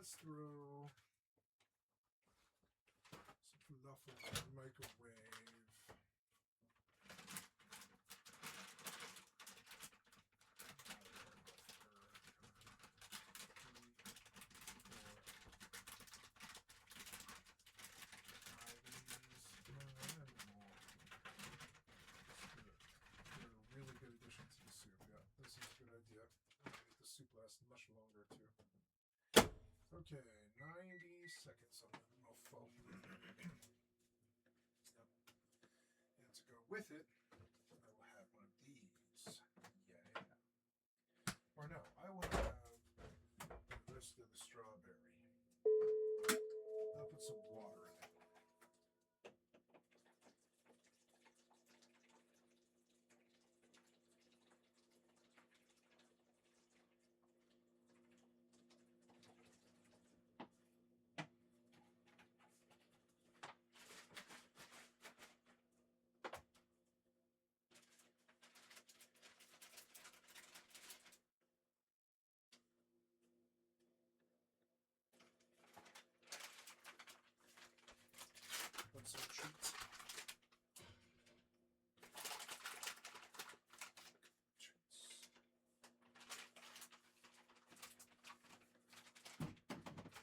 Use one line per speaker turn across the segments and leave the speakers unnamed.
let's throw some falafel in the microwave. Really good addition to the soup. Yeah, this is a good idea. Make the soup last much longer too. Okay, 90 seconds on the mofo. Yep. And to go with it, I will have one of these. Yeah. Or no, I will have the rest of the strawberry. I'll put some water in it. Put some treats.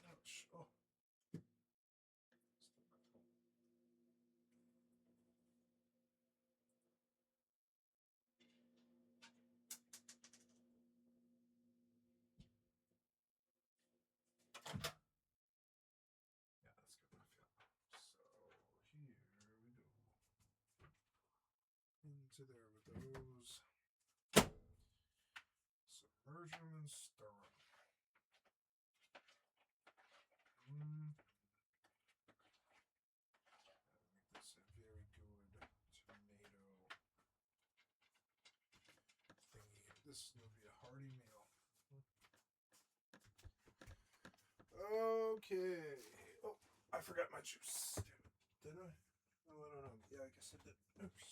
Ouch. Oh. Yeah, that's good enough. Yeah. So here we go. Into there with those. Submerge them and stir them. Make this a very good tomato thingy. This will be a hearty meal. Okay. Oh, I forgot my juice. Did I? Oh, I don't know. Yeah, I guess I did. Oops.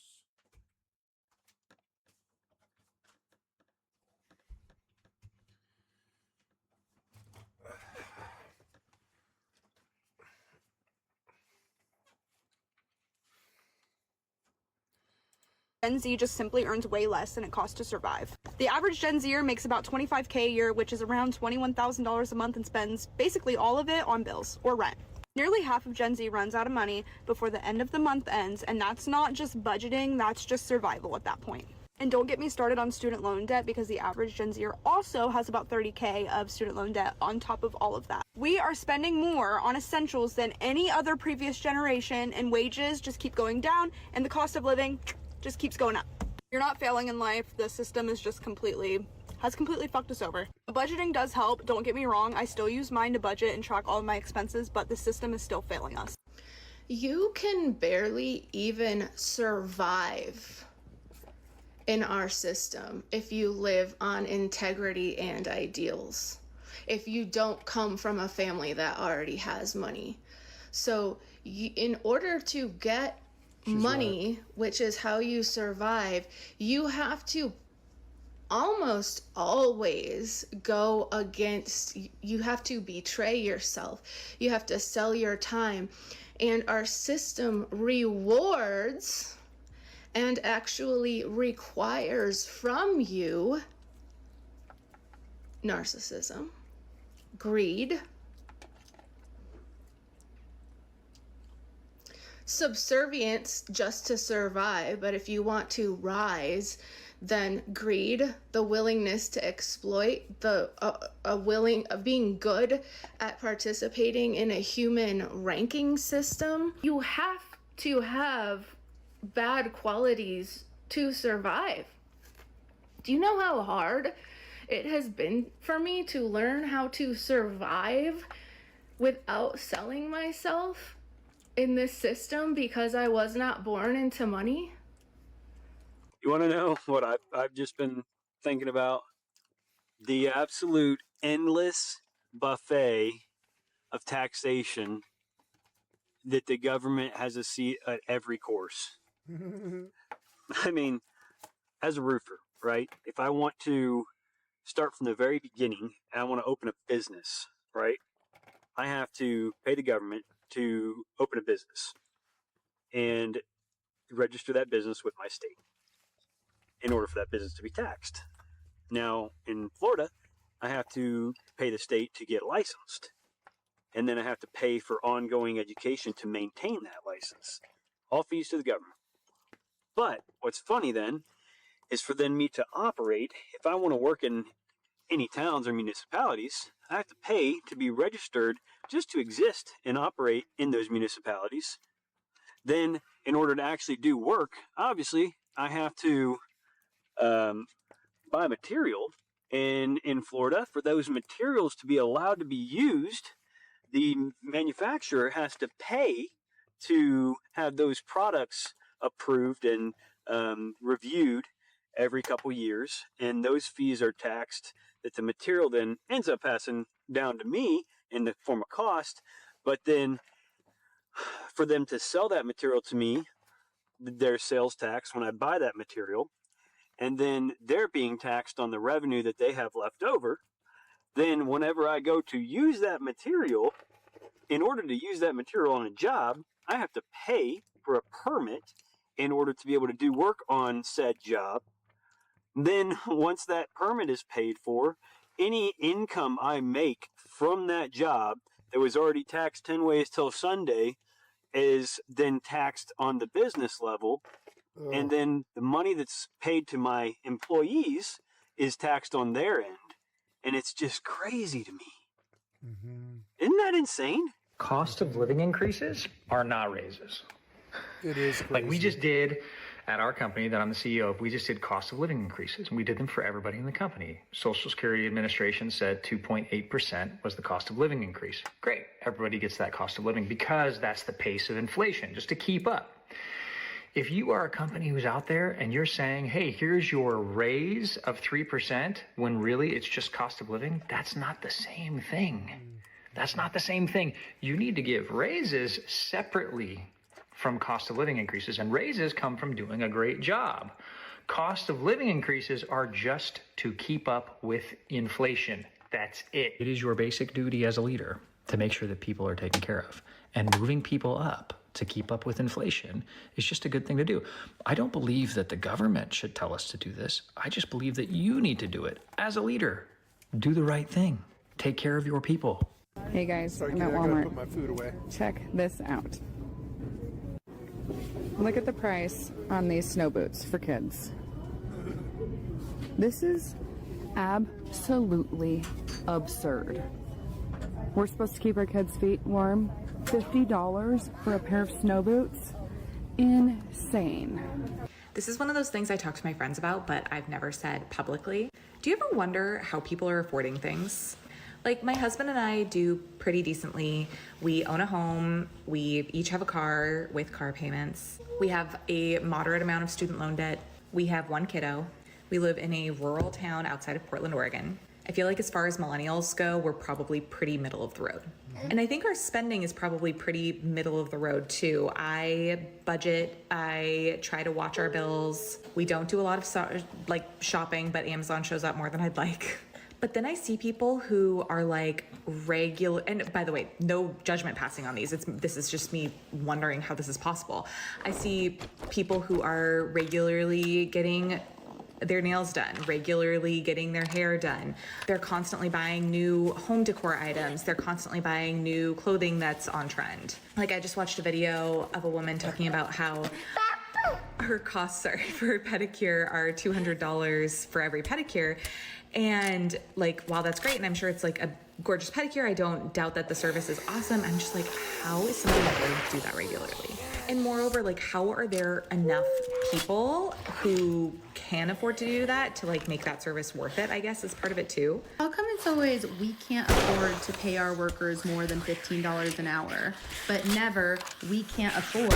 Gen Z just simply earns way less than it costs to survive. The average Gen Zer makes about $25K a year, which is around $21,000 a month, and spends basically all of it on bills or rent. Nearly half of Gen Z runs out of money before the end of the month ends, and that's not just budgeting, that's just survival at that point. And don't get me started on student loan debt, because the average Gen Zer also has about $30K of student loan debt on top of all of that. We are spending more on essentials than any other previous generation, and wages just keep going down, and the cost of living just keeps going up. You're not failing in life. The system is just has completely fucked us over. Budgeting does help, don't get me wrong. I still use mine to budget and track all of my expenses, but the system is still failing us.
You can barely even survive in our system if you live on integrity and ideals, if you don't come from a family that already has money. So in order to get money, which is how you survive, you have to almost always go against, you have to betray yourself, you have to sell your time, and our system rewards and actually requires from you narcissism, greed, subservience just to survive. But if you want to rise, then greed, the willingness to exploit, being good at participating in a human ranking system. You have to have bad qualities to survive. Do you know how hard it has been for me to learn how to survive without selling myself in this system because I was not born into money?
You want to know what I've just been thinking about? The absolute endless buffet of taxation that the government has a seat at every course. I mean, as a roofer, right? If I want to start from the very beginning and I want to open a business, right? I have to pay the government to open a business and register that business with my state in order for that business to be taxed. Now, in Florida, I have to pay the state to get licensed. And then I have to pay for ongoing education to maintain that license. All fees to the government. But what's funny then is for then me to operate, if I want to work in any towns or municipalities, I have to pay to be registered just to exist and operate in those municipalities. Then, in order to actually do work, obviously, I have to buy material. And in Florida, for those materials to be allowed to be used, the manufacturer has to pay to have those products approved and reviewed every couple years. And those fees are taxed that the material then ends up passing down to me in the form of cost. But then for them to sell that material to me, their sales tax when I buy that material, and then they're being taxed on the revenue that they have left over. Then whenever I go to use that material, in order to use that material on a job, I have to pay for a permit in order to be able to do work on said job. Then once that permit is paid for, any income I make from that job that was already taxed 10 ways till Sunday is then taxed on the business level. And then the money that's paid to my employees is taxed on their end. And it's just crazy to me.
Mm-hmm.
Isn't that insane?
Cost of living increases are not raises.
It is crazy.
Like we just did at our company that I'm the CEO of, we just did cost of living increases. And we did them for everybody in the company. Social Security Administration said 2.8% was the cost of living increase. Great. Everybody gets that cost of living because that's the pace of inflation, just to keep up. If you are a company who's out there and you're saying, hey, here's your raise of 3%, when really it's just cost of living, that's not the same thing. That's not the same thing. You need to give raises separately from cost of living increases, and raises come from doing a great job. Cost of living increases are just to keep up with inflation. That's it. It is your basic duty as a leader to make sure that people are taken care of, and moving people up to keep up with inflation is just a good thing to do. I don't believe that the government should tell us to do this. I just believe that you need to do it as a leader. Do the right thing. Take care of your people.
Hey guys,
Sorry,
I'm
kid,
at
I gotta
Walmart.
put my food away.
Check this out. Look at the price on these snow boots for kids. This is absolutely absurd. We're supposed to keep our kids' feet warm. $50 for a pair of snow boots? Insane.
This is one of those things I talk to my friends about, but I've never said publicly. Do you ever wonder how people are affording things? Like, my husband and I do pretty decently. We own a home. We each have a car with car payments. We have a moderate amount of student loan debt. We have one kiddo. We live in a rural town outside of Portland, Oregon. I feel like as far as millennials go, we're probably pretty middle of the road. And I think our spending is probably pretty middle of the road too. I budget, I try to watch our bills. We don't do a lot of shopping, but Amazon shows up more than I'd like. But then I see people who are like regular, and by the way, no judgment passing on these. This is just me wondering how this is possible. I see people who are regularly getting their nails done, regularly getting their hair done. They're constantly buying new home decor items. They're constantly buying new clothing that's on trend. Like, I just watched a video of a woman talking about how her costs for a pedicure are $200 for every pedicure. And like, while that's great, and I'm sure it's like a gorgeous pedicure, I don't doubt that the service is awesome. I'm just like, how is somebody going to do that regularly? And moreover, like, how are there enough people who can afford to do that to like make that service worth it, I guess, is part of it too.
How come it's always we can't afford to pay our workers more than $15 an hour, but never we can't afford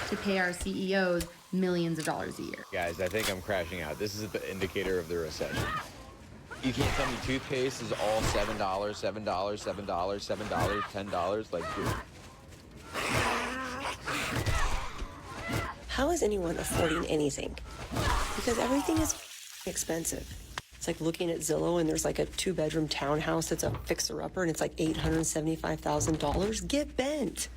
to pay our CEOs millions of dollars a year?
Guys, I think I'm crashing out. This is the indicator of the recession. You can't tell me toothpaste is all $7, $7, $7, $7, $10. Like, dude.
How is anyone affording anything? Because everything is expensive. It's like looking at Zillow and there's like a 2-bedroom townhouse that's a fixer-upper and it's like $875,000. Get bent.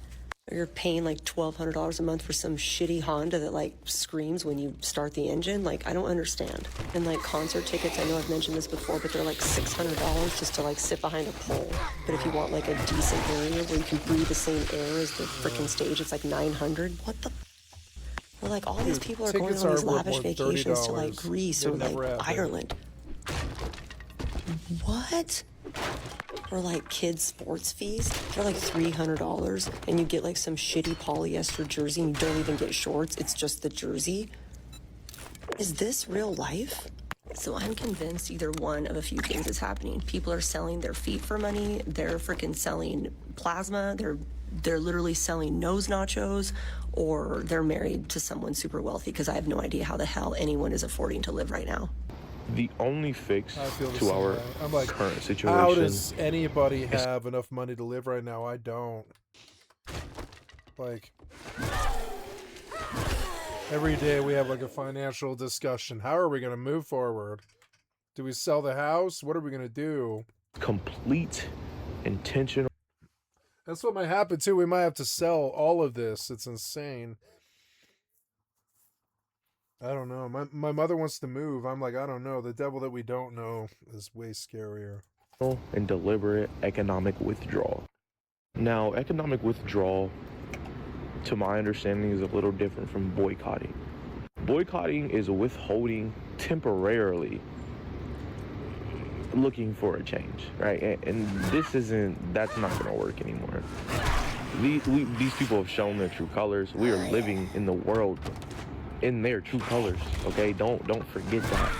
Or you're paying like $1,200 a month for some shitty Honda that like screams when you start the engine. Like, I don't understand. And like concert tickets, I know I've mentioned this before, but they're like $600 just to like sit behind a pole. But if you want like a decent area where you can breathe the same air as the freaking stage, it's like $900. What the? Or like all these people are going on these lavish vacations to like Greece or like Ireland. What? Or like kids' sports fees, they're like $300, and you get like some shitty polyester jersey and you don't even get shorts, it's just the jersey. Is this real life? So I'm convinced either one of a few things is happening. People are selling their feet for money, they're freaking selling plasma, they're literally selling nose nachos, or they're married to someone super wealthy, because I have no idea how the hell anyone is affording to live right now.
The only fix to our current situation.
How does anybody have enough money to live right now? I don't. Like, every day we have like a financial discussion. How are we going to move forward? Do we sell the house? What are we going to do?
Complete intentional.
That's what might happen too. We might have to sell all of this. It's insane. I don't know. My mother wants to move. I'm like, I don't know. The devil that we don't know is way scarier.
And deliberate economic withdrawal. Now, economic withdrawal, to my understanding, is a little different from boycotting. Boycotting is withholding temporarily, looking for a change, right? And that's not going to work anymore. These people have shown their true colors. We are living in the world in their true colors, okay? Don't forget that.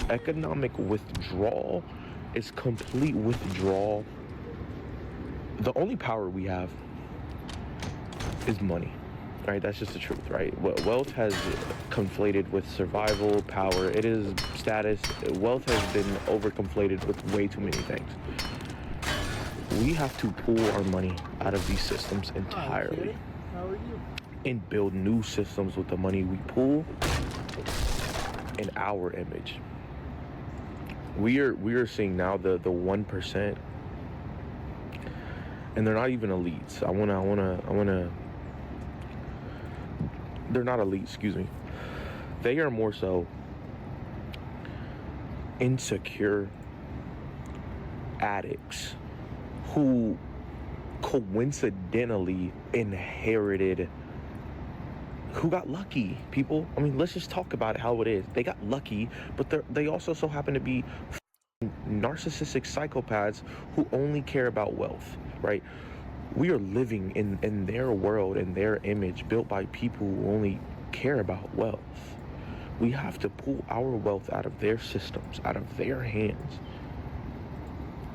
Economic withdrawal is complete withdrawal. The only power we have is money, right? That's just the truth, right? Wealth has conflated with survival, power. It is status. Wealth has been overconflated with way too many things. We have to pull our money out of these systems entirely.
How are you?
And build new systems with the money we pull in our image. We are seeing now the 1%, and they're not even elites. I wanna they're not elites, excuse me. They are more so insecure addicts who coincidentally inherited, who got lucky, people. I mean, let's just talk about it how it is. They got lucky, but they also so happen to be narcissistic psychopaths who only care about wealth, right? We are living in their world, in their image, built by people who only care about wealth. We have to pull our wealth out of their systems, out of their hands,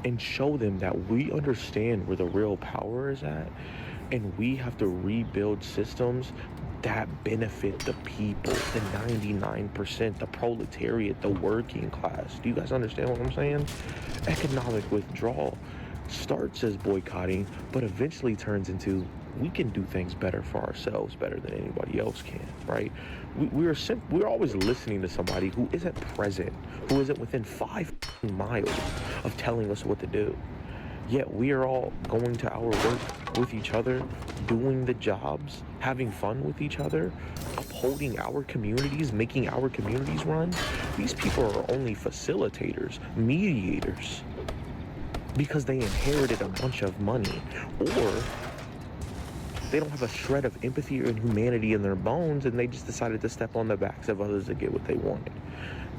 and show them that we understand where the real power is at, and we have to rebuild systems that benefit the people, the 99%, the proletariat, the working class. Do you guys understand what I'm saying? Economic withdrawal starts as boycotting, but eventually turns into, we can do things better for ourselves, better than anybody else can, right? We're always listening to somebody who isn't present, who isn't within 5 miles of telling us what to do. Yet we are all going to our work with each other, doing the jobs, having fun with each other, upholding our communities, making our communities run. These people are only facilitators, mediators, because they inherited a bunch of money, or they don't have a shred of empathy or humanity in their bones, and they just decided to step on the backs of others to get what they wanted.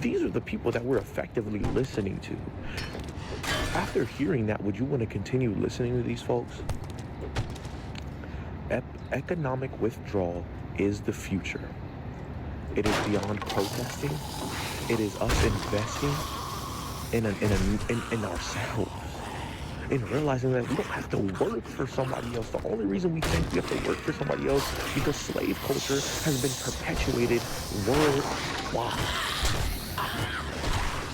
These are the people that we're effectively listening to. After hearing that, would you want to continue listening to these folks? Economic withdrawal is the future. It is beyond protesting. It is us investing in ourselves, in realizing that we don't have to work for somebody else. The only reason we think we have to work for somebody else is because slave culture has been perpetuated worldwide.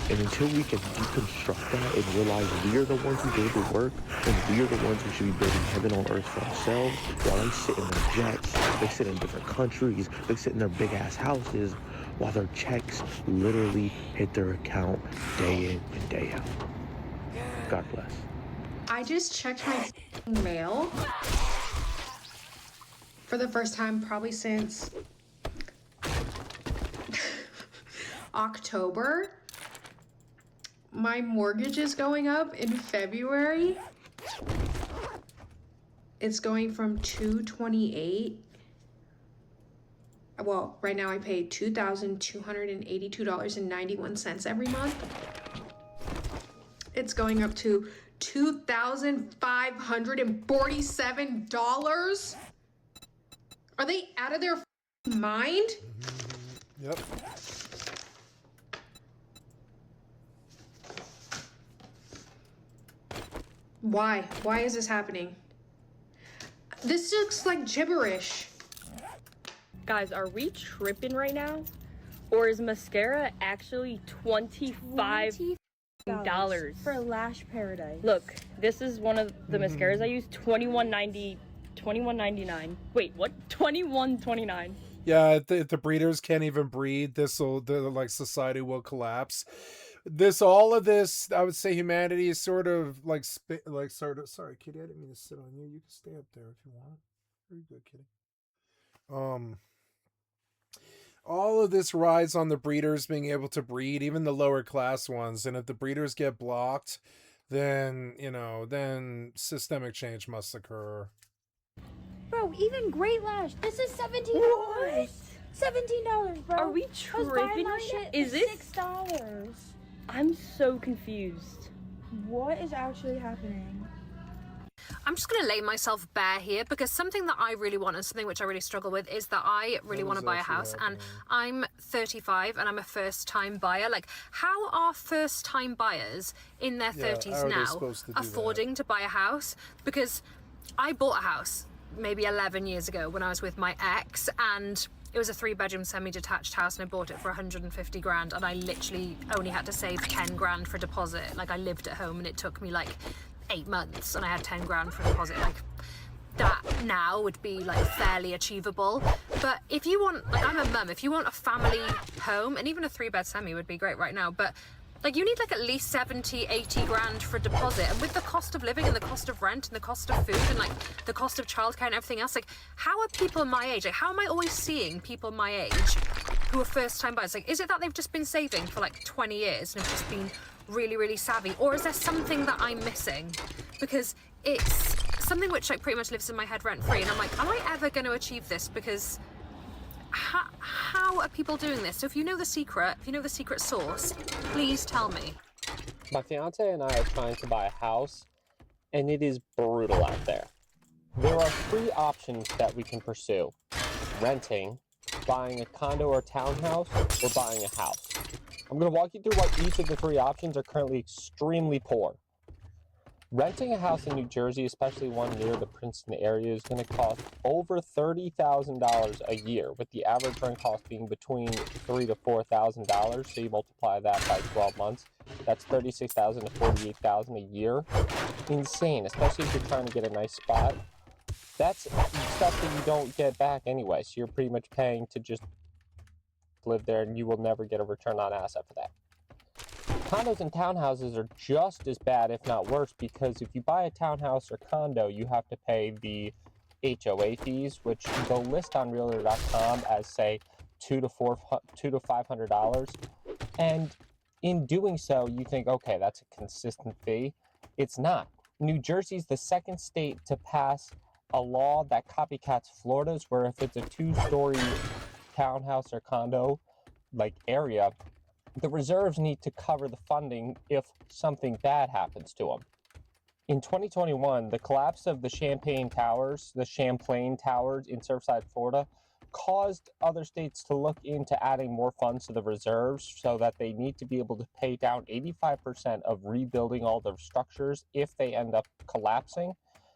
And until we can deconstruct that and realize we are the ones who do the work, and we are the ones who should be building heaven on earth for ourselves, while they sit in their jets, they sit in different countries, they sit in their big ass houses, while their checks literally hit their account day in and day out. God bless.
I just checked my mail for the first time probably since October. My mortgage is going up in February. It's going from $228. Well, right now I pay $2,282.91 every month. It's going up to $2,547. Are they out of their mind?
Yep.
Why? Why is this happening? This looks like gibberish.
Guys, are we tripping right now? Or is mascara actually $25
for Lash Paradise?
Look, this is one of the mascaras I use, $21.99. Wait, what? $21.29.
Yeah, if the breeders can't even breed, like society will collapse. All of this, I would say humanity is sort of sorry, Kitty, I didn't mean to sit on you. You can stay up there if you want. Very good, Kitty. All of this rides on the breeders being able to breed, even the lower class ones. And if the breeders get blocked, then, then systemic change must occur.
Bro, even Great Lash, this is $17.
What?
$17, bro.
Are we tripping right now? Is this
$6?
I'm so confused.
What is actually happening?
I'm just going to lay myself bare here because something that I really want and something which I really struggle with is that I really want to buy a house, and I'm 35 and I'm a first-time buyer. Like, how are first-time buyers in their 30s now affording to buy a house? Because I bought a house maybe 11 years ago when I was with my ex, and it was a 3-bedroom semi-detached house, and I bought it for 150 grand, and I literally only had to save 10 grand for deposit. Like, I lived at home and it took me like 8 months and I had 10 grand for deposit. Like, that now would be like fairly achievable. But if you want, like, I'm a mum, if you want a family home, and even a 3-bed semi would be great right now, but like, you need like at least 70, 80 grand for deposit. And with the cost of living and the cost of rent and the cost of food and like the cost of childcare and everything else, like, how are people my age, like, how am I always seeing people my age who are first time buyers? Like, is it that they've just been saving for like 20 years and have just been really, really savvy? Or is there something that I'm missing? Because it's something which like pretty much lives in my head rent free. And I'm like, am I ever going to achieve this? Because how are people doing this? So if you know the secret, if you know the secret sauce, please tell me.
My fiance and I are trying to buy a house, and it is brutal out there. There are 3 options that we can pursue: renting, buying a condo or townhouse, or buying a house. I'm going to walk you through why each of the 3 options are currently extremely poor. Renting a house in New Jersey, especially one near the Princeton area, is going to cost over $30,000 a year, with the average rent cost being between $3,000 to $4,000. So you multiply that by 12 months, that's $36,000 to $48,000 a year. Insane, especially if you're trying to get a nice spot. That's stuff that you don't get back anyway, so you're pretty much paying to just live there, and you will never get a return on asset for that. Condos and townhouses are just as bad, if not worse, because if you buy a townhouse or condo, you have to pay the HOA fees, which they'll list on Realtor.com as, say, $200 to $500. And in doing so, you think, okay, that's a consistent fee. It's not. New Jersey's the second state to pass a law that copycats Florida's, where if it's a 2-story townhouse or condo like area, the reserves need to cover the funding if something bad happens to them. In 2021, the collapse of the Champlain Towers in Surfside, Florida, caused other states to look into adding more funds to the reserves so that they need to be able to pay down 85% of rebuilding all their structures if they end up collapsing.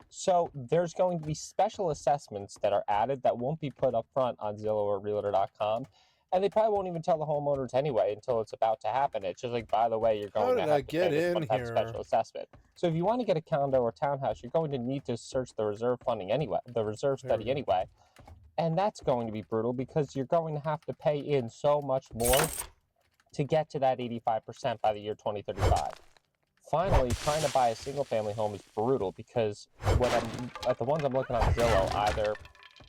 So there's going to be special assessments that are added that won't be put up front on Zillow or Realtor.com. And they probably won't even tell the homeowners anyway until it's about to happen. It's just like, by the way, you're going to have to pay this one-time special assessment. So if you want to get a condo or townhouse, you're going to need to search the reserve funding anyway, the reserve study anyway. And that's going to be brutal because you're going to have to pay in so much more to get to that 85% by the year 2035. Finally, trying to buy a single-family home is brutal because at the ones I'm looking on Zillow, either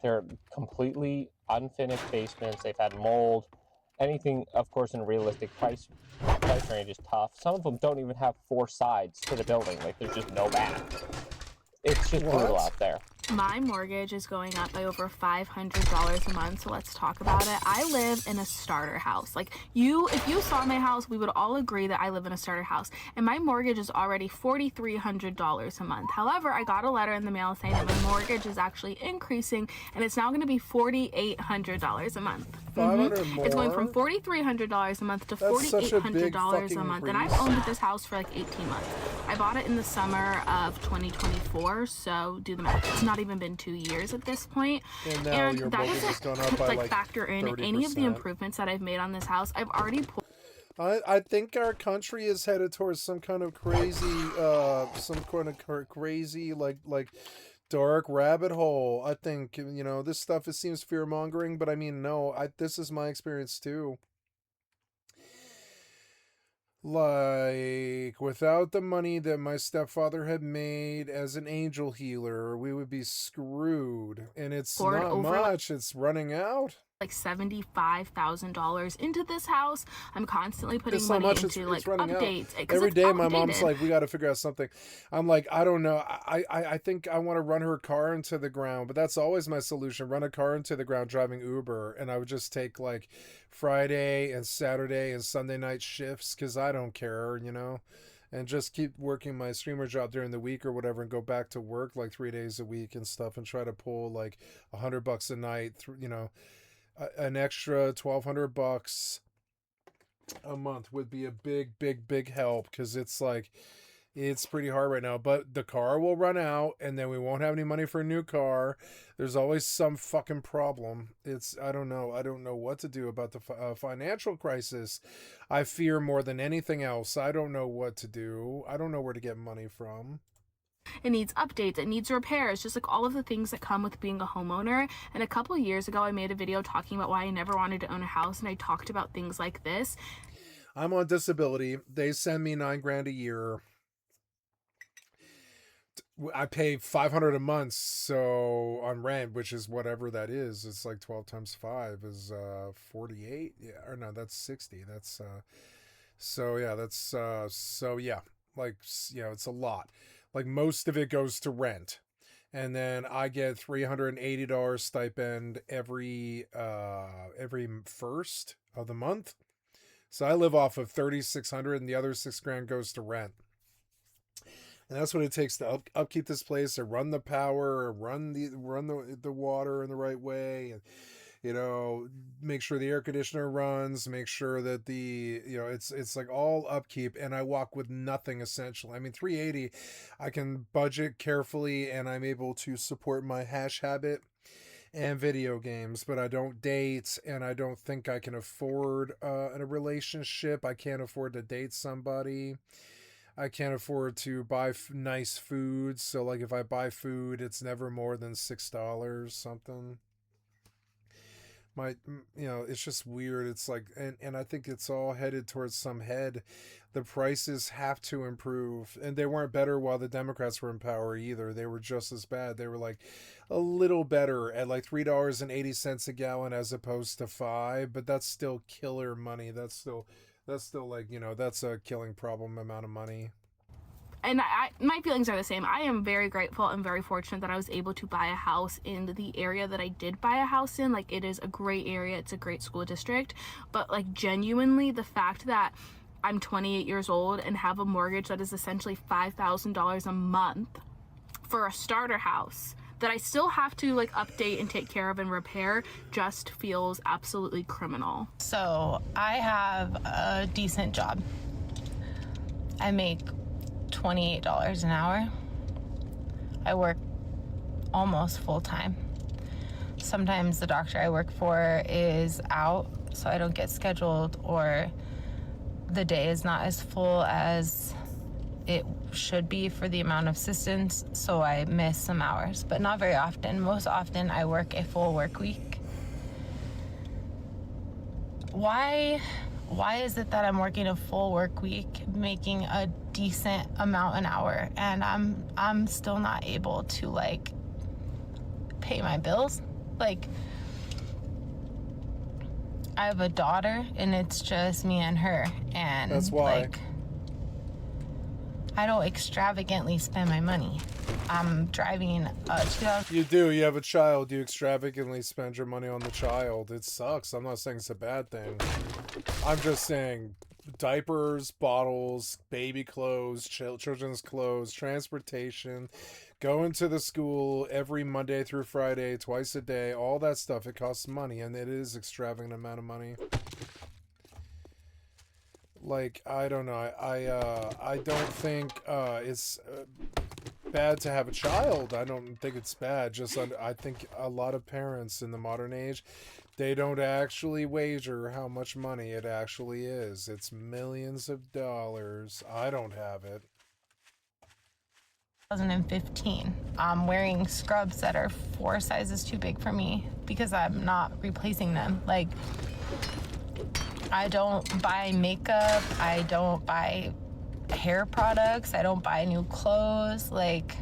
they're completely unfinished basements, they've had mold, anything, of course, in realistic price range is tough. Some of them don't even have 4 sides to the building, like there's just no bath. It's just brutal out there.
My mortgage is going up by over $500 a month, so let's talk about it. I live in a starter house. Like, if you saw my house, we would all agree that I live in a starter house, and my mortgage is already $4,300 a month. However, I got a letter in the mail saying that my mortgage is actually increasing, and it's now going to be $4,800 a month.
$500
It's going from $4,300 a month to $4,800 a month, and I've owned this house for like 18 months. I bought it in the summer of 2024, so do the math. It's not even been 2 years at this point,
and now your mortgage has gone up by like
factor in
30%.
Any of the improvements that I've made on this house. I've already pulled.
I think our country is headed towards some kind of crazy, like dark rabbit hole. I think, this stuff, it seems fear mongering, but I mean, no, this is my experience too. Like, without the money that my stepfather had made as an angel healer, we would be screwed. And it's not much. It's running out.
Like $75,000 into this house. I'm constantly putting money into
it's running
updates.
Out. Every day my mom's like, we got to figure out something. I'm like, I don't know. I think I want to run her car into the ground, but that's always my solution. Run a car into the ground driving Uber. And I would just take like Friday and Saturday and Sunday night shifts because I don't care, and just keep working my streamer job during the week or whatever and go back to work like 3 days a week and stuff and try to pull like $100 a night, an extra $1,200 a month would be a big help because it's pretty hard right now. But the car will run out and then we won't have any money for a new car. There's always some fucking problem. I don't know what to do about the financial crisis. I fear more than anything else. I don't know what to do. I don't know where to get money from.
It needs updates, it needs repairs, just like all of the things that come with being a homeowner. And a couple years ago, I made a video talking about why I never wanted to own a house, and I talked about things like this.
I'm on disability. They send me $9,000 a year. I pay $500 a month, so on rent, which is whatever that is. It's like 12 times 5 is 48. Yeah, or no, that's 60. That's it's a lot. Like most of it goes to rent, and then I get $380 stipend every first of the month. So I live off of $3,600, and the other $6,000 goes to rent. And that's what it takes to upkeep this place, to run the power, run the water in the right way, and make sure the air conditioner runs, make sure that it's like all upkeep, and I walk with nothing essentially. I mean, $380, I can budget carefully, and I'm able to support my hash habit and video games, but I don't date, and I don't think I can afford a relationship. I can't afford to date somebody. I can't afford to buy nice food. So like if I buy food, it's never more than $6 something. It's just weird. It's like, and I think it's all headed towards some head. The prices have to improve, and they weren't better while the Democrats were in power either. They were just as bad. They were like a little better at like $3.80 a gallon as opposed to $5, but that's still killer money. That's still like, that's a killing problem amount of money.
And my feelings are the same. I am very grateful and very fortunate that I was able to buy a house in the area that I did buy a house in. Like, it is a great area. It's a great school district. But like, genuinely, the fact that I'm 28 years old and have a mortgage that is essentially $5,000 a month for a starter house that I still have to like update and take care of and repair just feels absolutely criminal.
So I have a decent job. I make $28 an hour. I work almost full time. Sometimes the doctor I work for is out, so I don't get scheduled, or the day is not as full as it
should be for the amount of assistance, so I miss some hours, but not very often. Most often I work a full work week. Why is it that I'm working a full work week, making a decent amount an hour, and I'm still not able to like pay my bills? Like, I have a daughter and it's just me and her, and
that's why.
Like, I don't extravagantly spend my money. I'm driving a 2000.
You do. You have a child. You extravagantly spend your money on the child. It sucks. I'm not saying it's a bad thing. I'm just saying diapers, bottles, baby clothes, children's clothes, transportation, going to the school every Monday through Friday, twice a day, all that stuff. It costs money, and it is extravagant amount of money. Like, I don't know. I don't think it's bad to have a child. I don't think it's bad. Just I think a lot of parents in the modern age, they don't actually wager how much money it actually is. It's millions of dollars. I don't have it.
2015. I'm wearing scrubs that are 4 sizes too big for me because I'm not replacing them. Like, I don't buy makeup, I don't buy hair products, I don't buy new clothes. Like,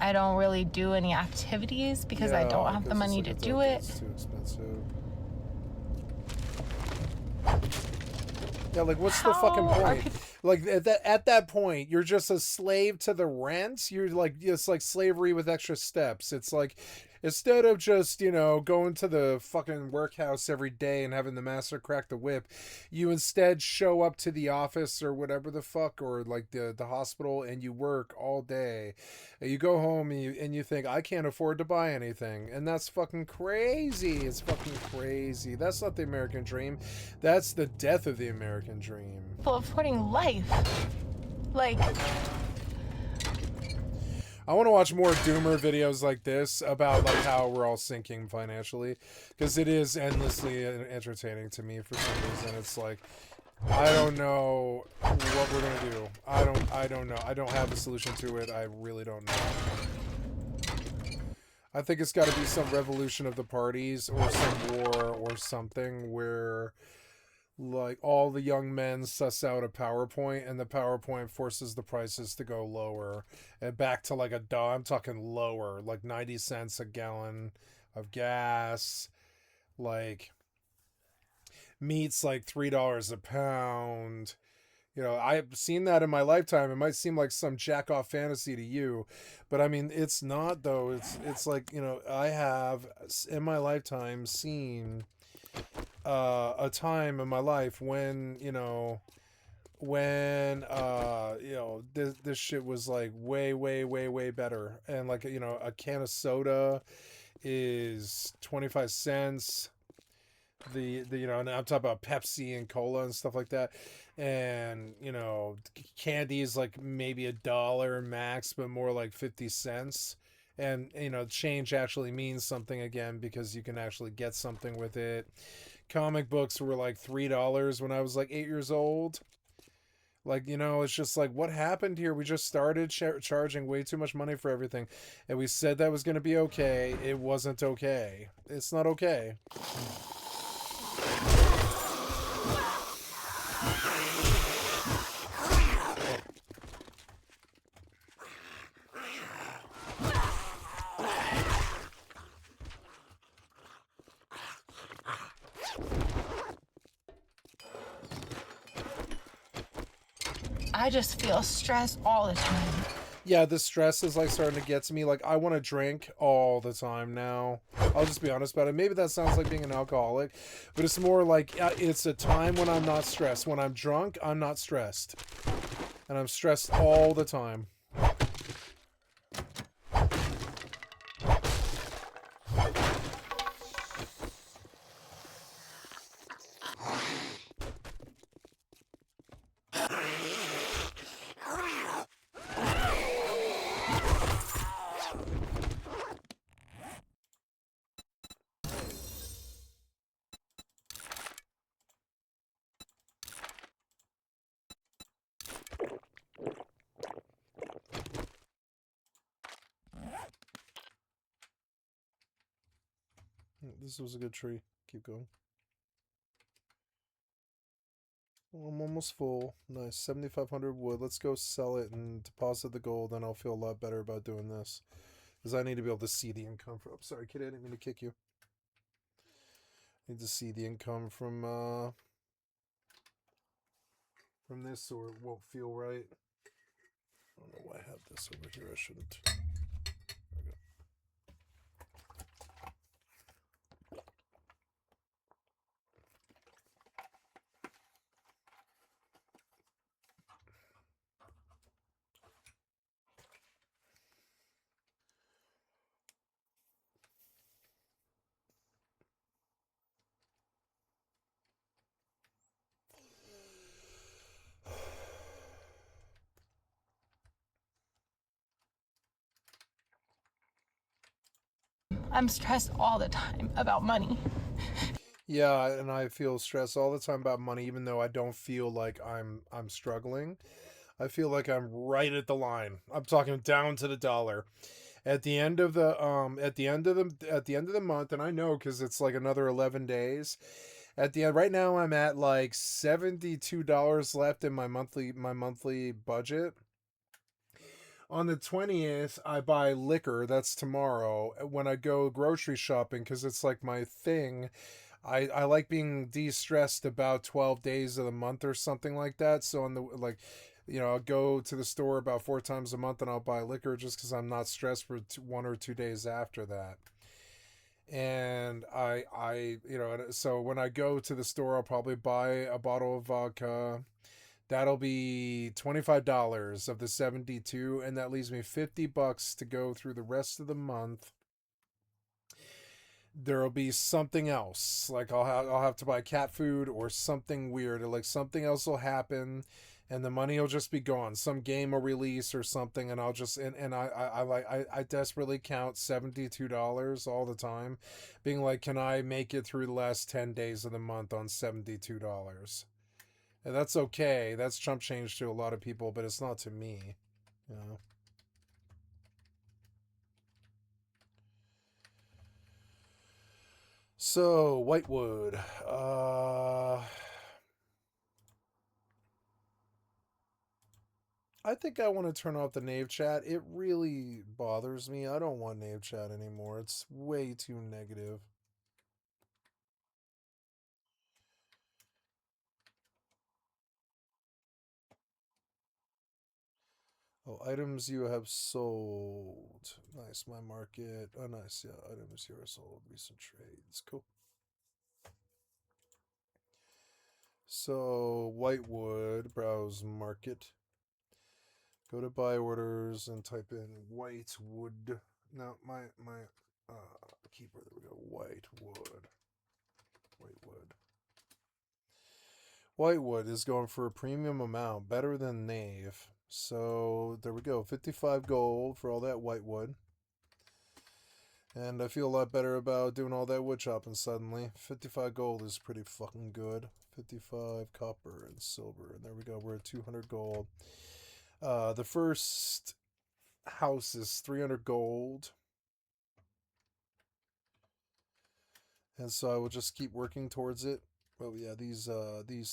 I don't really do any activities because I don't have the money to do it.
It's too expensive. Yeah, like, what's the fucking point? Like, at that point, you're just a slave to the rent. You're like, it's like slavery with extra steps. It's like, instead of just, you know, going to the fucking workhouse every day and having the master crack the whip, you instead show up to the office or whatever the fuck, or like the hospital, and you work all day. And you go home and you think, I can't afford to buy anything. And that's fucking crazy. It's fucking crazy. That's not the American dream. That's the death of the American dream.
People affording life. Like,
I want to watch more doomer videos like this about like how we're all sinking financially, because it is endlessly entertaining to me for some reason. It's like, I don't know what we're gonna do. I don't know. I don't have a solution to it. I really don't know. I think it's got to be some revolution of the parties or some war or something where, like, all the young men suss out a PowerPoint, and the PowerPoint forces the prices to go lower and back to like I'm talking lower, like 90 cents a gallon of gas, like meat's like $3 a pound. You know, I've seen that in my lifetime. It might seem like some jack off fantasy to you, but I mean, it's not though. It's like, you know, I have in my lifetime seen a time in my life when, you know, this shit was like way better. And like, you know, a can of soda is 25 cents. The you know, and I'm talking about Pepsi and cola and stuff like that. And, you know, candy is like maybe $1 max, but more like 50 cents. And, you know, change actually means something again because you can actually get something with it. Comic books were like $3 when I was like 8 years old. Like, you know, it's just like, what happened here? We just started charging way too much money for everything. And we said that was going to be okay. It wasn't okay. It's not okay.
I just feel stressed all the time.
Yeah, the stress is like starting to get to me. Like, I want to drink all the time now. I'll just be honest about it. Maybe that sounds like being an alcoholic, but it's more like it's a time when I'm not stressed. When I'm drunk, I'm not stressed. And I'm stressed all the time. This was a good tree. Keep going. Well, I'm almost full. Nice. 7,500 wood. Let's go sell it and deposit the gold, and I'll feel a lot better about doing this. Because I need to be able to see the income from... Sorry, kid, I didn't mean to kick you. I need to see the income from this, or it won't feel right. I don't know why I have this over here. I shouldn't. There we go.
I'm stressed all the time about money.
Yeah, and I feel stressed all the time about money, even though I don't feel like I'm struggling. I feel like I'm right at the line. I'm talking down to the dollar. At the end of the month, and I know because it's like another 11 days. At the end, right now I'm at like $72 left in my monthly budget. On the 20th, I buy liquor. That's tomorrow. When I go grocery shopping, because it's like my thing. I like being de-stressed about 12 days of the month or something like that. So on the like, I'll go to the store about 4 times a month and I'll buy liquor just because I'm not stressed for 1 or 2 days after that. And so when I go to the store, I'll probably buy a bottle of vodka. That'll be $25 of the 72, and that leaves me $50 to go through the rest of the month. There'll be something else, like I'll have to buy cat food or something weird, or like something else will happen, and the money will just be gone. Some game will release or something, and I'll just and I desperately count $72 all the time, being like, can I make it through the last 10 days of the month on $72? And that's okay. That's chump change to a lot of people, but it's not to me. You know. So, Whitewood. I think I want to turn off the Nave chat. It really bothers me. I don't want Nave chat anymore. It's way too negative. Oh, items you have sold. Nice, my market. Oh, nice. Yeah, items you are sold. Recent trades. Cool. So, Whitewood, browse market. Go to buy orders and type in Whitewood. No, my keeper. There we go. Whitewood. Whitewood is going for a premium amount, better than Knave. So there we go. 55 gold for all that Whitewood. And I feel a lot better about doing all that wood chopping suddenly. 55 gold is pretty fucking good. 55 copper and silver. And there we go. We're at 200 gold. The first house is 300 gold. And so I will just keep working towards it. Well, yeah, these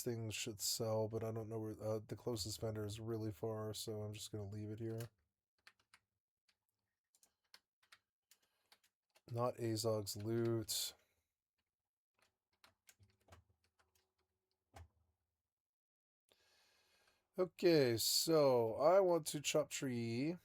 things should sell, but I don't know where the closest vendor is really far, so I'm just going to leave it here. Not Azog's loot. Okay, so I want to chop tree.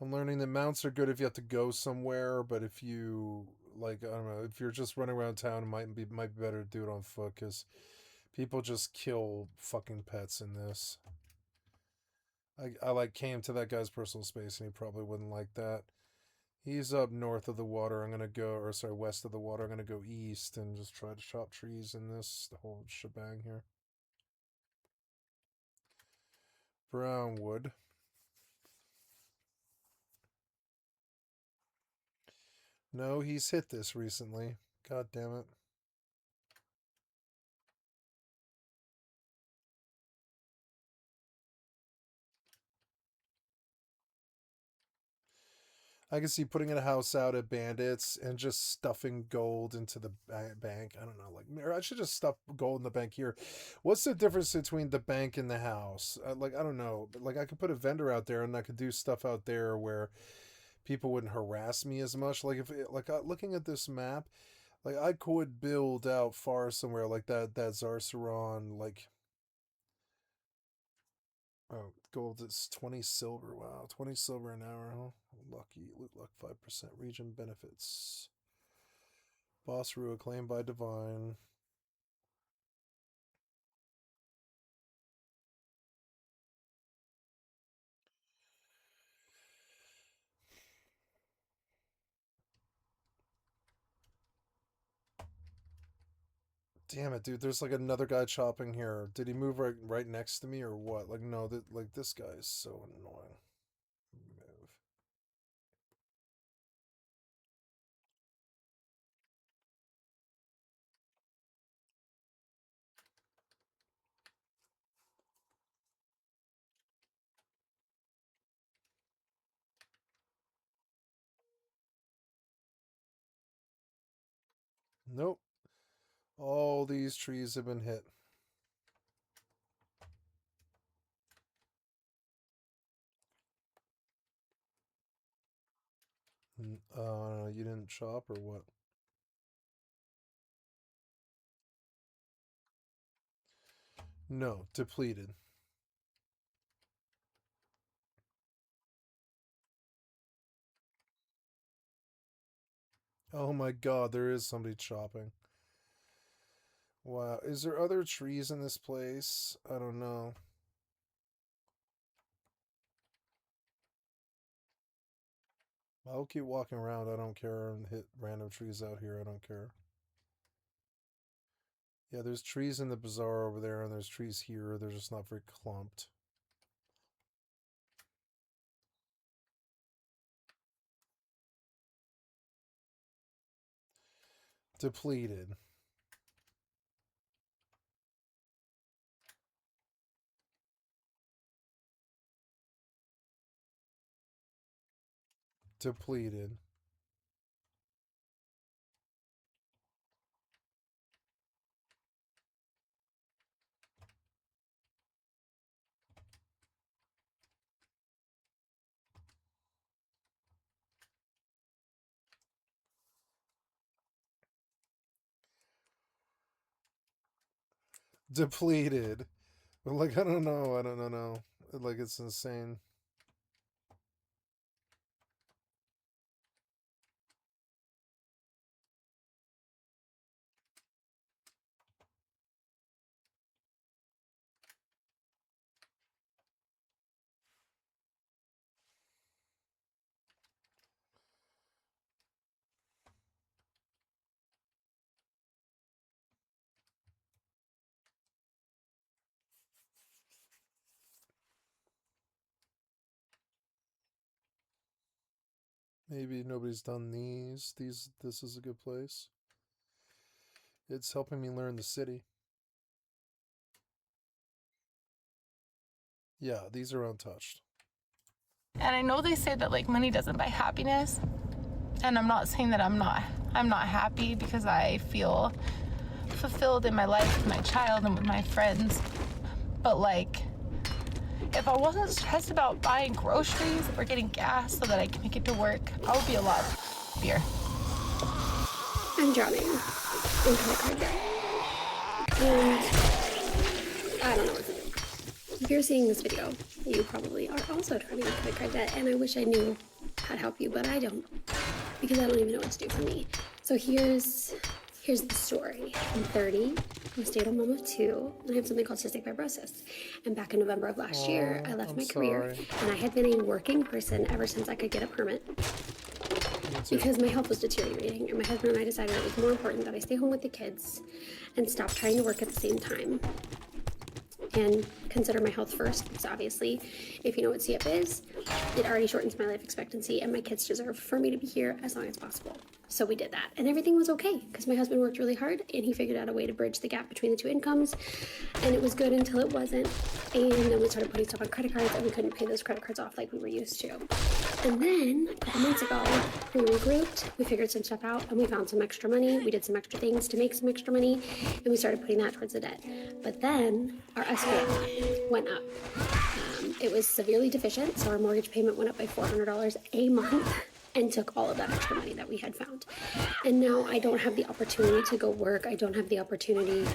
I'm learning that mounts are good if you have to go somewhere, but if you, like, I don't know, if you're just running around town, it might be better to do it on foot, because people just kill fucking pets in this. I like came to that guy's personal space, and he probably wouldn't like that. He's up north of the water. I'm gonna go, or sorry, west of the water. I'm gonna go east and just try to chop trees in this whole shebang here. Brown wood. No, he's hit this recently. God damn it. I can see putting a house out at Bandits and just stuffing gold into the bank. I don't know, like, or I should just stuff gold in the bank here. What's the difference between the bank and the house? Like, I don't know, but like I could put a vendor out there and I could do stuff out there where people wouldn't harass me as much. Like if like looking at this map, like I could build out far somewhere like that Zarsaron, like, oh, gold is 20 silver. Wow, 20 silver an hour, huh? Lucky, loot luck 5%, region benefits. Boss Rua claimed by Divine. Damn it, dude, there's like another guy chopping here. Did he move right next to me or what? Like, no, like this guy is so annoying. Move. Nope. All these trees have been hit. You didn't chop or what? No, depleted. Oh my god, there is somebody chopping. Wow, is there other trees in this place? I don't know. I'll keep walking around, I don't care, and hit random trees out here, I don't care. Yeah, there's trees in the bazaar over there, and there's trees here, they're just not very clumped. Depleted. Depleted. Depleted. But like, I don't know. Like, it's insane. Maybe nobody's done these. This is a good place. It's helping me learn the city. Yeah, these are untouched.
And I know they say that like money doesn't buy happiness, and I'm not saying that I'm not happy, because I feel fulfilled in my life with my child and with my friends. But like, if I wasn't stressed about buying groceries or getting gas so that I can make it to work, I would be a lot happier.
I'm drowning in credit card debt. And I don't know what to do. If you're seeing this video, you probably are also drowning in credit card debt, and I wish I knew how to help you, but I don't, because I don't even know what to do for me. So here's the story. I'm 30, I'm a stay-at-home mom of 2, and I have something called cystic fibrosis. And back in November of last year, I left my career, and I had been a working person ever since I could get a permit, because my health was deteriorating, and my husband and I decided it was more important that I stay home with the kids and stop trying to work at the same time and consider my health first, because obviously, if you know what CF is, it already shortens my life expectancy, and my kids deserve for me to be here as long as possible. So we did that, and everything was okay because my husband worked really hard and he figured out a way to bridge the gap between the two incomes, and it was good until it wasn't. And then we started putting stuff on credit cards, and we couldn't pay those credit cards off like we were used to. And then a couple months ago, we regrouped, we figured some stuff out, and we found some extra money. We did some extra things to make some extra money, and we started putting that towards the debt. But then our escrow went up. It was severely deficient, so our mortgage payment went up by $400 a month and took all of that extra money that we had found. And now I don't have the opportunity to go work. I don't have the opportunity,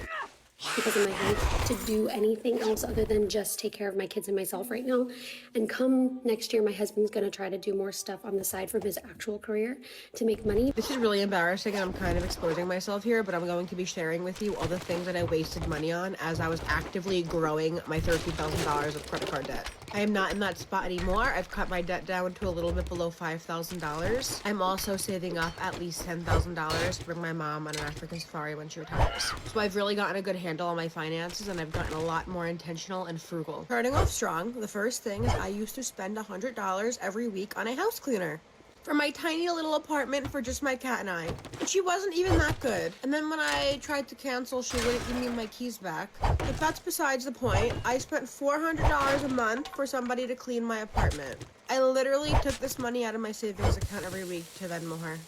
because of my health, to do anything else other than just take care of my kids and myself right now. And come next year, my husband's gonna try to do more stuff on the side from his actual career to make money.
This is really embarrassing, and I'm kind of exposing myself here, but I'm going to be sharing with you all the things that I wasted money on as I was actively growing my $13,000 of credit card debt. I am not in that spot anymore. I've cut my debt down to a little bit below $5,000. I'm also saving up at least $10,000 to bring my mom on an African safari when she retires. So I've really gotten a good handle on my finances, and I've gotten a lot more intentional and frugal. Starting off strong, the first thing is I used to spend $100 every week on a house cleaner for my tiny little apartment for just my cat and I. And she wasn't even that good. And then when I tried to cancel, she wouldn't give me my keys back. But that's besides the point. I spent $400 a month for somebody to clean my apartment. I literally took this money out of my savings account every week to Venmo her.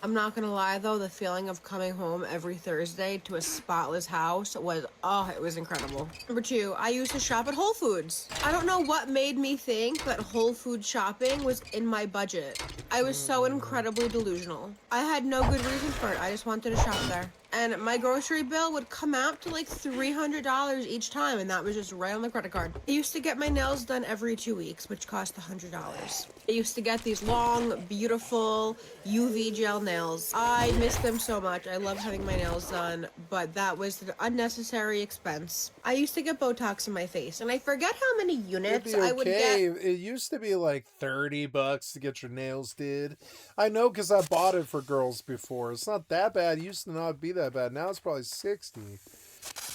I'm not gonna lie though, the feeling of coming home every Thursday to a spotless house was, oh, it was incredible. Number 2, I used to shop at Whole Foods. I don't know what made me think that Whole Food shopping was in my budget. I was so incredibly delusional. I had no good reason for it, I just wanted to shop there. And my grocery bill would come out to like $300 each time, and that was just right on the credit card. I used to get my nails done every 2 weeks, which cost $100. I used to get these long, beautiful UV gel nails. I miss them so much. I love having my nails done, but that was an unnecessary expense. I used to get Botox in my face, and I forget how many units I would get.
It used to be like $30 to get your nails did. I know because I bought it for girls before. It's not that bad. It used to not be that bad. Now it's probably 60,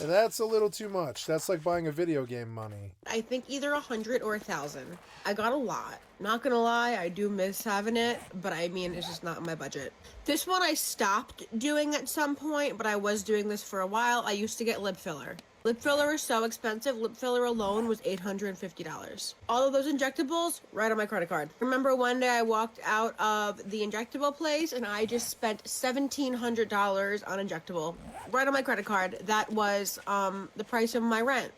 and that's a little too much. That's like buying a video game money.
I think either 100 or 1,000. I got a lot. Not gonna lie, I do miss having it, but I mean, it's just not in my budget. This one I stopped doing at some point, but I was doing this for a while. I used to get lip filler. Lip filler is so expensive. Lip filler alone was $850. All of those injectables, right on my credit card. Remember one day I walked out of the injectable place and I just spent $1,700 on injectable. Right on my credit card. That was the price of my rent.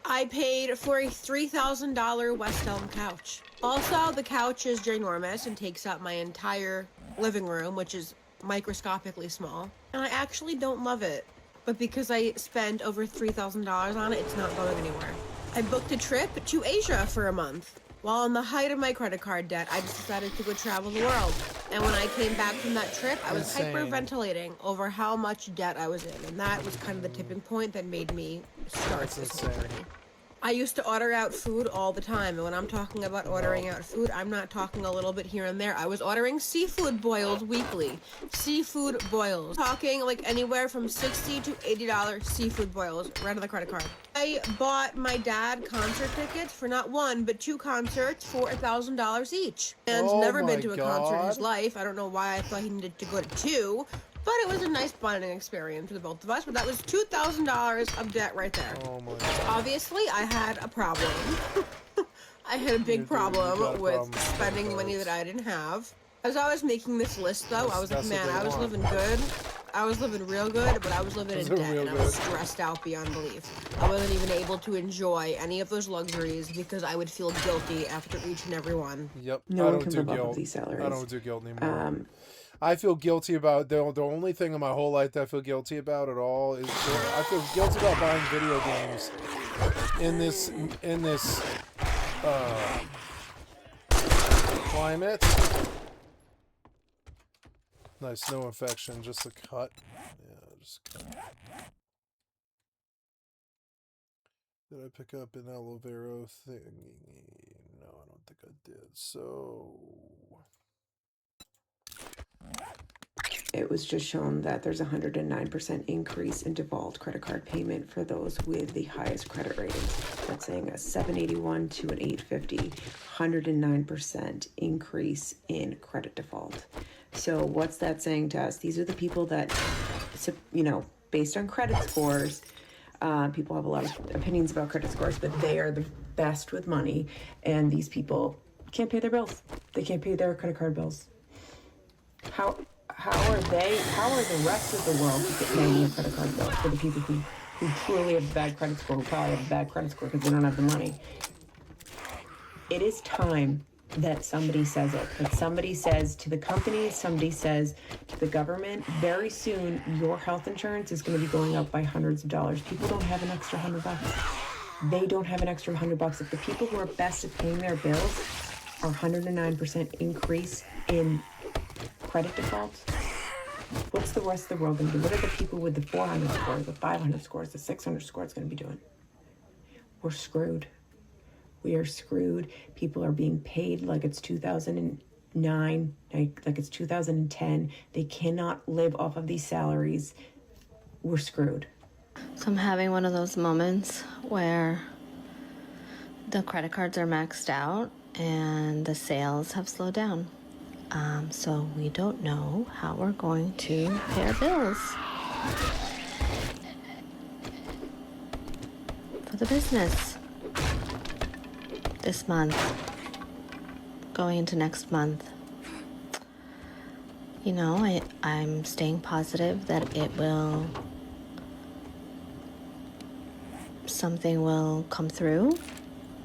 I paid for a $3,000 West Elm couch. Also, the couch is ginormous and takes up my entire living room, which is microscopically small. And I actually don't love it. But because I spent over $3,000 on it, it's not going anywhere. I booked a trip to Asia for a month. While on the height of my credit card debt, I just decided to go travel the world. And when I came back from that trip, I was hyperventilating over how much debt I was in. And that was kind of the tipping point that made me start this whole journey. I used to order out food all the time, and when I'm talking about ordering out food, I'm not talking a little bit here and there. I was ordering seafood boils weekly. Seafood boils. Talking like anywhere from $60 to $80 seafood boils right on the credit card. I bought my dad concert tickets for not one, but 2 concerts for $1,000 each. Man's never been to a concert in his life. I don't know why I thought he needed to go to 2. But it was a nice bonding experience for the both of us. But that was $2,000 of debt right there.
Oh my God.
Obviously, I had a problem. I had a big problem with spending money that I didn't have. As I was making this list, though, I was like, man, I was living good. I was living real good, but I was living in debt, and I was stressed out beyond belief. I wasn't even able to enjoy any of those luxuries because I would feel guilty after each and every one.
Yep.
No
I
one
don't
can
do
live off
guilt.
of these salaries.
I don't do guilt anymore. I feel guilty about the only thing in my whole life that I feel guilty about at all is I feel guilty about buying video games in this climate. Nice, no infection, just a cut. Yeah, just a cut. Did I pick up an aloe vera thing? No, I don't think I did. So
It was just shown that there's a 109% increase in default credit card payment for those with the highest credit ratings. That's saying a 781 to an 850, 109% increase in credit default. So what's that saying to us? These are the people that, you know, based on credit scores, people have a lot of opinions about credit scores, but they are the best with money, and these people can't pay their bills. They can't pay their credit card bills. How are the rest of the world paying their credit card bills for the people who truly have a bad credit score, who probably have a bad credit score because they don't have the money? It is time that somebody says it. That somebody says to the companies, somebody says to the government, very soon your health insurance is going to be going up by hundreds of dollars. People don't have an extra $100. They don't have an extra $100. If the people who are best at paying their bills are 109% increase in credit defaults, what's the rest of the world going to do? What are the people with the 400 scores, the 500 scores, the 600 scores going to be doing? We're screwed. We are screwed. People are being paid like it's 2009, like it's 2010. They cannot live off of these salaries. We're screwed.
So I'm having one of those moments where the credit cards are maxed out and the sales have slowed down. So we don't know how we're going to pay our bills for the business this month, going into next month. You know, I'm staying positive that something will come through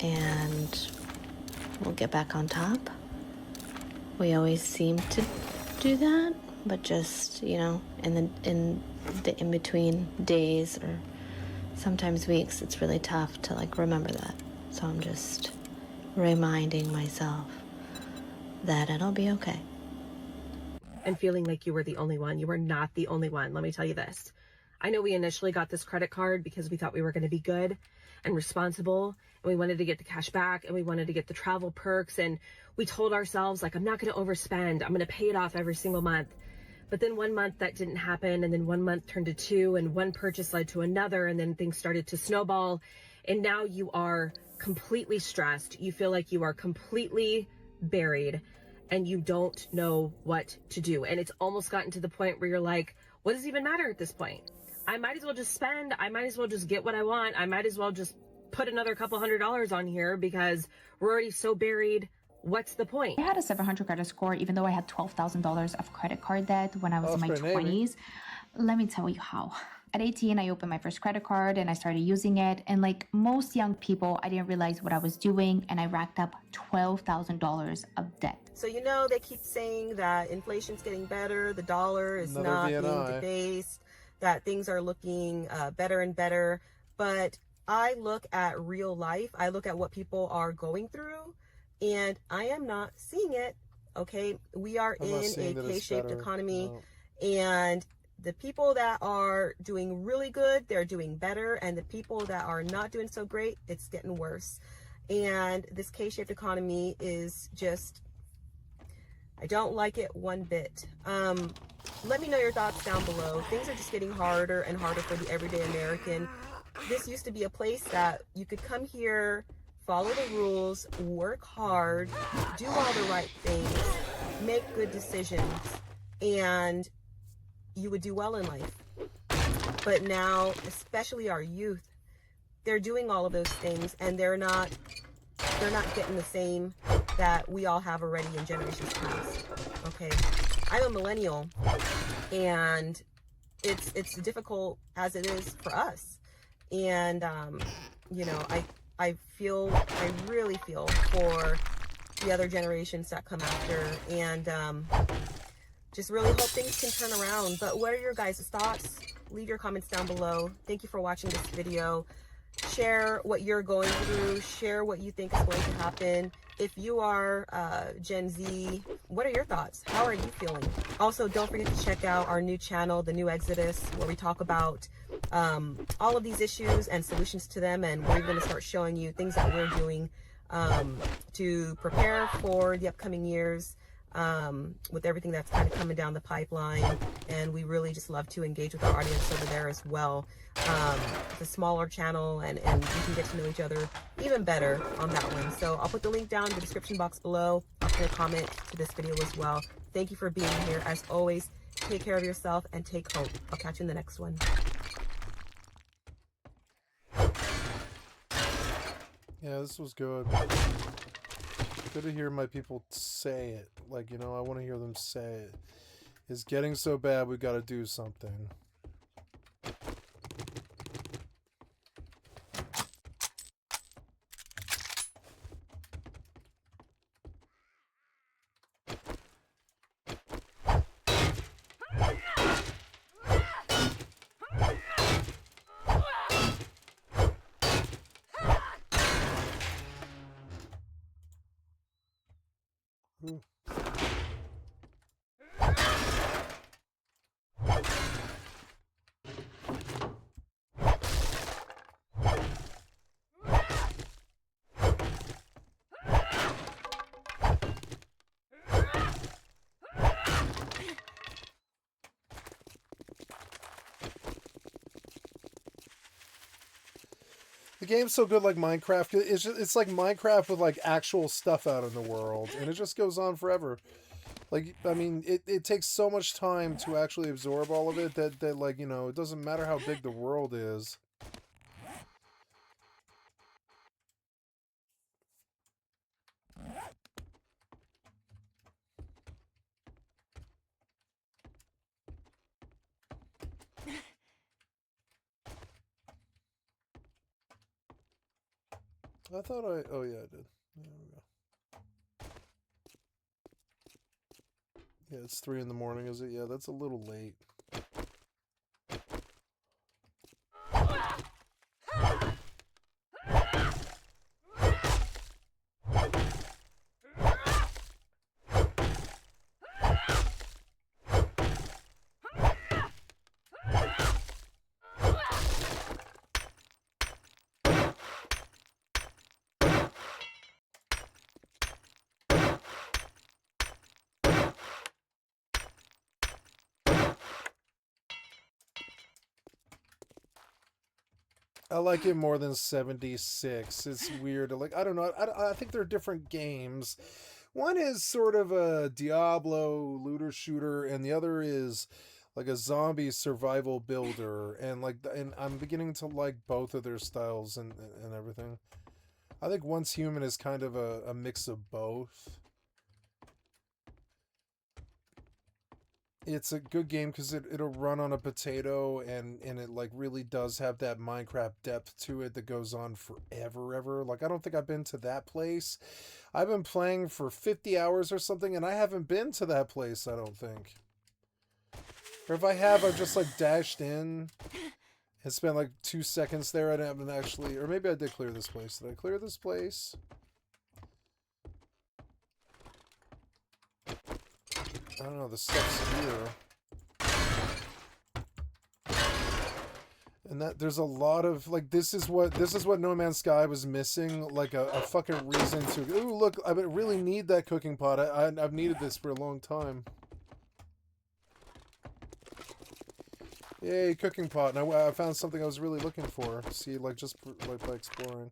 and we'll get back on top. We always seem to do that, but just, you know, in the in-between days or sometimes weeks, it's really tough to like remember that. So I'm just reminding myself that it'll be okay.
And feeling like you were the only one. You were not the only one. Let me tell you this. I know we initially got this credit card because we thought we were going to be good and responsible, and we wanted to get the cash back, and we wanted to get the travel perks, and we told ourselves, like, I'm not going to overspend. I'm going to pay it off every single month. But then one month that didn't happen, and then one month turned to two, and one purchase led to another, and then things started to snowball, and now you are completely stressed. You feel like you are completely buried, and you don't know what to do. And it's almost gotten to the point where you're like, what does it even matter at this point? I might as well just spend. I might as well just get what I want. I might as well just put another couple $100s on here because we're already so buried. What's the point?
I had a 700 credit score, even though I had $12,000 of credit card debt when I was in my 20s. Let me tell you how. At 18, I opened my first credit card and I started using it. And like most young people, I didn't realize what I was doing, and I racked up $12,000 of debt.
So, you know, they keep saying that inflation's getting better, the dollar is not being debased, that things are looking better and better. But I look at real life. I look at what people are going through, and I am not seeing it. Okay, we are in a K-shaped economy, and the people that are doing really good, they're doing better, and the people that are not doing so great, it's getting worse. And this K-shaped economy is just, I don't like it one bit. Let me know your thoughts down below. Things are just getting harder and harder for the everyday American. This used to be a place that you could come here, follow the rules, work hard, do all the right things, make good decisions, and you would do well in life. But now, especially our youth, they're doing all of those things, and they're not getting the same that we all have already in generations past. Okay, I'm a millennial, and it's difficult as it is for us. And you know, I really feel for the other generations that come after, and just really hope things can turn around. But what are your guys' thoughts? Leave your comments down below. Thank you for watching this video. Share what you're going through. Share what you think is going to happen. If you are Gen Z, what are your thoughts? How are you feeling? Also, don't forget to check out our new channel, The New Exodus, where we talk about all of these issues and solutions to them. And we're going to start showing you things that we're doing to prepare for the upcoming years. With everything that's kind of coming down the pipeline, and we really just love to engage with our audience over there as well. It's a smaller channel, and we can get to know each other even better on that one. So I'll put the link down in the description box below. I'll put a comment to this video as well. Thank you for being here. As always, take care of yourself and take hope. I'll catch you in the next one.
Yeah, this was good. Good to hear my people say it. Like, you know, I want to hear them say it. It's getting so bad, we got to do something. The game's so good, like Minecraft. It's like Minecraft with like actual stuff out in the world, and it just goes on forever. Like, I mean, it takes so much time to actually absorb all of it that like, you know, it doesn't matter how big the world is. I thought oh yeah, I did. There we go. Yeah, it's 3 in the morning, is it? Yeah, that's a little late. I like it more than 76. It's weird. Like, I don't know. I think they're different games. One is sort of a Diablo looter shooter, and the other is like a zombie survival builder. And like, and I'm beginning to like both of their styles and everything. I think Once Human is kind of a mix of both. It's a good game because it'll run on a potato, and it like really does have that Minecraft depth to it that goes on forever ever. Like, I don't think I've been to that place. I've been playing for 50 hours or something, and I haven't been to that place, I don't think. Or if I have, I've just like dashed in and spent like 2 seconds there. I haven't actually, or maybe I did clear this place. Did I clear this place? I don't know, the stuff's here. And that there's a lot of like this is what No Man's Sky was missing, like a fucking reason to ooh look, I really need that cooking pot. I've needed this for a long time. Yay, cooking pot. And I found something I was really looking for. See, like just like by exploring.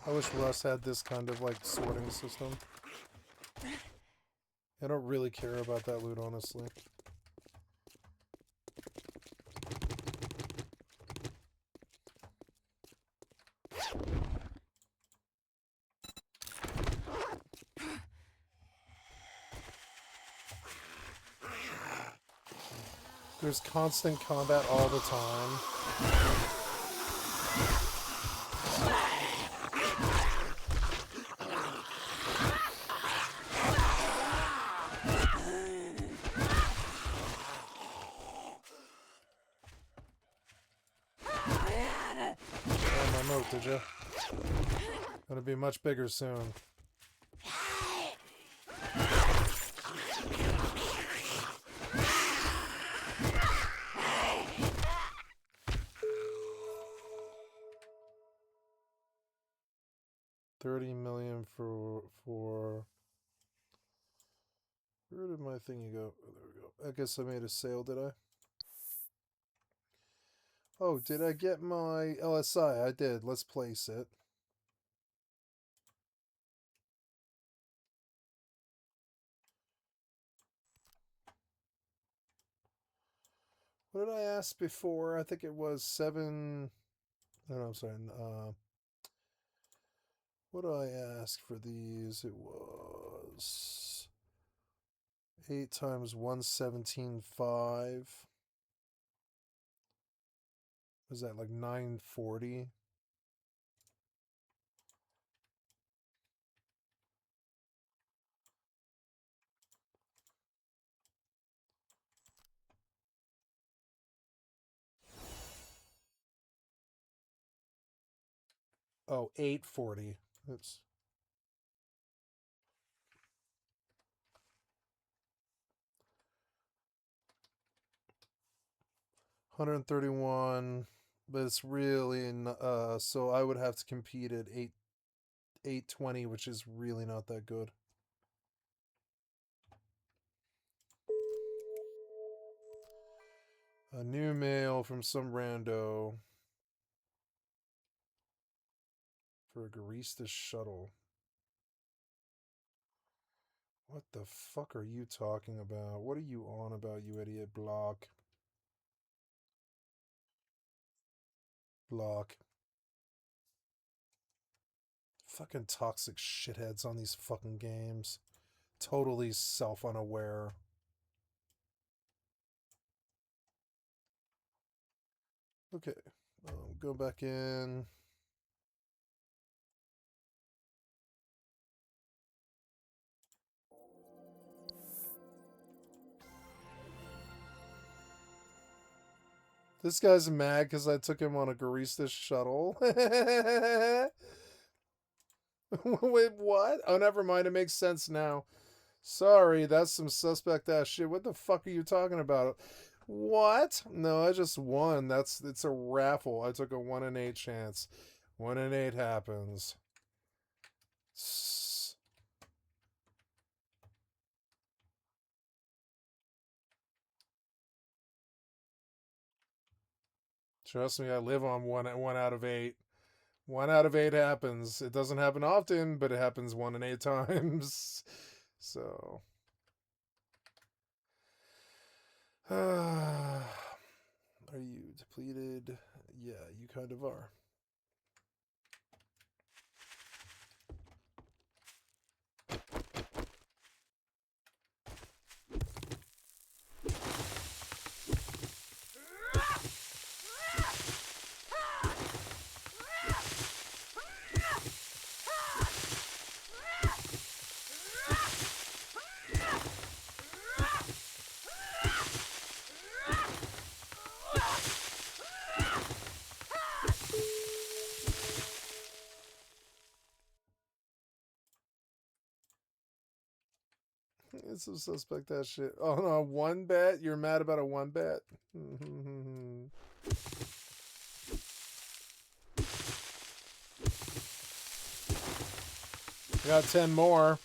I wish Russ had this kind of, like, sorting system. I don't really care about that loot, honestly. There's constant combat all the time. My moat, did you? Gonna be much bigger soon. $30 million for. Where did my thingy go? Oh, there we go. I guess I made a sale, did I? Oh, did I get my LSI? I did. Let's place it. What did I ask before? I think it was 7. No, I'm sorry. What did I ask for these? It was 8 times 117.5. Was that like 940? Oh, 840. Oops. $131, but it's really so I would have to compete at 820, which is really not that good. A new mail from some rando for a Garista shuttle. What the fuck are you talking about? What are you on about, you idiot? Block. Block. Fucking toxic shitheads on these fucking games. Totally self-unaware. Okay. Go back in. This guy's mad because I took him on a Garista shuttle. Wait, what? Oh, never mind. It makes sense now. Sorry, that's some suspect ass shit. What the fuck are you talking about? What? No, I just won. It's a raffle. I took a 1 in 8 chance. 1 in 8 happens. Trust me, I live on one out of 8. 1 out of 8 happens. It doesn't happen often, but it happens 1 in 8 times. So. Are you depleted? Yeah, you kind of are. It's some suspect that shit. Oh no, 1 bet? You're mad about a 1 bet? I got 10 more.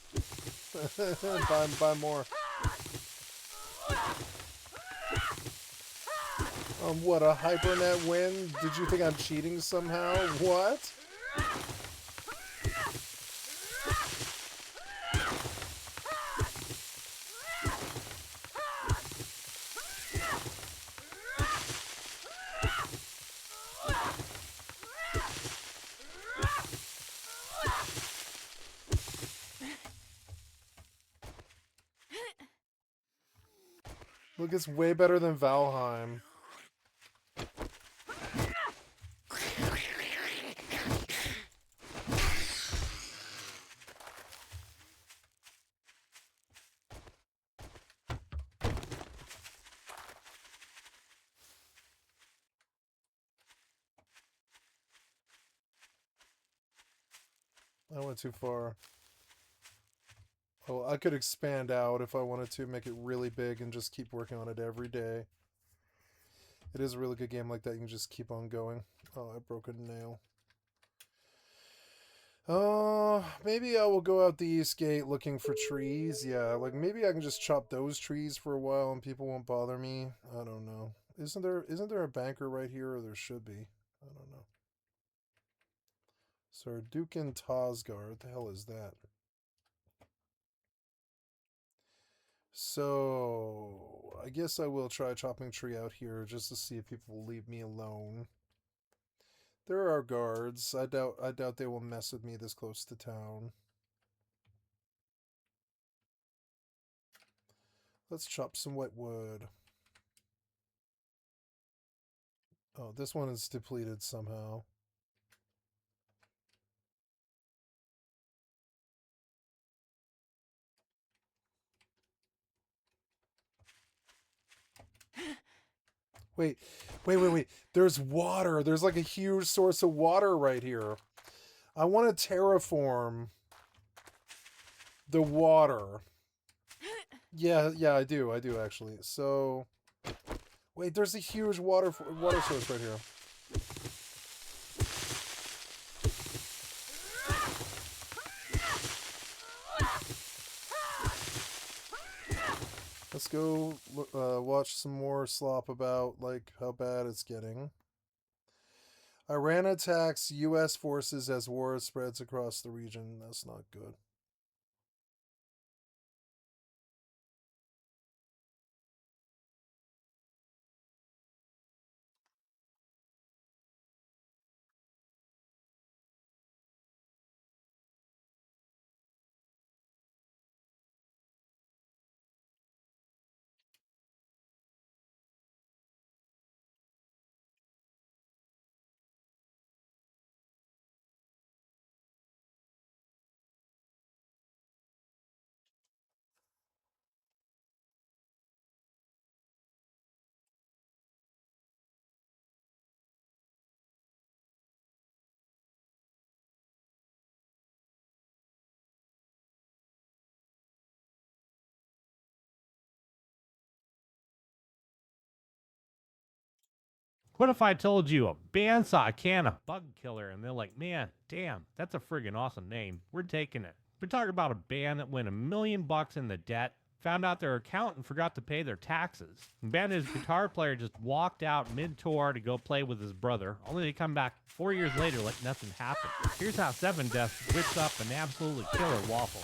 buy more. What, a hypernet win? Did you think I'm cheating somehow? What? Look, it's way better than Valheim. I went too far. Oh, I could expand out if I wanted to, make it really big and just keep working on it every day. It is a really good game like that. You can just keep on going. Oh, I broke a nail. Maybe I will go out the east gate looking for trees. Yeah, like maybe I can just chop those trees for a while and people won't bother me. I don't know. Isn't there a banker right here, or there should be? I don't know. Sir Dukin Tosgar, what the hell is that? So, I guess I will try chopping tree out here just to see if people will leave me alone. There are guards. I doubt they will mess with me this close to town. Let's chop some wet wood. Oh, this one is depleted somehow. Wait. There's water. There's like a huge source of water right here. I want to terraform the water. Yeah, I do actually. So, wait, there's a huge water source right here. Let's go watch some more slop about like how bad it's getting. Iran attacks U.S. forces as war spreads across the region. That's not good.
What if I told you a band saw a can of Bug Killer and they're like, man, damn, that's a friggin' awesome name. We're taking it. We're talking about a band that went $1 million in the debt, found out their accountant forgot to pay their taxes. The band's guitar player just walked out mid-tour to go play with his brother, only to come back 4 years later like nothing happened. Here's how Seven Deaths whips up an absolutely killer waffle.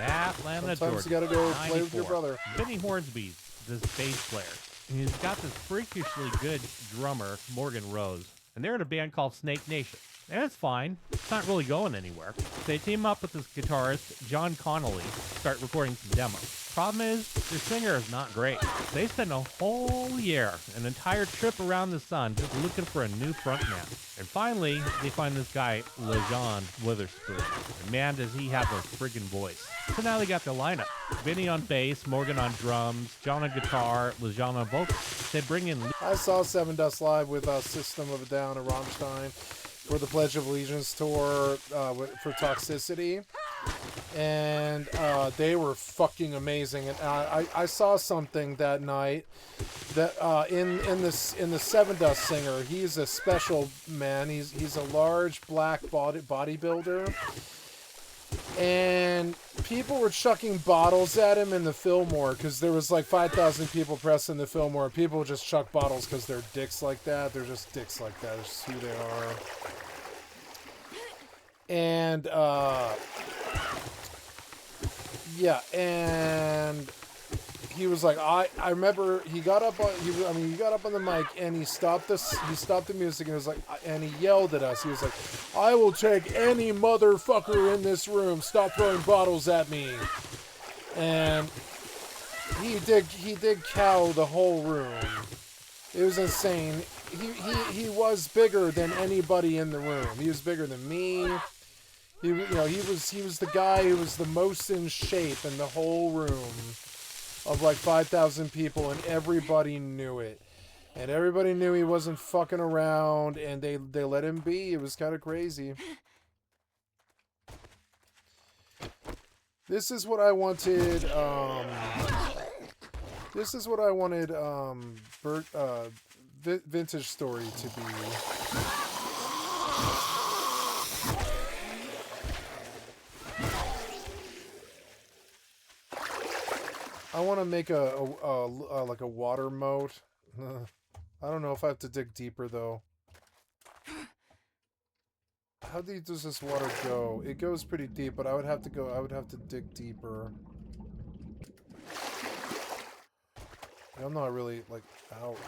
Atlanta,
Sometimes
Georgia,
you gotta go
94.
play with your brother.
Benny Hornsby's this bass player. And he's got this freakishly good drummer, Morgan Rose. And they're in a band called Snake Nation. And it's fine. It's not really going anywhere. They team up with this guitarist, John Connolly, start recording some demos. Problem is, their singer is not great. They spend a whole year, an entire trip around the sun, just looking for a new frontman. And finally, they find this guy, LeJean Witherspoon. And man, does he have a friggin' voice. So now they got their lineup. Vinny on bass, Morgan on drums, John on guitar, LeJean on vocals. They bring in...
I saw Seven Dust live with System of a Down and Rammstein for the Pledge of Allegiance tour for Toxicity. And they were fucking amazing. And I saw something that night that in the Seven Dust singer, he's a special man. He's a large black bodybuilder. And people were chucking bottles at him in the Fillmore because there was like 5,000 people pressing the Fillmore. People just chuck bottles because they're dicks like that. They're just dicks like that. It's just who they are. And yeah, and he was like, I remember he got up on he got up on the mic and he stopped the music and was like, and he yelled at us. He was like, I will take any motherfucker in this room. Stop throwing bottles at me. And he did cow the whole room. It was insane. He was bigger than anybody in the room. He was bigger than me. He was the guy who was the most in shape in the whole room of like 5,000 people, and everybody knew it. And everybody knew he wasn't fucking around, and they let him be. It was kind of crazy. This is what I wanted, Vintage Story to be. I want to make like a water moat. I don't know if I have to dig deeper though. How deep does this water go? It goes pretty deep, but I would have to dig deeper. I'm not really like out.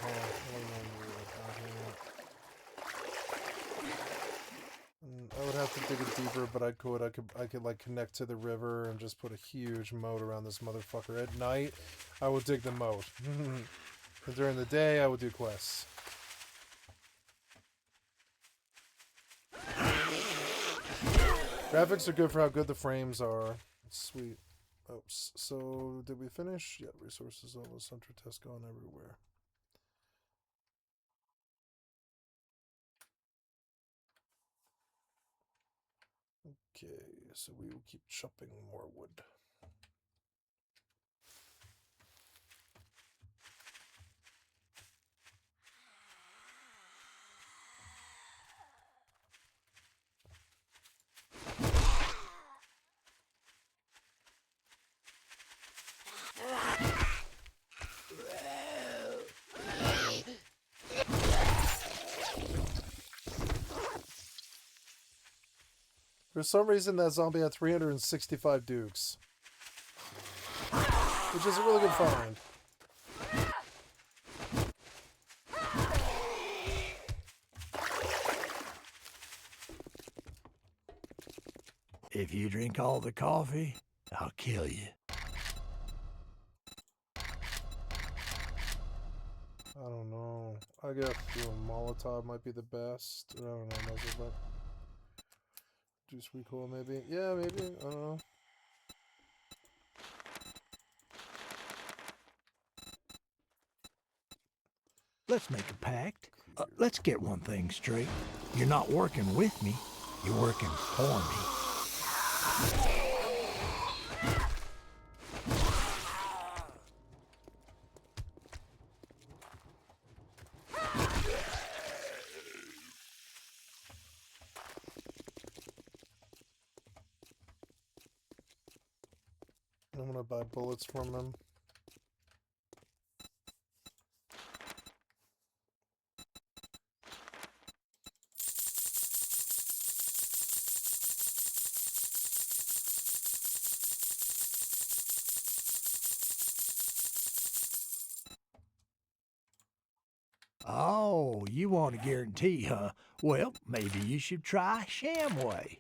I would have to dig it deeper, but I could like connect to the river and just put a huge moat around this motherfucker. At night, I will dig the moat. And during the day, I will do quests. Graphics are good for how good the frames are. Sweet. Oops. So, did we finish? Yeah, resources almost. Hunter test going everywhere. Okay, so we will keep chopping more wood. For some reason, that zombie had 365 dukes. Which is a really good find.
If you drink all the coffee, I'll kill you.
I don't know. I guess a Molotov might be the best. I don't know. Juice recoil, maybe. Yeah, maybe. I don't know.
Let's make a pact. Let's get one thing straight. You're not working with me. You're working for me.
I'm gonna buy bullets from them.
Oh, you want a guarantee, huh? Well, maybe you should try Shamway.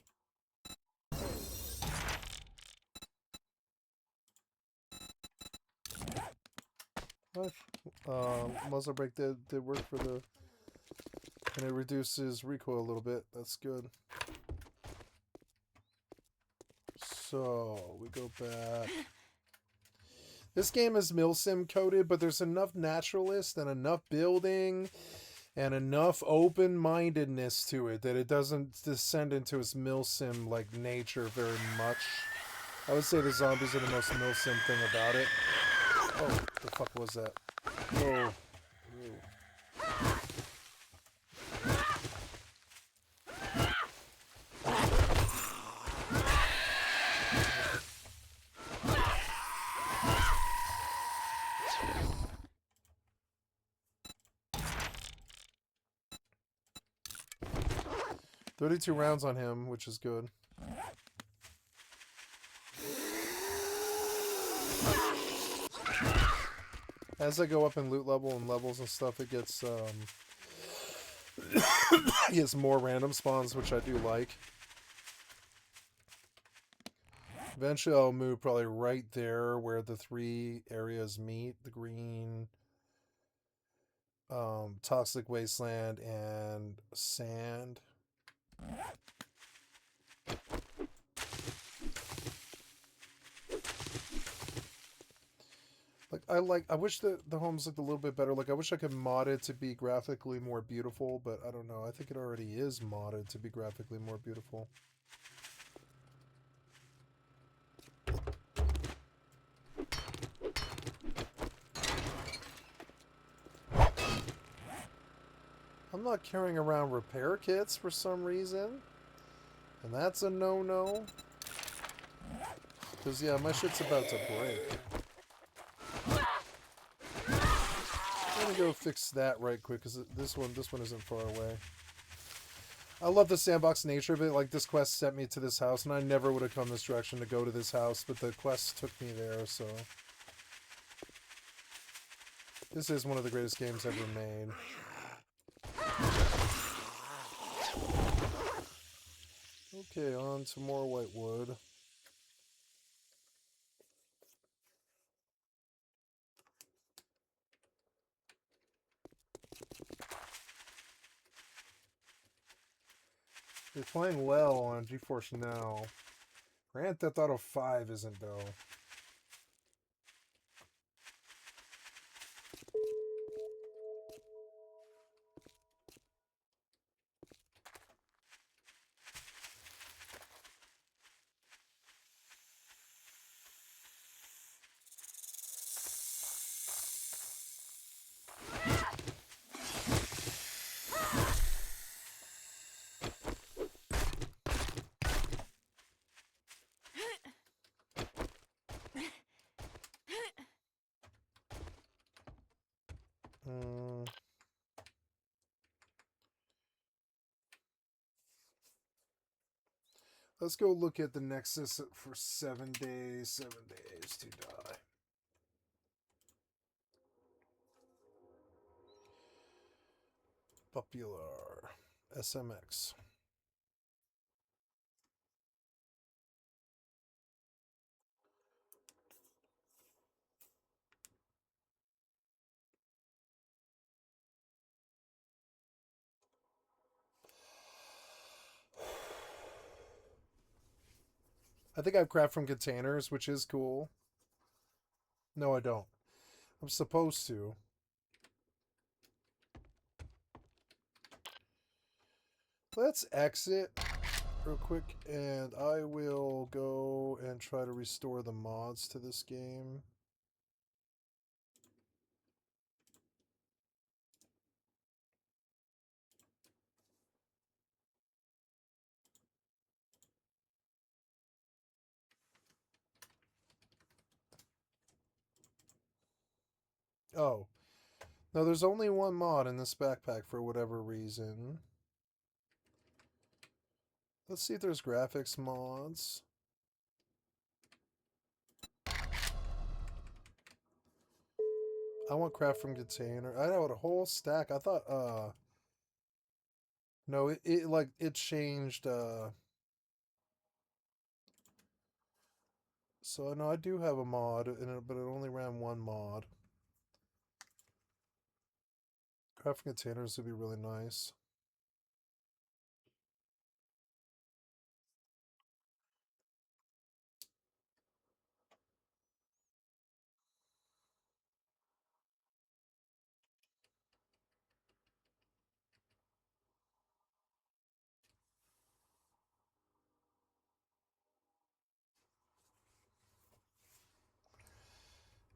Muzzle brake did work for the, and it reduces recoil a little bit. That's good. So we go back. This game is milsim coded, but there's enough naturalist and enough building and enough open-mindedness to it that it doesn't descend into its milsim like nature very much. I would say the zombies are the most milsim thing about it. Oh, the fuck was that? Whoa. Ew. 32 rounds on him, which is good. As I go up in loot level and levels and stuff, it gets it gets more random spawns, which I do like. Eventually I'll move probably right there where the 3 areas meet. The green, toxic wasteland, and sand. I wish the homes looked a little bit better. Like, I wish I could mod it to be graphically more beautiful, but I don't know. I think it already is modded to be graphically more beautiful. I'm not carrying around repair kits for some reason. And that's a no-no. Because, yeah, my shit's about to break. I'm gonna go fix that right quick, because this one isn't far away. I love the sandbox nature of it. Like, this quest sent me to this house, and I never would have come this direction to go to this house, but the quest took me there, so... This is one of the greatest games ever made. Okay, on to more white wood. They're playing well on GeForce Now. Grand Theft Auto 5 isn't, though. Let's go look at the Nexus for 7 days. 7 days to die. Popular. SMX. I think I've craft from containers, which is cool. No, I don't. I'm supposed to. Let's exit real quick, and I will go and try to restore the mods to this game. Oh. No, there's only one mod in this backpack for whatever reason. Let's see if there's graphics mods. I want craft from container. I had a whole stack. I thought, no, it changed, so no, I do have a mod, but it only ran one mod. Craft from containers would be really nice.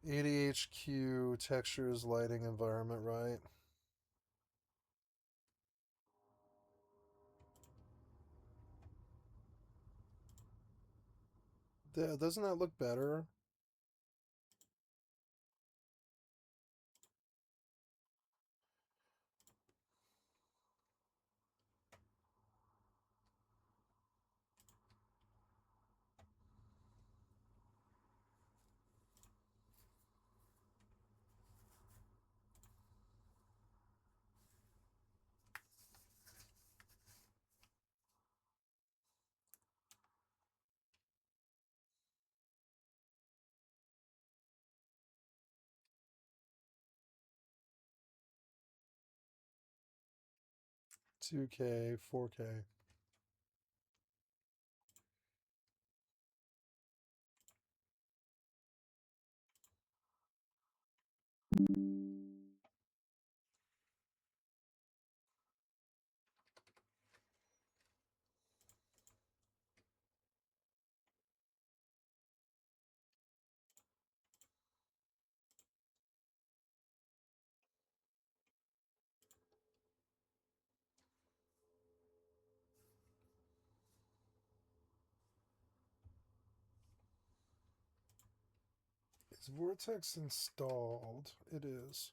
ADHQ, textures, lighting, environment, right? Doesn't that look better? 2K, 4K. Is Vortex installed? It is.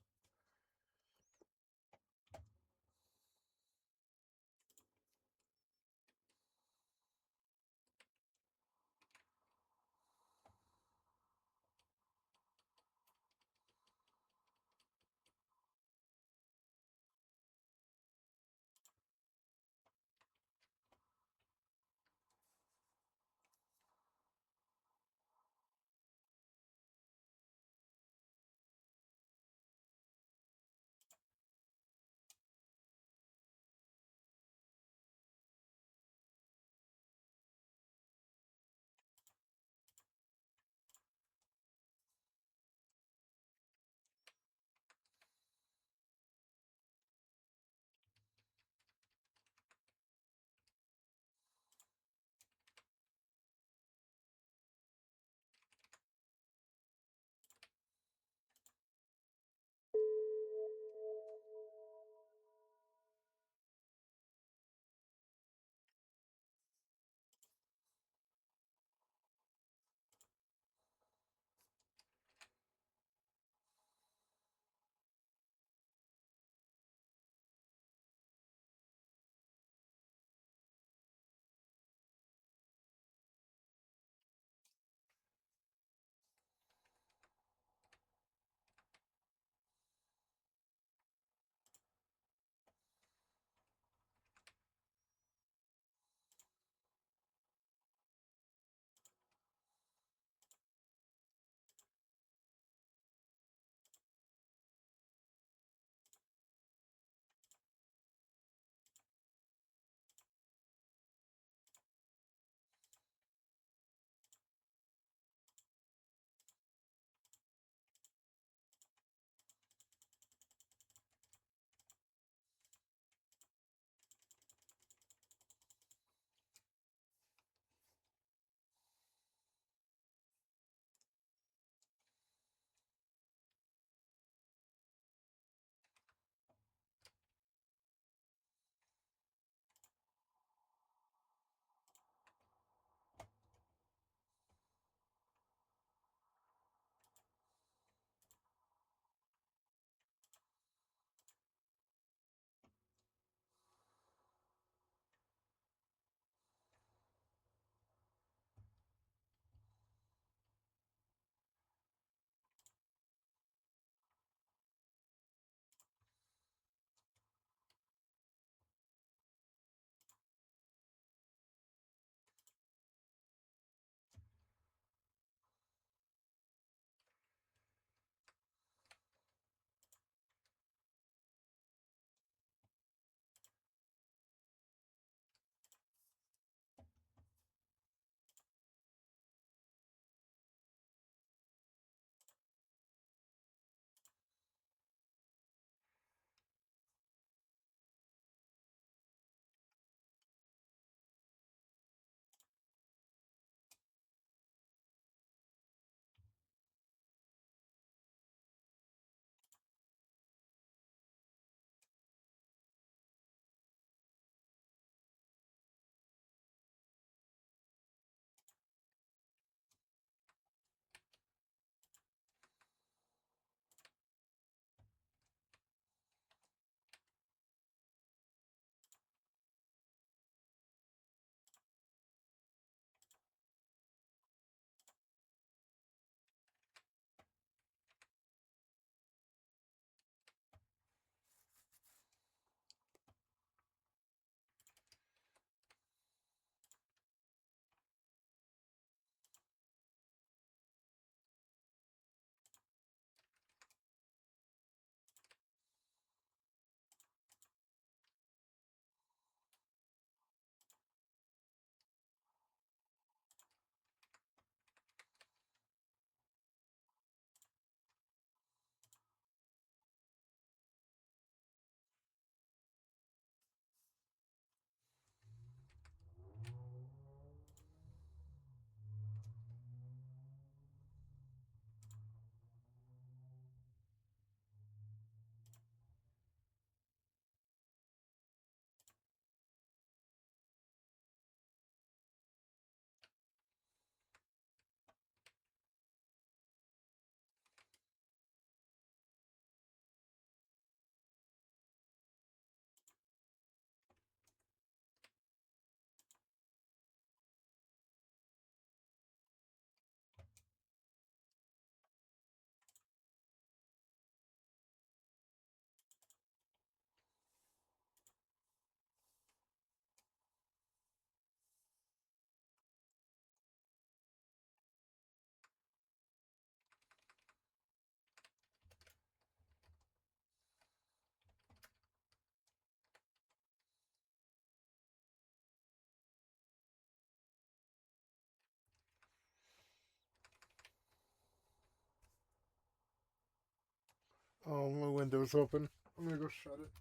Oh, my window's open. I'm gonna go shut it.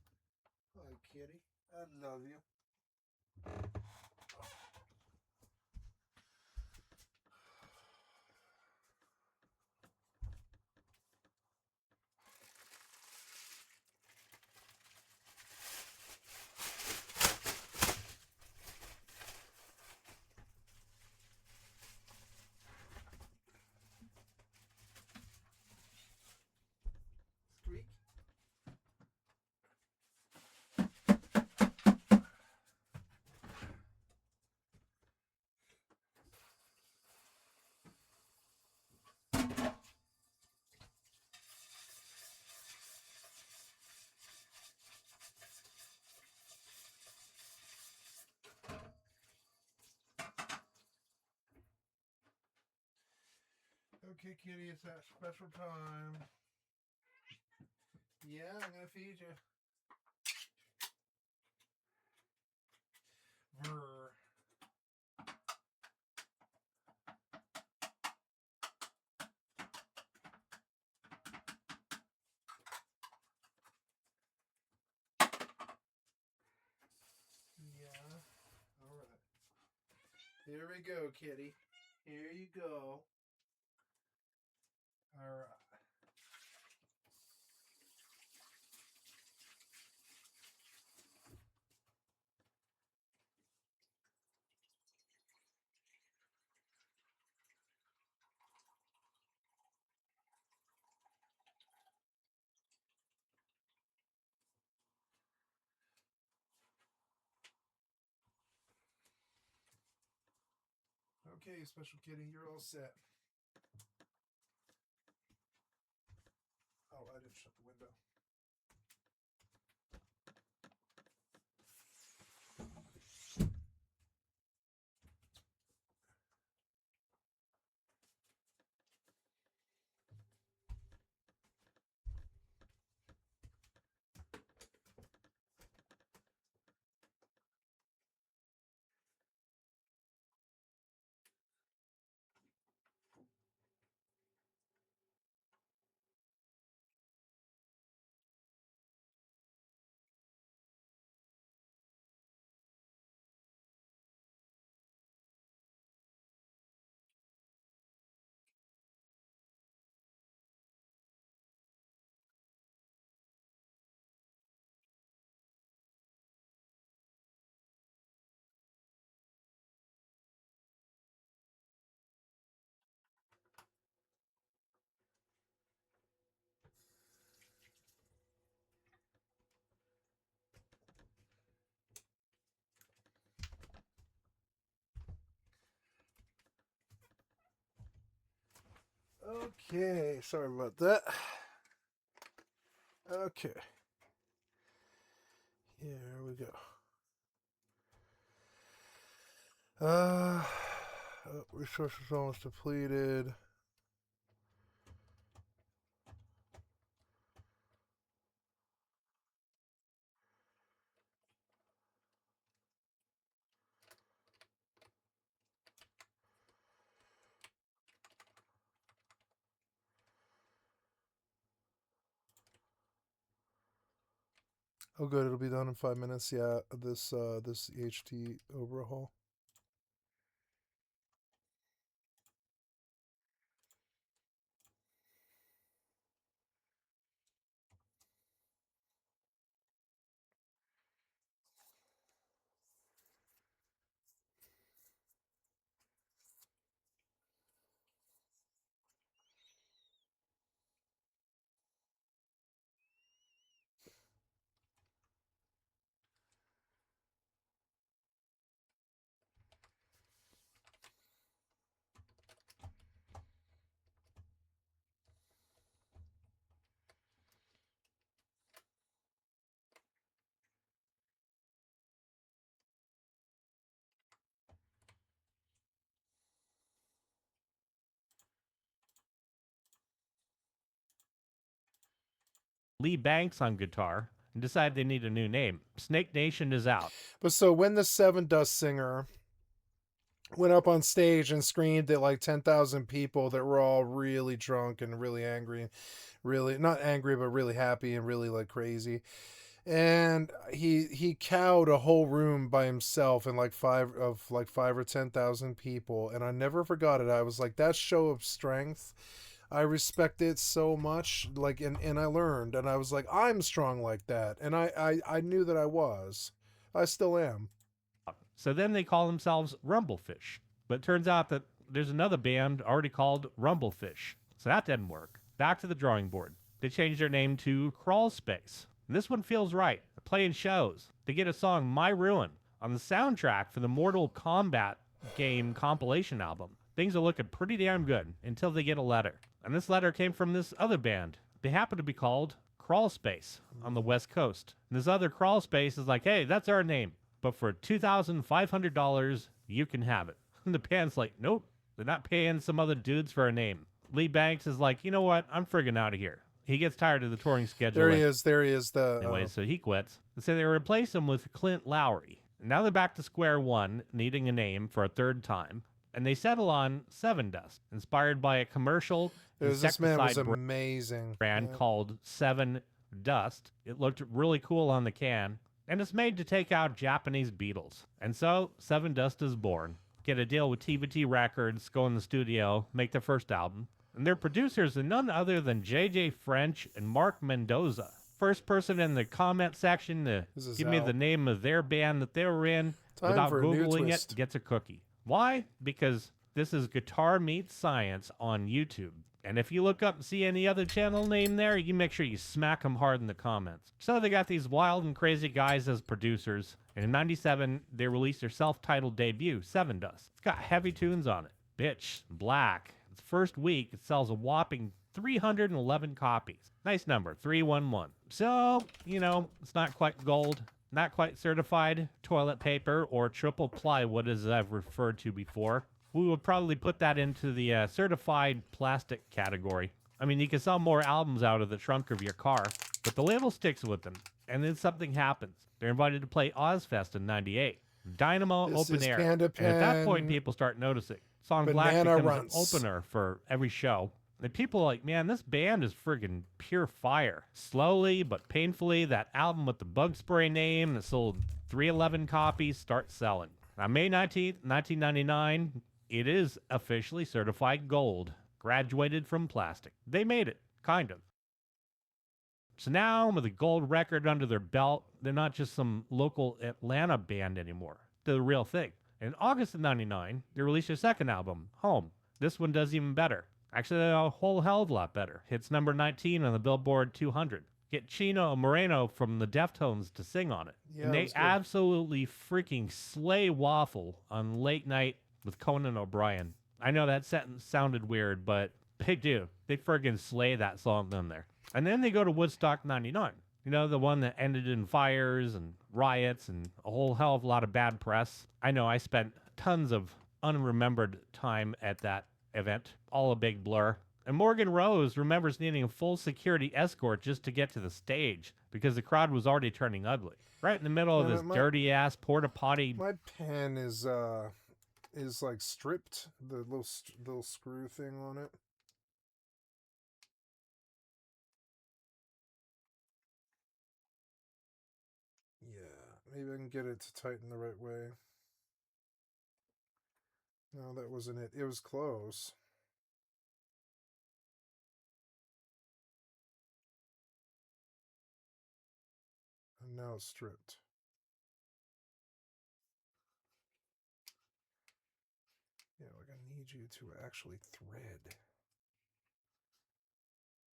Hi, kitty. I love you. Squeak. Okay, kitty, it's that special time. Yeah, I'm gonna feed you. Brr. Yeah. All right. Here we go, kitty. Here you go. All right. Okay, special kitty, you're all set. Oh, I didn't shut the window. Okay, sorry about that. Okay. Here we go. Resources almost depleted. Oh, good. It'll be done in 5 minutes. Yeah, this HT overhaul.
Lee Banks on guitar and decided they need a new name. Snake Nation is out.
But so when the 7 Dust Singer went up on stage and screamed at like 10,000 people that were all really drunk and really angry, really not angry, but really happy and really like crazy. And he cowed a whole room by himself and like five or 10,000 people. And I never forgot it. I was like, that show of strength. I respect it so much. Like, and I learned, and I was like, I'm strong like that. And I knew that I was. I still am.
So then they call themselves Rumblefish. But it turns out that there's another band already called Rumblefish. So that didn't work. Back to the drawing board. They changed their name to Crawl Space. And this one feels right. They're playing shows. They get a song, My Ruin, on the soundtrack for the Mortal Kombat game compilation album. Things are looking pretty damn good until they get a letter. And this letter came from this other band. They happen to be called Crawl Space on the West Coast. And this other Crawl Space is like, hey, that's our name. But for $2,500, you can have it. And the band's like, nope, they're not paying some other dudes for a name. Lee Banks is like, you know what? I'm friggin' out of here. He gets tired of the touring schedule.
There he is.
Anyway, so he quits. And so they replace him with Clint Lowry. And now they're back to square one, needing a name for a third time. And they settle on Seven Dust, inspired by a commercial
This man was amazing.
brand called Seven Dust. It looked really cool on the can. And it's made to take out Japanese beetles. And so, Seven Dust is born. Get a deal with TVT Records, go in the studio, make their first album. And their producers are none other than JJ French and Mark Mendoza. First person in the comment section to give me the name of their band that they were in
Time
without
for a new
Googling
twist.
it gets a cookie. Why? Because this is Guitar Meets Science on YouTube. And if you look up and see any other channel name there, you make sure you smack them hard in the comments. So they got these wild and crazy guys as producers. And in 97, they released their self-titled debut, Seven Dust. It's got heavy tunes on it. Bitch, Black. Its first week, it sells a whopping 311 copies. Nice number, 311. So, you know, it's not quite gold, not quite certified toilet paper or triple plywood as I've referred to before. We would probably put that into the certified plastic category. I mean, you can sell more albums out of the trunk of your car, but the label sticks with them. And then something happens. They're invited to play Ozfest in 98. Dynamo
This
Open
is
Air.
Panda
And at that point,
Pen.
people start noticing. Song Black
Banana
becomes
Runts.
an opener for every show. And people are like, man, this band is friggin' pure fire. Slowly but painfully, that album with the bug spray name that sold 311 copies starts selling. On May 19th, 1999, it is officially certified gold. Graduated from plastic. They made it, kind of. So now, with a gold record under their belt, they're not just some local Atlanta band anymore. They're the real thing. In August of 99, they released their second album, Home. This one does even better. Actually, a whole hell of a lot better. Hits number 19 on the Billboard 200. Get Chino Moreno from the Deftones to sing on it.
Yeah,
and
it
they
was good.
absolutely freaking slay Waffle on Late Night with Conan O'Brien. I know that sentence sounded weird, but they do. They friggin' slay that song on there. And then they go to Woodstock 99. You know, the one that ended in fires and riots and a whole hell of a lot of bad press. I know I spent tons of unremembered time at that event. All a big blur. And Morgan Rose remembers needing a full security escort just to get to the stage because the crowd was already turning ugly. Right in the middle of
Yeah,
this
my-
dirty ass porta potty.
My pen is like stripped. The little screw thing on it. Yeah, maybe I can get it to tighten the right way. No, that wasn't it. It was close. And now it's stripped. Yeah, like I need you to actually thread.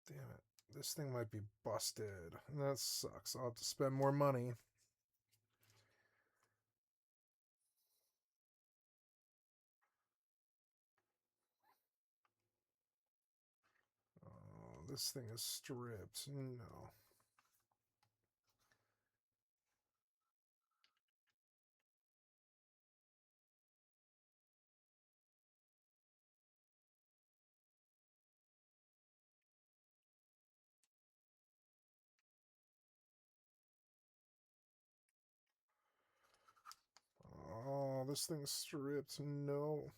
Damn it. This thing might be busted. That sucks. I'll have to spend more money. Oh, this thing is stripped. No. Oh, Oh, this thing's stripped. No.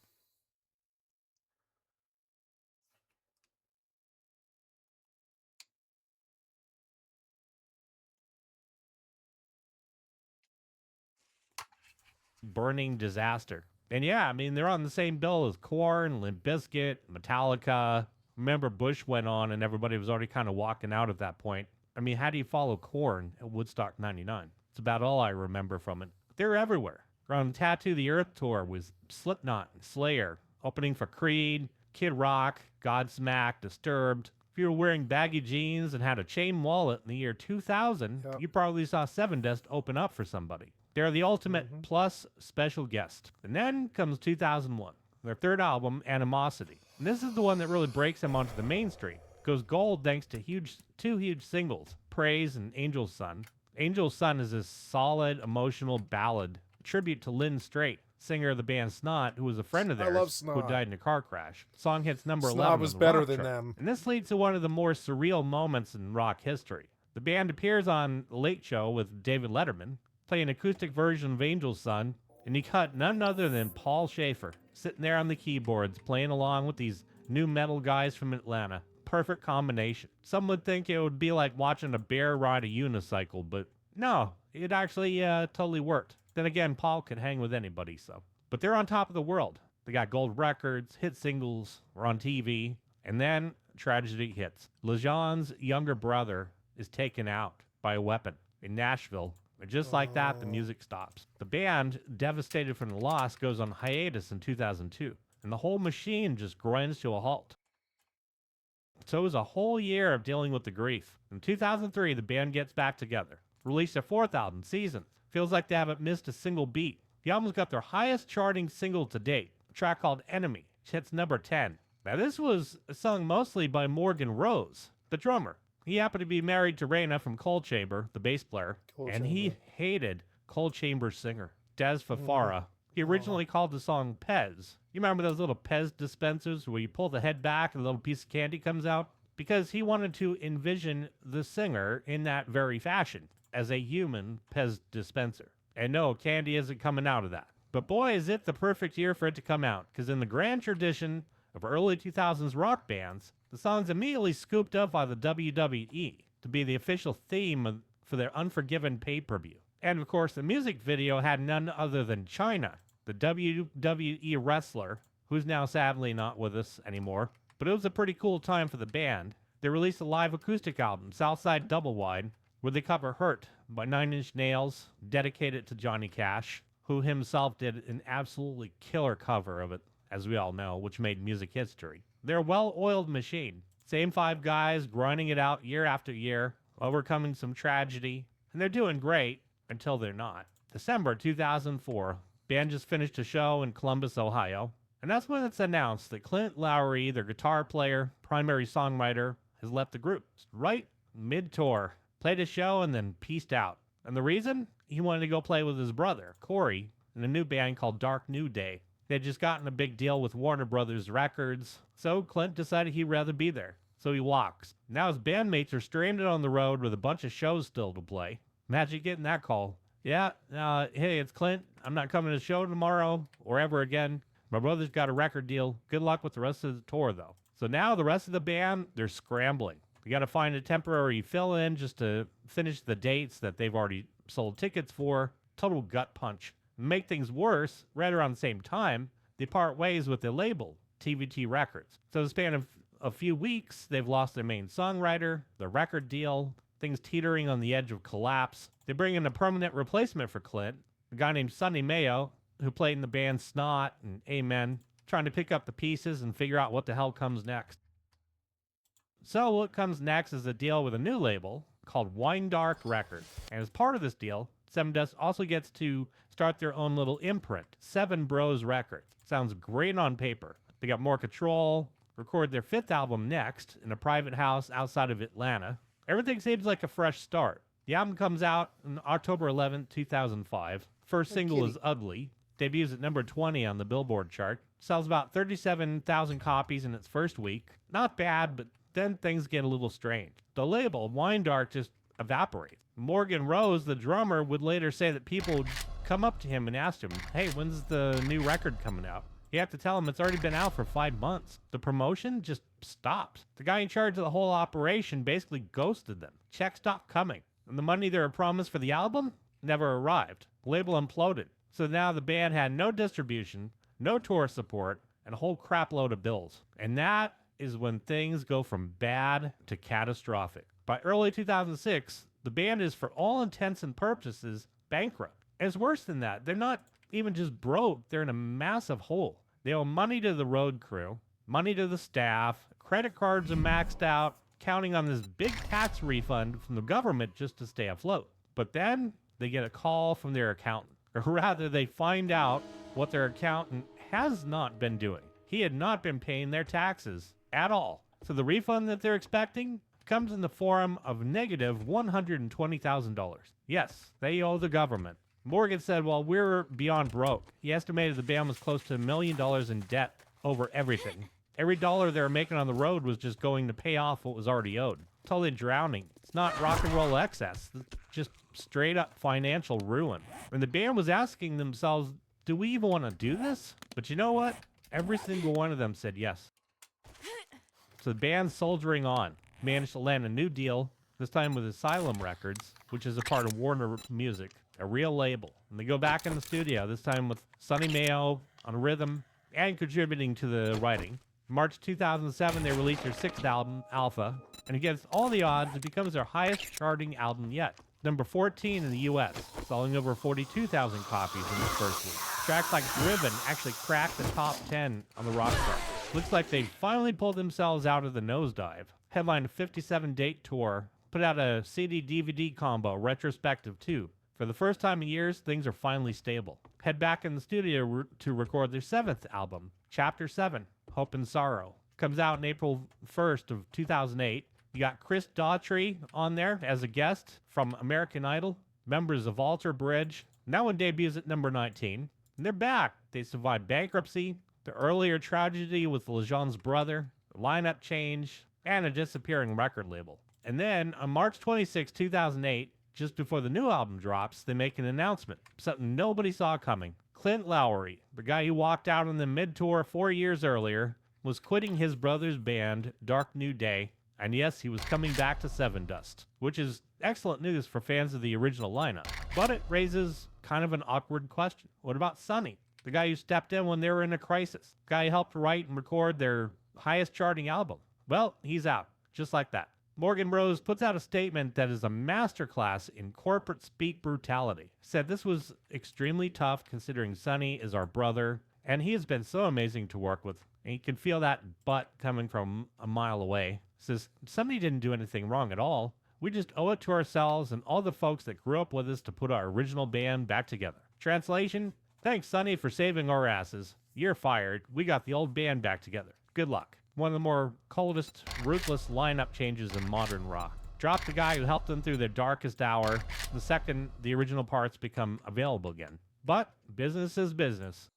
Burning disaster. And yeah, I mean, they're on the same bill as Korn, Limp Bizkit, Metallica. Remember, Bush went on and everybody was already kind of walking out at that point. I mean, how do you follow Korn at Woodstock 99? It's about all I remember from it. They're everywhere. They're on Tattoo the Earth tour with Slipknot and Slayer, opening for Creed, Kid Rock, Godsmack, Disturbed. If you were wearing baggy jeans and had a chain wallet in the year 2000, you probably saw Sevendust open up for somebody. They're the ultimate plus special guest. And then comes 2001, their third album, Animosity. And this is the one that really breaks them onto the mainstream. Goes gold thanks to two huge singles, Praise and Angel's Son. Angel's Son is a solid, emotional ballad, a tribute to Lynn Strait, singer of the band Snot, who was a friend of
I
theirs
love Snot.
who died in a car crash. The song hits number
Snot
11
was
on the
better
rock
than
chart.
them.
And this leads to one of the more surreal moments in rock history. The band appears on The Late Show with David Letterman, play an acoustic version of Angel's Son, and he cut none other than Paul Schaefer, sitting there on the keyboards, playing along with these new metal guys from Atlanta. Perfect combination. Some would think it would be like watching a bear ride a unicycle, but no, it actually totally worked. Then again, Paul could hang with anybody, so. But they're on top of the world. They got gold records, hit singles, were on TV, and then tragedy hits. Lejean's younger brother is taken out by a weapon in Nashville. And just like that, the music stops. The band, devastated from the loss, goes on hiatus in 2002, and the whole machine just grinds to a halt. So it was a whole year of dealing with the grief. In 2003, the band gets back together, released their fourth album, Seasons. Feels like they haven't missed a single beat. The album's got their highest charting single to date, a track called Enemy, which hits number 10. Now this was sung mostly by Morgan Rose, the drummer. He happened to be married to Raina from Coal Chamber, the bass player, and he hated Coal Chamber's singer, Des Fafara. He originally called the song Pez. You remember those little Pez dispensers where you pull the head back and a little piece of candy comes out? Because he wanted to envision the singer in that very fashion, as a human Pez dispenser. And no, candy isn't coming out of that. But boy, is it the perfect year for it to come out, because in the grand tradition of early 2000s rock bands, the song's immediately scooped up by the WWE to be the official theme for their Unforgiven pay-per-view. And of course, the music video had none other than Chyna, the WWE wrestler, who's now sadly not with us anymore. But it was a pretty cool time for the band. They released a live acoustic album, Southside Double Wide, where they cover Hurt by Nine Inch Nails, dedicated to Johnny Cash, who himself did an absolutely killer cover of it, as we all know, which made music history. They're a well-oiled machine. Same five guys grinding it out year after year, overcoming some tragedy, and they're doing great until they're not. December 2004, band just finished a show in Columbus, Ohio, and that's when it's announced that Clint Lowry, their guitar player, primary songwriter, has left the group. Right mid-tour, played a show and then peaced out. And the reason? He wanted to go play with his brother, Corey, in a new band called Dark New Day. They had just gotten a big deal with Warner Brothers Records, so Clint decided he'd rather be there. So he walks. Now his bandmates are stranded on the road with a bunch of shows still to play. Imagine getting that call. Yeah, hey, it's Clint. I'm not coming to the show tomorrow or ever again. My brother's got a record deal. Good luck with the rest of the tour, though. So now the rest of the band, they're scrambling. You got to find a temporary fill-in just to finish the dates that they've already sold tickets for. Total gut punch. Make things worse, right around the same time, they part ways with the label, TVT Records. So in the span of a few weeks, they've lost their main songwriter, the record deal, things teetering on the edge of collapse. They bring in a permanent replacement for Clint, a guy named Sonny Mayo, who played in the band Snot and Amen, trying to pick up the pieces and figure out what the hell comes next. So what comes next is a deal with a new label called Wine Dark Records. And as part of this deal, Sevendust also gets to start their own little imprint, Seven Bros Records. Sounds great on paper. They got more control, record their fifth album next in a private house outside of Atlanta. Everything seems like a fresh start. The album comes out on October 11, 2005. First single is Ugly. Debuts at number 20 on the Billboard chart. Sells about 37,000 copies in its first week. Not bad, but then things get a little strange. The label, Wine Dark, just evaporates. Morgan Rose, the drummer, would later say that people come up to him and asked him, hey, when's the new record coming out? You have to tell him it's already been out for 5 months. The promotion just stopped. The guy in charge of the whole operation basically ghosted them. Checks stopped coming. And the money they were promised for the album never arrived. The label imploded. So now the band had no distribution, no tour support, and a whole crap load of bills. And that is when things go from bad to catastrophic. By early 2006, the band is, for all intents and purposes, bankrupt. And it's worse than that. They're not even just broke. They're in a massive hole. They owe money to the road crew, money to the staff, credit cards are maxed out, counting on this big tax refund from the government just to stay afloat. But then they get a call from their accountant. Or rather, they find out what their accountant has not been doing. He had not been paying their taxes at all. So the refund that they're expecting comes in the form of negative $120,000. Yes, they owe the government. Morgan said, well, we're beyond broke. He estimated the band was close to $1 million in debt over everything. Every dollar they were making on the road was just going to pay off what was already owed. Totally drowning. It's not rock and roll excess. It's just straight up financial ruin. And the band was asking themselves, do we even want to do this? But you know what? Every single one of them said yes. So the band, soldiering on, managed to land a new deal, this time with Asylum Records, which is a part of Warner Music, a real label. And they go back in the studio, this time with Sonny Mayo on rhythm and contributing to the writing. In March 2007, they released their 6th album, Alpha, and against all the odds, it becomes their highest charting album yet. Number 14 in the US, selling over 42,000 copies in the first week. Tracks like Driven actually cracked the top 10 on the rock chart. Looks like they finally pulled themselves out of the nosedive. Headlined a 57-date tour, put out a CD-DVD combo, Retrospective 2. For the first time in years, things are finally stable. Head back in the studio to record their 7th album, Chapter 7, Hope and Sorrow. Comes out in April 1st of 2008. You got Chris Daughtry on there as a guest from American Idol, members of Alter Bridge. That one debuts at number 19. And they're back. They survived bankruptcy, the earlier tragedy with Lejean's brother, a lineup change, and a disappearing record label. And then on March 26, 2008, just before the new album drops, they make an announcement, something nobody saw coming. Clint Lowry, the guy who walked out on the mid-tour 4 years earlier, was quitting his brother's band, Dark New Day, and yes, he was coming back to Seven Dust, which is excellent news for fans of the original lineup. But it raises kind of an awkward question. What about Sonny, the guy who stepped in when they were in a crisis? The guy who helped write and record their highest charting album? Well, he's out, just like that. Morgan Rose puts out a statement that is a masterclass in corporate speak brutality. Said this was extremely tough considering Sonny is our brother, and he has been so amazing to work with. And you can feel that butt coming from a mile away. Says, Sonny didn't do anything wrong at all. We just owe it to ourselves and all the folks that grew up with us to put our original band back together. Translation, thanks Sonny for saving our asses. You're fired. We got the old band back together. Good luck. One of the more coldest, ruthless lineup changes in modern rock. Drop the guy who helped them through their darkest hour the second the original parts become available again. But business is business.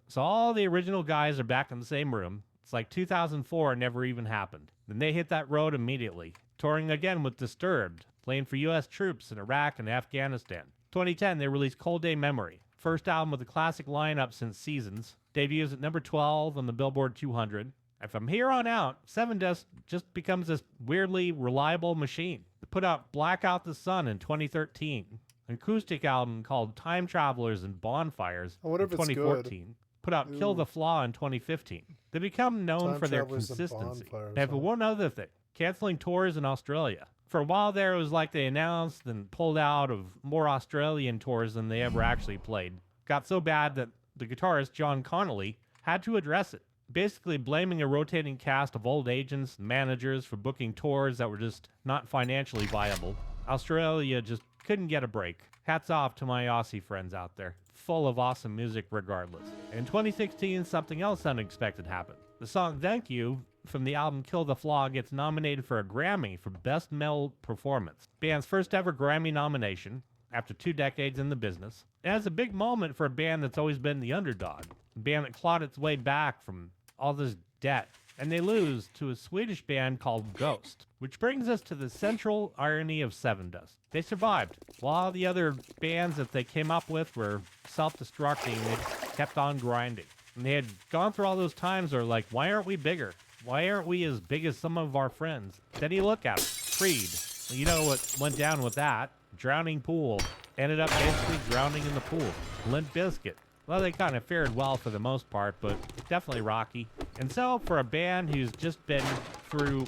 So all the original guys are back in the same room. It's like 2004 never even happened. Then they hit that road immediately, touring again with Disturbed, playing for U.S. troops in Iraq and Afghanistan. 2010, they released Cold Day Memory, first album with a classic lineup since Seasons. Debuts at number 12 on the Billboard 200. And from here on out, Seven Dust just becomes this weirdly reliable machine. They put out Blackout the Sun in 2013, an acoustic album called Time Travelers and Bonfires in 2014. Put out Kill the Flaw in 2015. They become known for their consistency. And for one other thing, canceling tours in Australia. For a while there, it was like they announced and pulled out of more Australian tours than they ever actually played. Got so bad that the guitarist, John Connolly, had to address it, basically blaming a rotating cast of old agents and managers for booking tours that were just not financially viable. Australia just couldn't get a break. Hats off to my Aussie friends out there, full of awesome music regardless. In 2016, something else unexpected happened. The song Thank You from the album Kill the Flaw gets nominated for a Grammy for Best Male Performance. Band's first ever Grammy nomination after 2 decades in the business. And it's a big moment for a band that's always been the underdog. A band that clawed its way back from all this debt and they lose to a Swedish band called Ghost. Which brings us to the central irony of Sevendust. They survived. While all the other bands that they came up with were self-destructing, they kept on grinding. And they had gone through all those times where like, why aren't we bigger? Why aren't we as big as some of our friends? Then you look at it. Creed. Well, you know what went down with that? Drowning Pool. Ended up basically drowning in the pool. Limp Bizkit. Well, they kind of fared well for the most part, but definitely rocky. And so, for a band who's just been through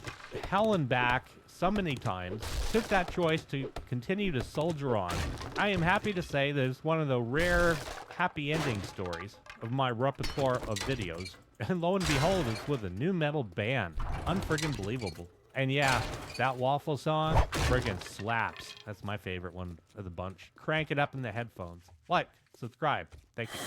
hell and back so many times, took that choice to continue to soldier on, I am happy to say that it's one of the rare happy ending stories of my repertoire of videos. And lo and behold, it's with a new metal band. Unfriggin' believable. And yeah, that Waffle song friggin' slaps. That's my favorite one of the bunch. Crank it up in the headphones. Like, subscribe. Thank you.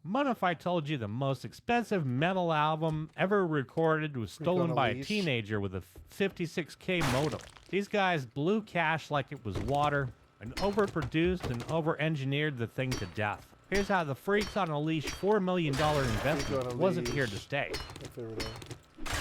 What if I told you the most expensive metal album ever recorded was stolen by a teenager with a 56K modem? These guys blew cash like it was water and overproduced and over-engineered the thing to death. Here's how the Freaks on a Leash $4 million investment wasn't here to stay.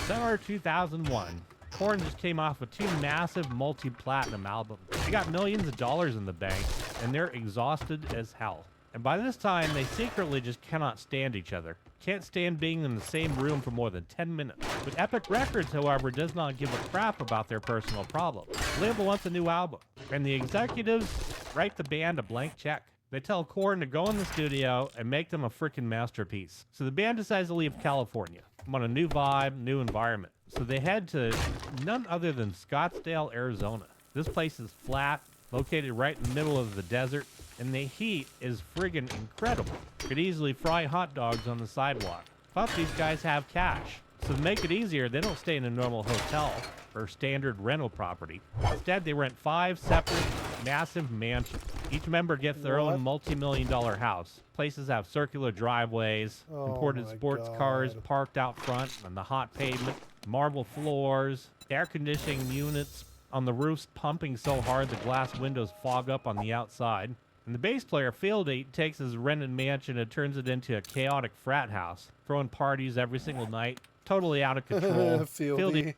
Summer 2001. Korn just came off with 2 massive multi-platinum albums. They got millions of dollars in the bank, and they're exhausted as hell. And by this time, they secretly just cannot stand each other. Can't stand being in the same room for more than 10 minutes. But Epic Records, however, does not give a crap about their personal problems. The label wants a new album. And the executives write the band a blank check. They tell Korn to go in the studio and make them a freaking masterpiece. So the band decides to leave California. Want a new vibe, new environment. So they head to none other than Scottsdale, Arizona. This place is flat, located right in the middle of the desert, and the heat is friggin' incredible. Could easily fry hot dogs on the sidewalk. But these guys have cash. So to make it easier, they don't stay in a normal hotel or standard rental property. Instead, they rent 5 separate, massive mansions. Each member gets their own multi-million-dollar house. Places have circular driveways, imported sports cars parked out front on the hot pavement, marble floors, air conditioning units on the roofs pumping so hard the glass windows fog up on the outside. And the bass player, Fieldy, takes his rented mansion and turns it into a chaotic frat house, throwing parties every single night, totally out of control.
Fieldy.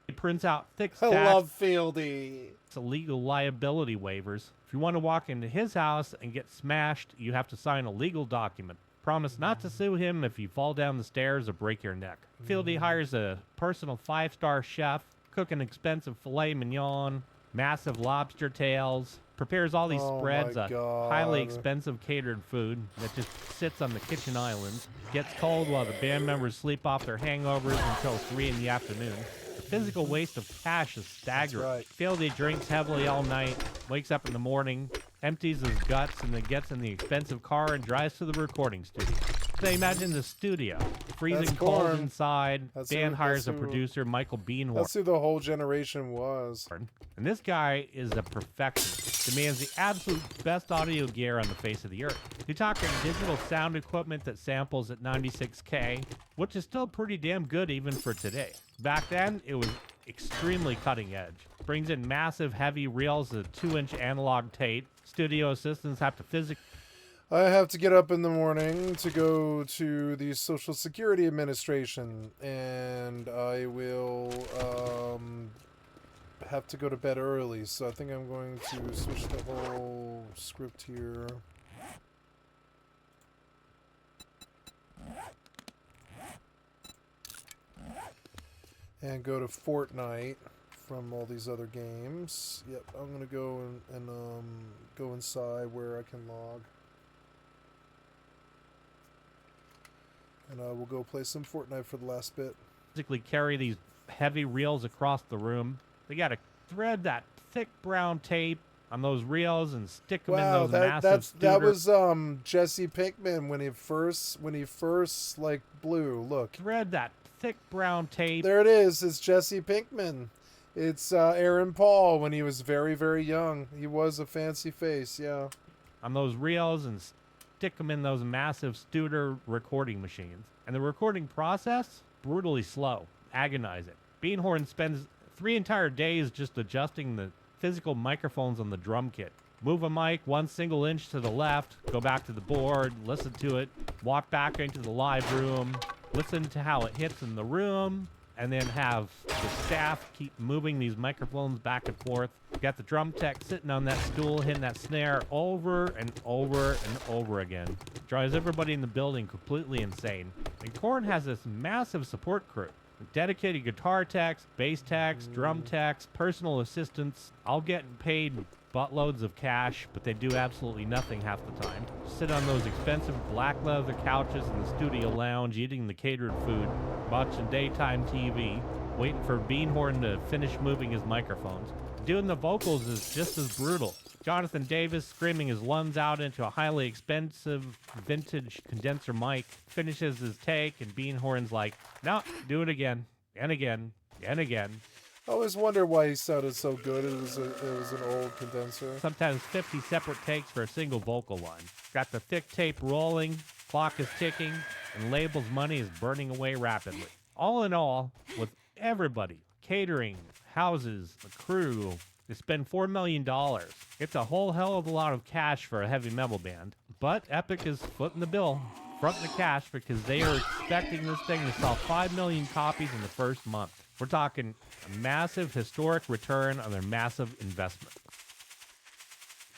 He prints out thick
I
stacks
love Fieldy.
of illegal liability waivers. If you want to walk into his house and get smashed, you have to sign a legal document. Promise not to sue him if you fall down the stairs or break your neck. Fieldy hires a personal 5-star chef, cook an expensive filet mignon, massive lobster tails, prepares all these spreads of highly expensive catered food that just sits on the kitchen island, gets cold while the band members sleep off their hangovers until 3 in the afternoon. The physical waste of cash is staggering. Fieldy drinks heavily all night, wakes up in the morning, empties his guts, and then gets in the expensive car and drives to the recording studio. So imagine the studio, freezing cold inside. Band hires a producer, Michael Beanhorn.
That's who the whole generation was.
And this guy is a perfectionist. Demands the absolute best audio gear on the face of the earth. You're talking digital sound equipment that samples at 96K, which is still pretty damn good even for today. Back then, it was extremely cutting edge. Brings in massive heavy reels of 2-inch analog tape. Studio assistants have to physically...
I have to get up in the morning to go to the Social Security Administration, and I will have to go to bed early, so I think I'm going to switch the whole script here. and go to Fortnite from all these other games. Yep, I'm going to go and go inside where I can log. And we'll go play some Fortnite for the last bit.
Basically carry these heavy reels across the room. They got to thread that thick brown tape on those reels and stick them in those massive
that was Jesse Pinkman when he first like blew. Look,
thread that thick brown tape.
There it is. It's Jesse Pinkman. It's Aaron Paul when he was very, very young. He was a fancy face, yeah.
On those reels and stick them in those massive Studer recording machines. And the recording process, brutally slow, agonizing. Beanhorn spends 3 entire days just adjusting the physical microphones on the drum kit. Move a mic 1 single inch to the left, go back to the board, listen to it, walk back into the live room, listen to how it hits in the room, and then have the staff keep moving these microphones back and forth. Got the drum tech sitting on that stool, hitting that snare over and over and over again. Drives everybody in the building completely insane. And Korn has this massive support crew. Dedicated guitar techs, bass techs, drum techs, personal assistants, all getting paid buttloads of cash, but they do absolutely nothing half the time. Sit on those expensive black leather couches in the studio lounge, eating the catered food, watching daytime TV, waiting for Beanhorn to finish moving his microphones. Doing the vocals is just as brutal. Jonathan Davis screaming his lungs out into a highly expensive vintage condenser mic, finishes his take, and Beanhorn's like, no, do it again, and again, and again.
I always wonder why he sounded so good. It was an old condenser.
Sometimes 50 separate takes for a single vocal line. Got the thick tape rolling, clock is ticking, and Label's money is burning away rapidly. All in all, with everybody, catering, houses, the crew, they spend $4 million. It's a whole hell of a lot of cash for a heavy metal band. But Epic is footing the bill, fronting the cash, because they are expecting this thing to sell 5 million copies in the first month. We're talking a massive historic return on their massive investment.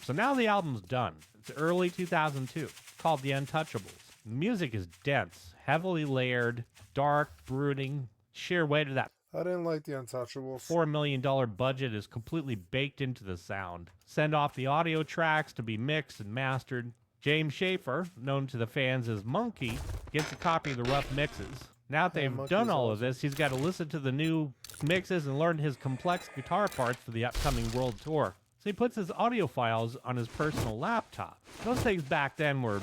So now the album's done. It's early 2002, called The Untouchables. The music is dense, heavily layered, dark, brooding, sheer weight of that
I didn't like The Untouchables.
$4 million budget is completely baked into the sound. Send off the audio tracks to be mixed and mastered. James Schaefer, known to the fans as Monkey, gets a copy of the rough mixes. Now that they've done all of this, he's got to listen to the new mixes and learn his complex guitar parts for the upcoming world tour. So he puts his audio files on his personal laptop. Those things back then were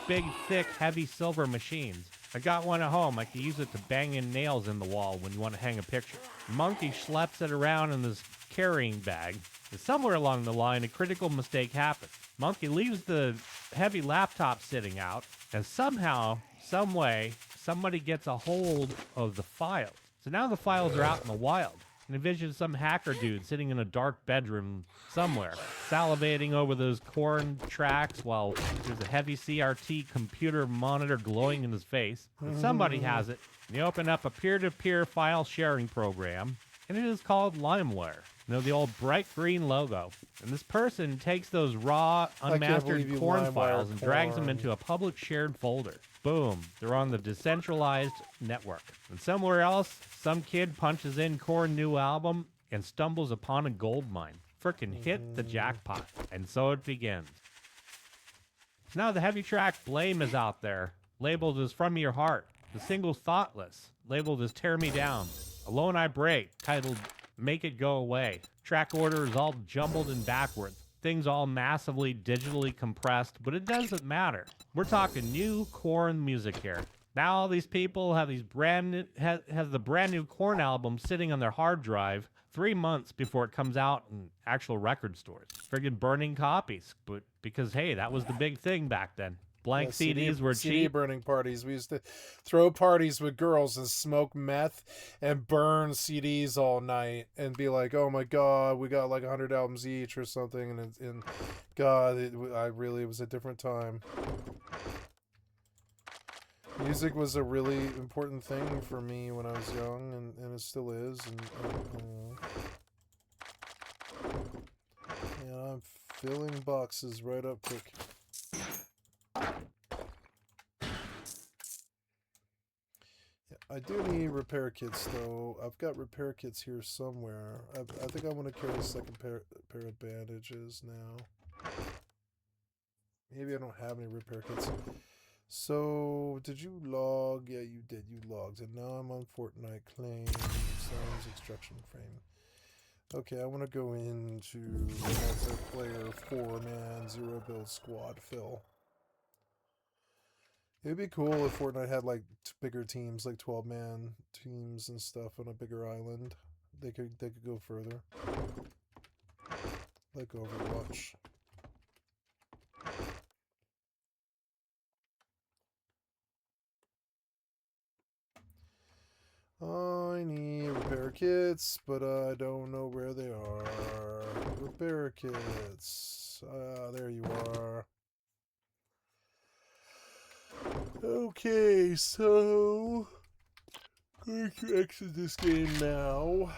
big, thick, heavy silver machines. I got one at home. I could use it to bang in nails in the wall when you want to hang a picture. Monkey schleps it around in this carrying bag. And somewhere along the line, a critical mistake happens. Monkey leaves the heavy laptop sitting out, and somehow, some way, somebody gets a hold of the files. So now the files are out in the wild. And envision some hacker dude sitting in a dark bedroom somewhere, salivating over those Korn tracks while there's a heavy CRT computer monitor glowing in his face. But somebody has it. And you open up a peer-to-peer file sharing program, and it is called LimeWire. You know, the old bright green logo. And this person takes those raw, unmastered Korn files and drags them into a public shared folder. Boom, they're on the decentralized network. And somewhere else, some kid punches in Korn new album and stumbles upon a gold mine. Frickin' hit the jackpot. And so it begins. Now the heavy track Blame is out there, labeled as From Your Heart. The single Thoughtless, labeled as Tear Me Down. Alone I Break, titled Make It Go Away. Track order is all jumbled and backwards. Things all massively digitally compressed, but it doesn't matter. We're talking new Korn music here. Now all these people have these have the brand new Korn album sitting on their hard drive 3 months before it comes out in actual record stores. Friggin' burning copies, but because hey, that was the big thing back then. Blank CDs were
CD
cheap.
burning parties. We used to throw parties with girls and smoke meth and burn CDs all night and be like, "Oh my God, we got like 100 albums each or something." And God, it was a different time. Music was a really important thing for me when I was young, and it still is. Yeah, I'm filling boxes right up quick. I do need repair kits though. I've got repair kits here somewhere. I think I want to carry a second pair of bandages now. Maybe I don't have any repair kits. So, did you log? Yeah, you did. You logged. And now I'm on Fortnite claim. Sounds extraction frame. Okay, I want to go into multiplayer 4-man 0-build squad fill. It would be cool if Fortnite had like bigger teams, like 12-man teams and stuff on a bigger island. They could go further. Like Overwatch. I need repair kits, but I don't know where they are. Repair kits. There you are. Okay, so going to exit this game now.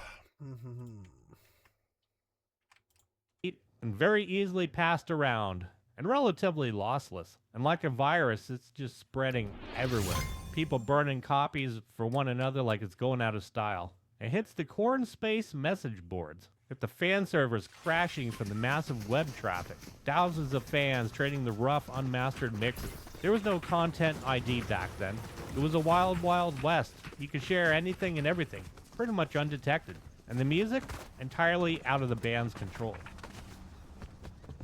And very easily passed around, and relatively lossless. And like a virus, it's just spreading everywhere. People burning copies for one another like it's going out of style. It hits the corn space message boards. With the fan servers crashing from the massive web traffic. Thousands of fans trading the rough, unmastered mixes. There was no content ID back then. It was a wild, wild west. You could share anything and everything, pretty much undetected. And the music, entirely out of the band's control.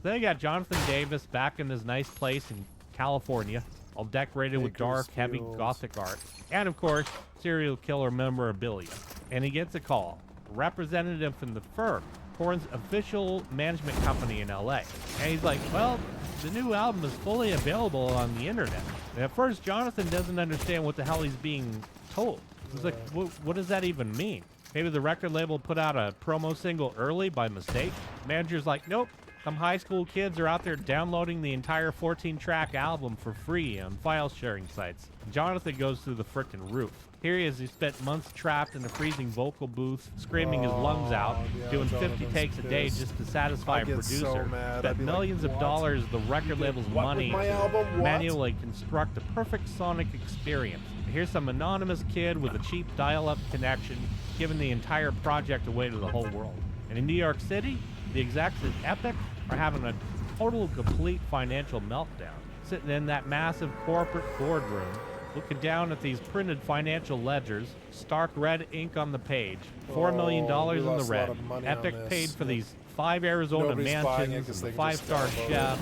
Then you got Jonathan Davis back in his nice place in California, all decorated with dark, heavy gothic art. And of course, serial killer memorabilia. And he gets a call. A representative from the firm, Korn's official management company in LA. And he's like, well, the new album is fully available on the internet. And at first, Jonathan doesn't understand what the hell he's being told. He's like, what does that even mean? Maybe the record label put out a promo single early by mistake? Manager's like, nope. Some high school kids are out there downloading the entire 14-track album for free on file sharing sites. Jonathan goes through the frickin' roof. Here he is, he spent months trapped in a freezing vocal booth, screaming his lungs out, doing 50 takes a day just to satisfy a producer.
So mad.
Spent millions of dollars of the record label's money to manually construct a perfect sonic experience. And here's some anonymous kid with a cheap dial-up connection, giving the entire project away to the whole world. And in New York City, the execs at Epic are having a total, complete financial meltdown. Sitting in that massive corporate boardroom, looking down at these printed financial ledgers, stark red ink on the page, $4 million in the red. Epic paid for these 5 Arizona mansions, and 5-star chef,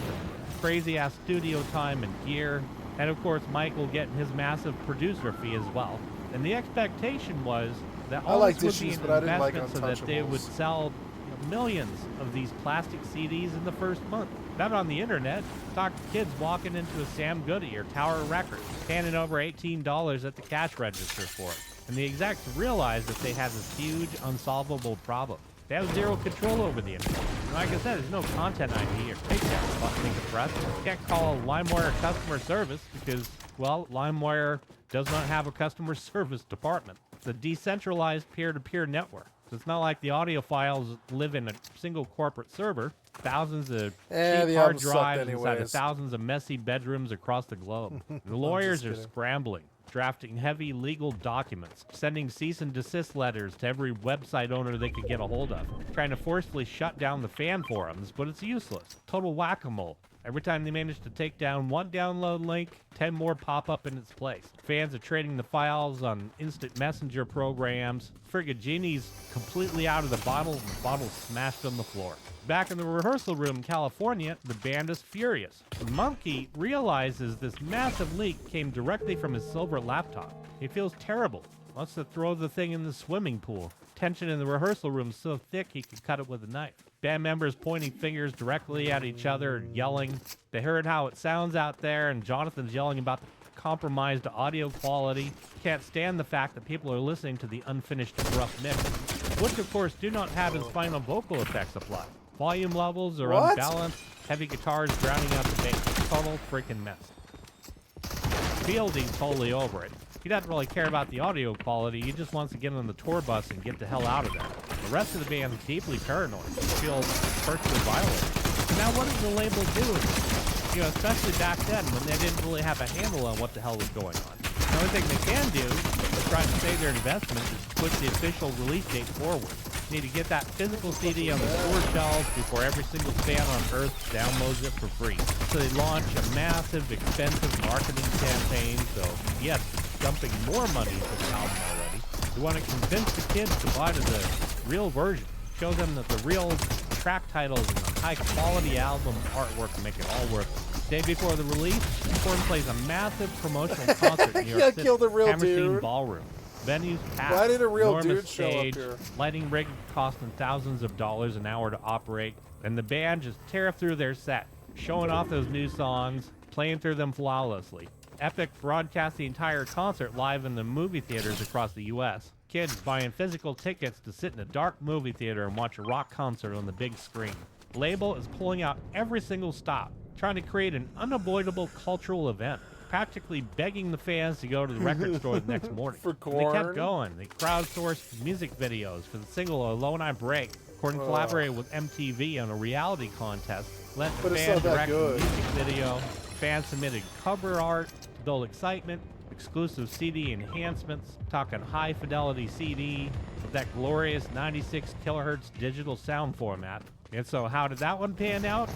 crazy-ass studio time and gear, and of course Michael getting his massive producer fee as well. And the expectation was that all this would be an investment so that they would sell millions of these plastic CDs in the first month. Not on the internet. Talk to kids walking into a Sam Goody or Tower Records, handing over $18 at the cash register for it. And the execs realized that they had this huge, unsolvable problem. They have zero control over the internet. And like I said, there's no content ID or takedown button they can press. You can't call LimeWire customer service because, well, LimeWire does not have a customer service department. It's a decentralized peer-to-peer network. So it's not like the audio files live in a single corporate server. Thousands of cheap hard drives inside of thousands of messy bedrooms across the globe. The lawyers are scrambling, drafting heavy legal documents, sending cease and desist letters to every website owner they could get a hold of, trying to forcefully shut down the fan forums, but it's useless. Total whack-a-mole. Every time they manage to take down one download link, 10 more pop up in its place. Fans are trading the files on instant messenger programs. Friggin' Genie's completely out of the bottle, and the bottle smashed on the floor. Back in the rehearsal room in California, the band is furious. The Monkey realizes this massive leak came directly from his silver laptop. He feels terrible. Wants to throw the thing in the swimming pool. Tension in the rehearsal room is so thick he could cut it with a knife. Band members pointing fingers directly at each other and yelling. They heard how it sounds out there, and Jonathan's yelling about the compromised audio quality. Can't stand the fact that people are listening to the unfinished rough mix, which of course do not have his final vocal effects applied. Volume levels are unbalanced, heavy guitars drowning out the bass. Total freaking mess. Fielding's totally over it. He doesn't really care about the audio quality, he just wants to get on the tour bus and get the hell out of there. The rest of the band's deeply paranoid. They feel personally violated. So now what does the label do with it? You know, especially back then when they didn't really have a handle on what the hell was going on. The only thing they can do is trying to save their investment is to push the official release date forward. You need to get that physical CD on the store shelves before every single fan on Earth downloads it for free. So they launch a massive, expensive marketing campaign, so yes, dumping more money into the album already. They want to convince the kids to buy the real version. Show them that the real track titles and the high-quality album artwork make it all worth it. Day before the release, Korn plays a massive promotional concert in New York City,
killed a real
Hammerstein
dude.
Ballroom. Venues packed.
Why did a real
enormous
dude show up
stage,
here?
lighting rig costing thousands of dollars an hour to operate, and the band just tear through their set, showing off those new songs, playing through them flawlessly. Epic broadcast the entire concert live in the movie theaters across the U.S. Kids buying physical tickets to sit in a dark movie theater and watch a rock concert on the big screen. Label is pulling out every single stop, trying to create an unavoidable cultural event, practically begging the fans to go to the record store the next morning.
For
And they kept
Korn?
going. They crowdsourced music videos for the single Alone I Break. Korn collaborated with MTV on a reality contest, let
But it's
fans
not that
direct the
good.
music video. Fans submitted cover art to build excitement, exclusive CD enhancements, talking high fidelity CD with that glorious 96 kilohertz digital sound format. And so how did that one pan out?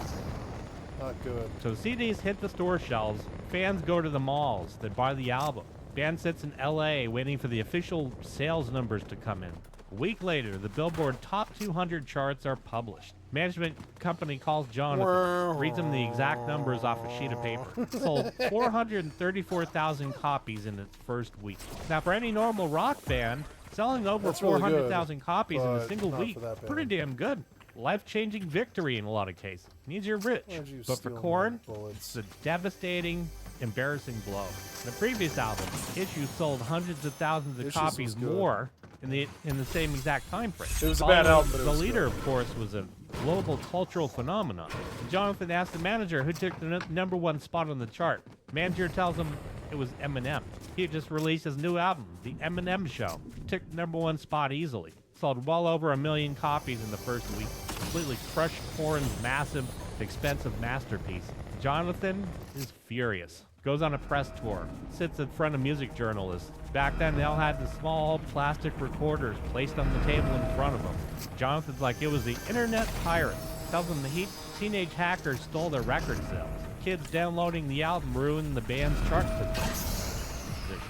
Not good.
So CDs hit the store shelves, fans go to the malls, they buy the album. Band sits in LA waiting for the official sales numbers to come in. A week later, the Billboard Top 200 charts are published. Management company calls Jonathan, reads him the exact numbers off a sheet of paper. Sold 434,000 copies in its first week. Now, for any normal rock band, selling over
That's really good,
400,000 copies in a
but
single
not
week,
for that band.
pretty damn good. Life-changing victory in a lot of cases. Means you're rich.
Why'd you
But for
steal my
Korn,
bullets?
it's a devastating, embarrassing blow. The previous album, Issue, sold hundreds of thousands of
Issues
copies
was good.
more in the same exact time frame.
It was a bad album, but it
The
was
leader,
good.
of course, was a global cultural phenomenon. Jonathan asked the manager who took the number one spot on the chart. Manager tells him it was Eminem. He had just released his new album, The Eminem Show. Took the number one spot easily. Sold well over 1 million copies in the first week. Completely crushed Korn's massive, expensive masterpiece. Jonathan is furious. Goes on a press tour. Sits in front of music journalists. Back then, they all had the small plastic recorders placed on the table in front of them. Jonathan's like, it was the internet pirates. Tells them the teenage hackers stole their record sales. Kids downloading the album ruined the band's chart position.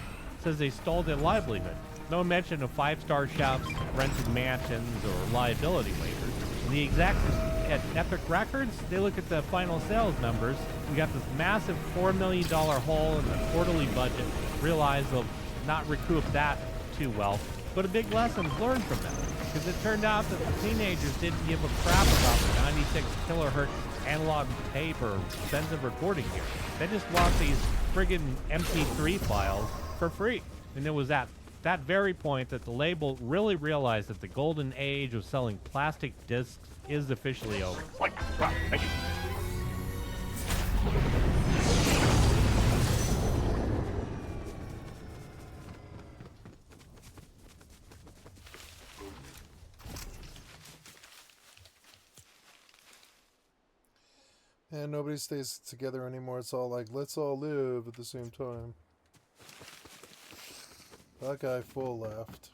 Says they stole their livelihood. No mention of five-star chefs, rented mansions, or liability waivers. The execs at Epic Records, they look at the final sales numbers. We got this massive $4 million hole in the quarterly budget. Realize they'll not recoup that too well. But a big lesson learned from that. Because it turned out that the teenagers didn't give a crap about the 96 kilohertz analog tape or expensive recording gear. They just want these friggin' MP3 files for free. And it was at that very point that the label really realized that the golden age of selling plastic discs is officially over. Thank you.
And nobody stays together anymore. It's all like, let's all live at the same time. That guy full left.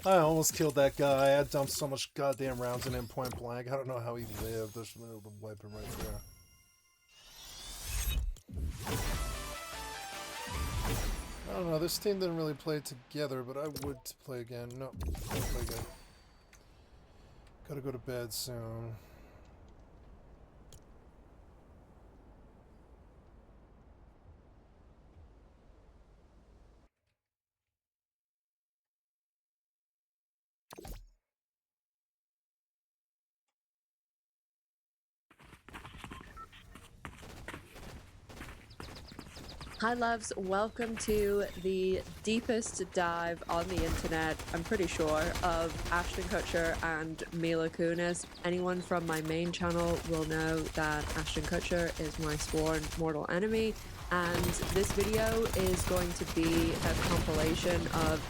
I almost killed that guy. I dumped so much goddamn rounds in him point blank. I don't know how he lived. I should have been able to wipe him right there. I don't know. This team didn't really play together, but I would play again. No, can't play again. Gotta go to bed soon.
Hi loves, welcome to the deepest dive on the internet, I'm pretty sure, of Ashton Kutcher and Mila Kunis. Anyone from my main channel will know that Ashton Kutcher is my sworn mortal enemy, and this video is going to be a compilation of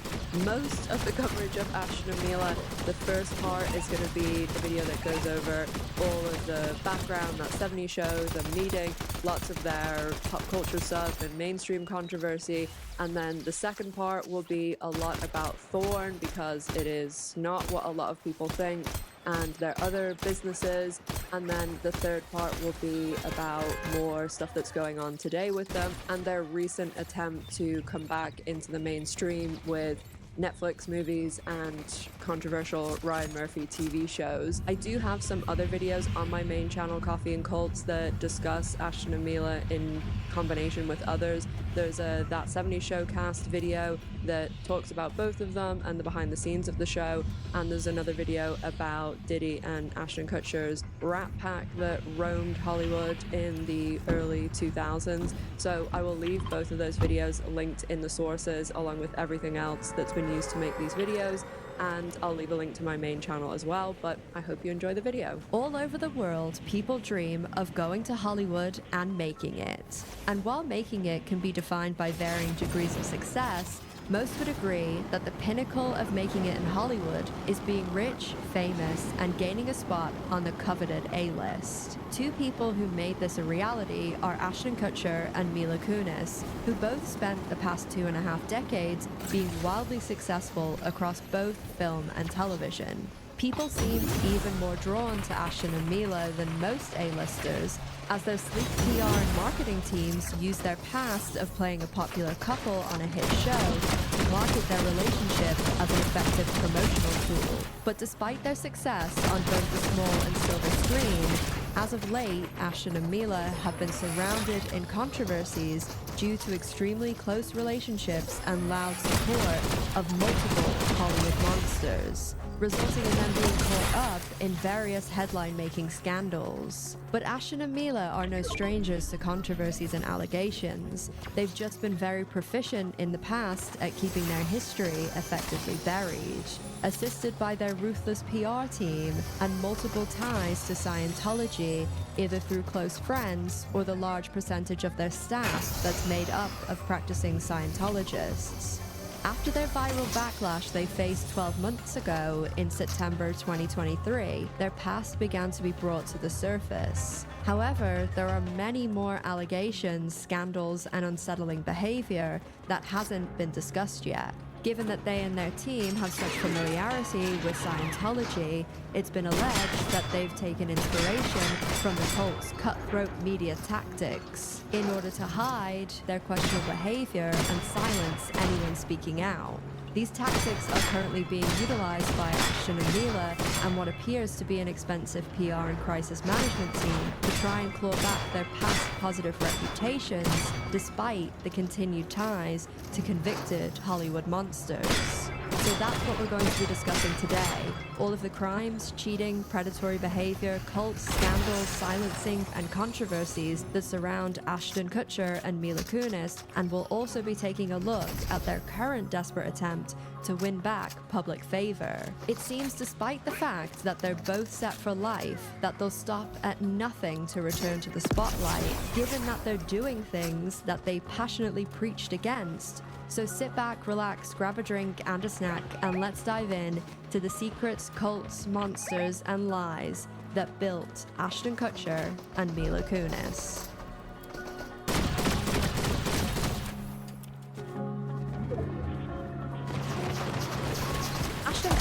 most of the coverage of Ashton and Mila. The first part is going to be the video that goes over all of the background, that 70s show, the meeting, lots of their pop culture stuff and mainstream controversy. And then the second part will be a lot about Thorn, because it is not what a lot of people think, and their other businesses. And then the third part will be about more stuff that's going on today with them and their recent attempt to come back into the mainstream with Netflix movies and controversial Ryan Murphy TV shows. I do have some other videos on my main channel, Coffee and Cults, that discuss Ashton and Mila in combination with others. There's a That 70s Show cast video that talks about both of them and the behind the scenes of the show, and there's another video about Diddy and Ashton Kutcher's Rat Pack that roamed Hollywood in the early 2000s. So I will leave both of those videos linked in the sources along with everything else that's been used to make these videos, and I'll leave a link to my main channel as well, but I hope you enjoy the video.
All over the world, people dream of going to Hollywood and making it. And while making it can be defined by varying degrees of success, most would agree that the pinnacle of making it in Hollywood is being rich, famous, and gaining a spot on the coveted A-list. Two people who made this a reality are Ashton Kutcher and Mila Kunis, who both spent the past 2.5 decades being wildly successful across both film and television. People seemed even more drawn to Ashton and Mila than most A-listers, as their sleek PR and marketing teams use their past of playing a popular couple on a hit show to market their relationship as an effective promotional tool. But despite their success on both the small and silver screen, as of late, Ashton and Mila have been surrounded in controversies due to extremely close relationships and loud support of multiple Hollywood monsters, resulting in them being caught up in various headline-making scandals. But Ashton and Mila are no strangers to controversies and allegations. They've just been very proficient in the past at keeping their history effectively buried. Assisted by their ruthless PR team and multiple ties to Scientology, either through close friends or the large percentage of their staff that's made up of practicing Scientologists. After their viral backlash they faced 12 months ago in September 2023, their past began to be brought to the surface. However, there are many more allegations, scandals, and unsettling behavior that hasn't been discussed yet. Given that they and their team have such familiarity with Scientology, it's been alleged that they've taken inspiration from the cult's cutthroat media tactics in order to hide their questionable behavior and silence anyone speaking out. These tactics are currently being utilized by Ashton and Mila and what appears to be an expensive PR and crisis management team to try and claw back their past positive reputations despite the continued ties to convicted Hollywood monsters. So that's what we're going to be discussing today. All of the crimes, cheating, predatory behavior, cults, scandals, silencing, and controversies that surround Ashton Kutcher and Mila Kunis, and we'll also be taking a look at their current desperate attempt to win back public favor. It seems despite the fact that they're both set for life, that they'll stop at nothing to return to the spotlight, given that they're doing things that they passionately preached against. So sit back, relax, grab a drink and a snack, and let's dive in to the secrets, cults, monsters, and lies that built Ashton Kutcher and Mila Kunis. Ashton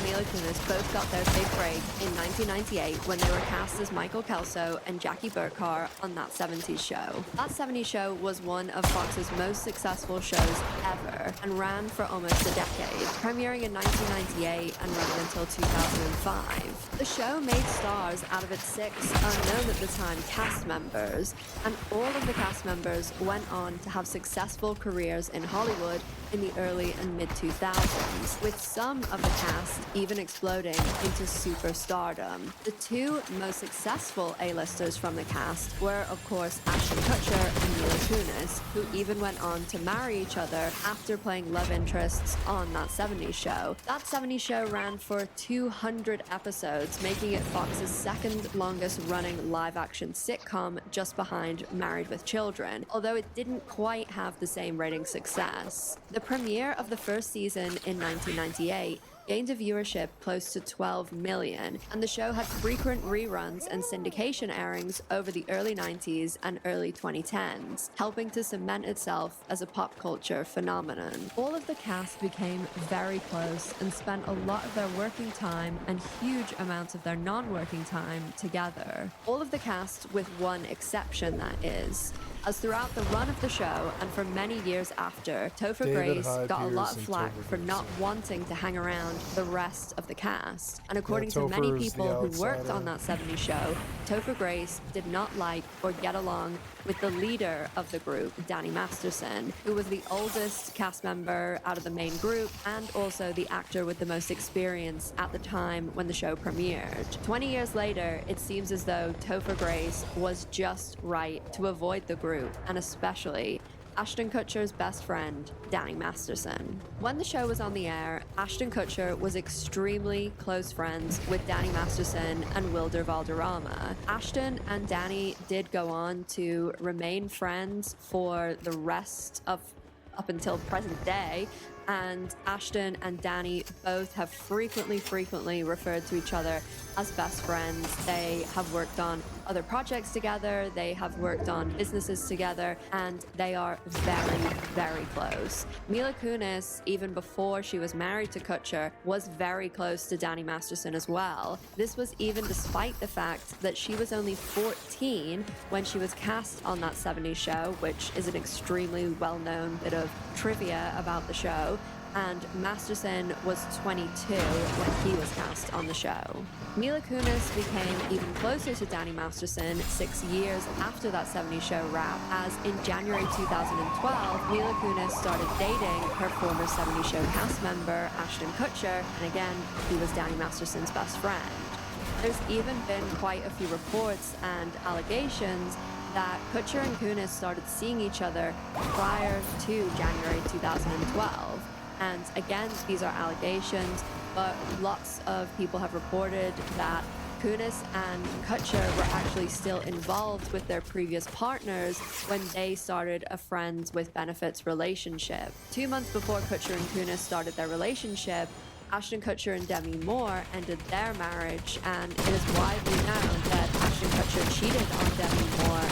Mila Kunis both got their big break in 1998 when they were cast as Michael Kelso and Jackie Burkhardt on That 70s Show. That 70s Show was one of Fox's most successful shows ever and ran for almost a decade, premiering in 1998 and running until 2005. The show made stars out of its 6 unknown at the time cast members, and all of the cast members went on to have successful careers in Hollywood in the early and mid-2000s, with some of the cast even exploding into superstardom. The 2 most successful A-listers from the cast were, of course, Ashton Kutcher and Mila Kunis, who even went on to marry each other after playing love interests on That 70s Show. That 70s Show ran for 200 episodes, making it Fox's second longest running live-action sitcom, just behind Married with Children, although it didn't quite have the same rating success. The premiere of the first season in 1998 gained a viewership close to 12 million, and the show had frequent reruns and syndication airings over the early 90s and early 2010s, helping to cement itself as a pop culture phenomenon. All of the cast became very close and spent a lot of their working time and huge amounts of their non-working time together. All of the cast, with one exception, that is. As throughout the run of the show, and for many years after, Topher Grace got a lot of flack for not wanting to hang around the rest of the cast. And according to many people who worked on That 70s Show, Topher Grace did not like or get along with the leader of the group, Danny Masterson, who was the oldest cast member out of the main group and also the actor with the most experience at the time when the show premiered. 20 years later, it seems as though Topher Grace was just right to avoid the group, and especially Ashton Kutcher's best friend, Danny Masterson. When the show was on the air, Ashton Kutcher was extremely close friends with Danny Masterson and Wilder Valderrama. Ashton and Danny did go on to remain friends for the rest of up until present day, and Ashton and Danny both have frequently referred to each other as best friends. They have worked on other projects together, they have worked on businesses together, and they are very close. Mila Kunis, even before she was married to Kutcher, was very close to Danny Masterson as well. This was even despite the fact that she was only 14 when she was cast on That 70s Show, which is an extremely well-known bit of trivia about the show, and Masterson was 22 when he was cast on the show. Mila Kunis became even closer to Danny Masterson 6 years after That 70s Show wrap, as in January 2012, Mila Kunis started dating her former 70s Show cast member, Ashton Kutcher, and again, he was Danny Masterson's best friend. There's even been quite a few reports and allegations that Kutcher and Kunis started seeing each other prior to January 2012. And again, these are allegations, but lots of people have reported that Kunis and Kutcher were actually still involved with their previous partners when they started a friends with benefits relationship. 2 months before Kutcher and Kunis started their relationship, Ashton Kutcher and Demi Moore ended their marriage, and it is widely known that Ashton Kutcher cheated on Demi Moore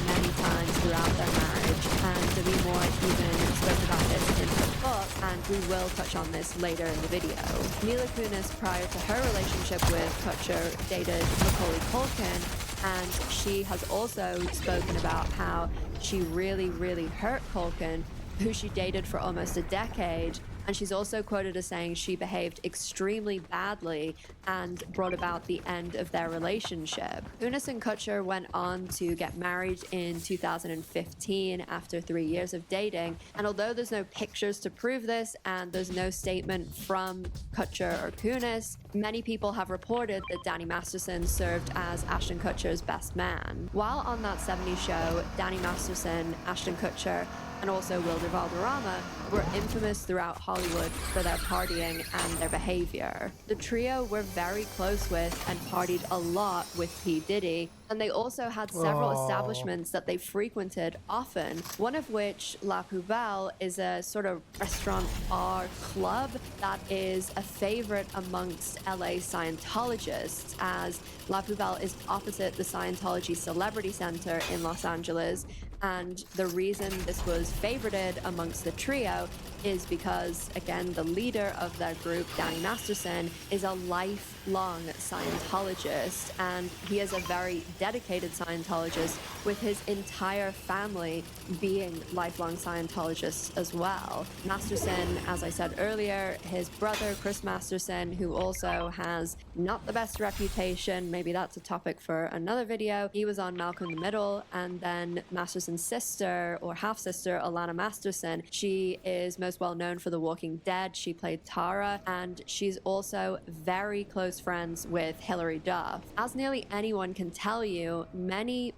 many times throughout their marriage, and Demi Moore even spoke about this in her book, and we will touch on this later in the video. Mila Kunis, prior to her relationship with Kutcher, dated Macaulay Culkin, and she has also spoken about how she really hurt Culkin, who she dated for almost a decade. And she's also quoted as saying she behaved extremely badly and brought about the end of their relationship. Kunis and Kutcher went on to get married in 2015 after 3 years of dating. And although there's no pictures to prove this and there's no statement from Kutcher or Kunis, many people have reported that Danny Masterson served as Ashton Kutcher's best man. While on That 70s Show, Danny Masterson, Ashton Kutcher, and also Wilder Valderrama were infamous throughout Hollywood for their partying and their behavior. The trio were very close with and partied a lot with P. Diddy, and they also had several establishments that they frequented often, one of which, La Poubelle, is a sort of restaurant bar club that is a favorite amongst LA Scientologists, as La Poubelle is opposite the Scientology Celebrity Center in Los Angeles. And the reason this was favorited amongst the trio is because, again, the leader of their group, Danny Masterson, is a lifelong Scientologist, and he is a very dedicated Scientologist, with his entire family being lifelong Scientologists as well. Masterson, as I said earlier, his brother, Chris Masterson, who also has not the best reputation, maybe that's a topic for another video, he was on Malcolm in the Middle, and then Masterson's sister, or half-sister, Alana Masterson, she is most well known for The Walking Dead. She played Tara, and she's also very close friends with Hilary Duff. As nearly anyone can tell you, many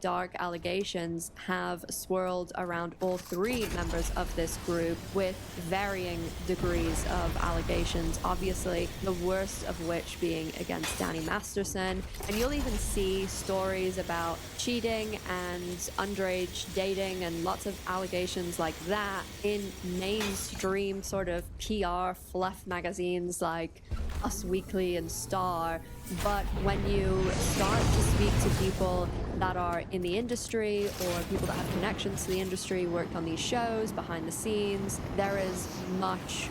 dark allegations have swirled around all three members of this group, with varying degrees of allegations, obviously the worst of which being against Danny Masterson. And you'll even see stories about cheating and underage dating and lots of allegations like that in mainstream sort of PR fluff magazines like Us Weekly and Star. But when you start to speak to people that are in the industry, or people that have connections to the industry, worked on these shows behind the scenes, there is much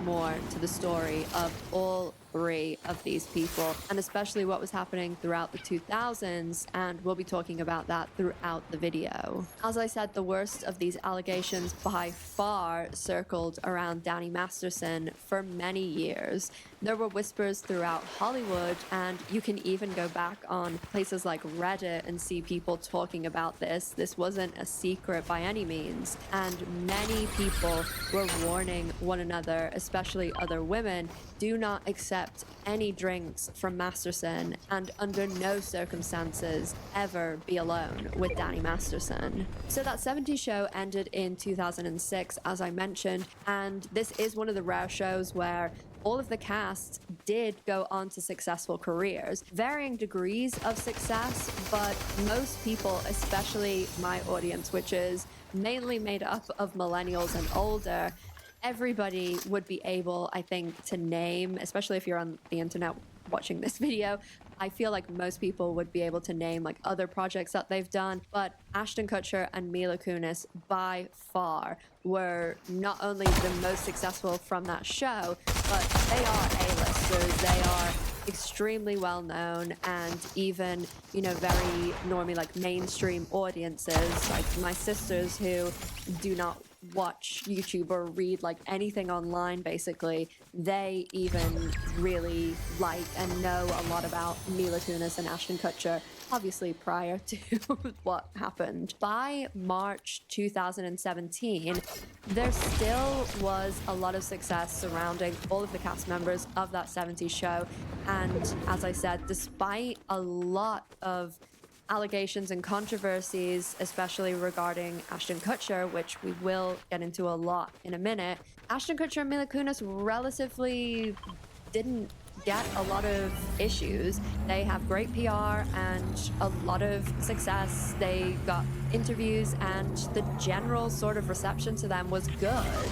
more to the story of all three of these people, and especially what was happening throughout the 2000s, and we'll be talking about that throughout the video. As I said, the worst of these allegations by far circled around Danny Masterson for many years. There were whispers throughout Hollywood, and you can even go back on places like Reddit and see people talking about this. This wasn't a secret by any means, and many people were warning one another, especially other women, do not accept any drinks from Masterson, and under no circumstances ever be alone with Danny Masterson. So that 70s show ended in 2006, as I mentioned, and this is one of the rare shows where all of the cast did go on to successful careers, varying degrees of success, but most people, especially my audience, which is mainly made up of millennials and older, everybody would be able, I think, to name, especially if you're on the internet watching this video, I feel like most people would be able to name like other projects that they've done, but Ashton Kutcher and Mila Kunis by far were not only the most successful from that show, but they are A-listers. They are extremely well known, and even, you know, very normally like mainstream audiences, like my sisters who do not watch YouTube or read like anything online, basically, they even really like and know a lot about Mila Kunis and Ashton Kutcher, obviously prior to what happened. By March 2017, there still was a lot of success surrounding all of the cast members of that 70s show, and as I said, despite a lot of allegations and controversies, especially regarding Ashton Kutcher, which we will get into a lot in a minute, Ashton Kutcher and Mila Kunis relatively didn't get a lot of issues. They have great PR and a lot of success. They got interviews, and the general sort of reception to them was good.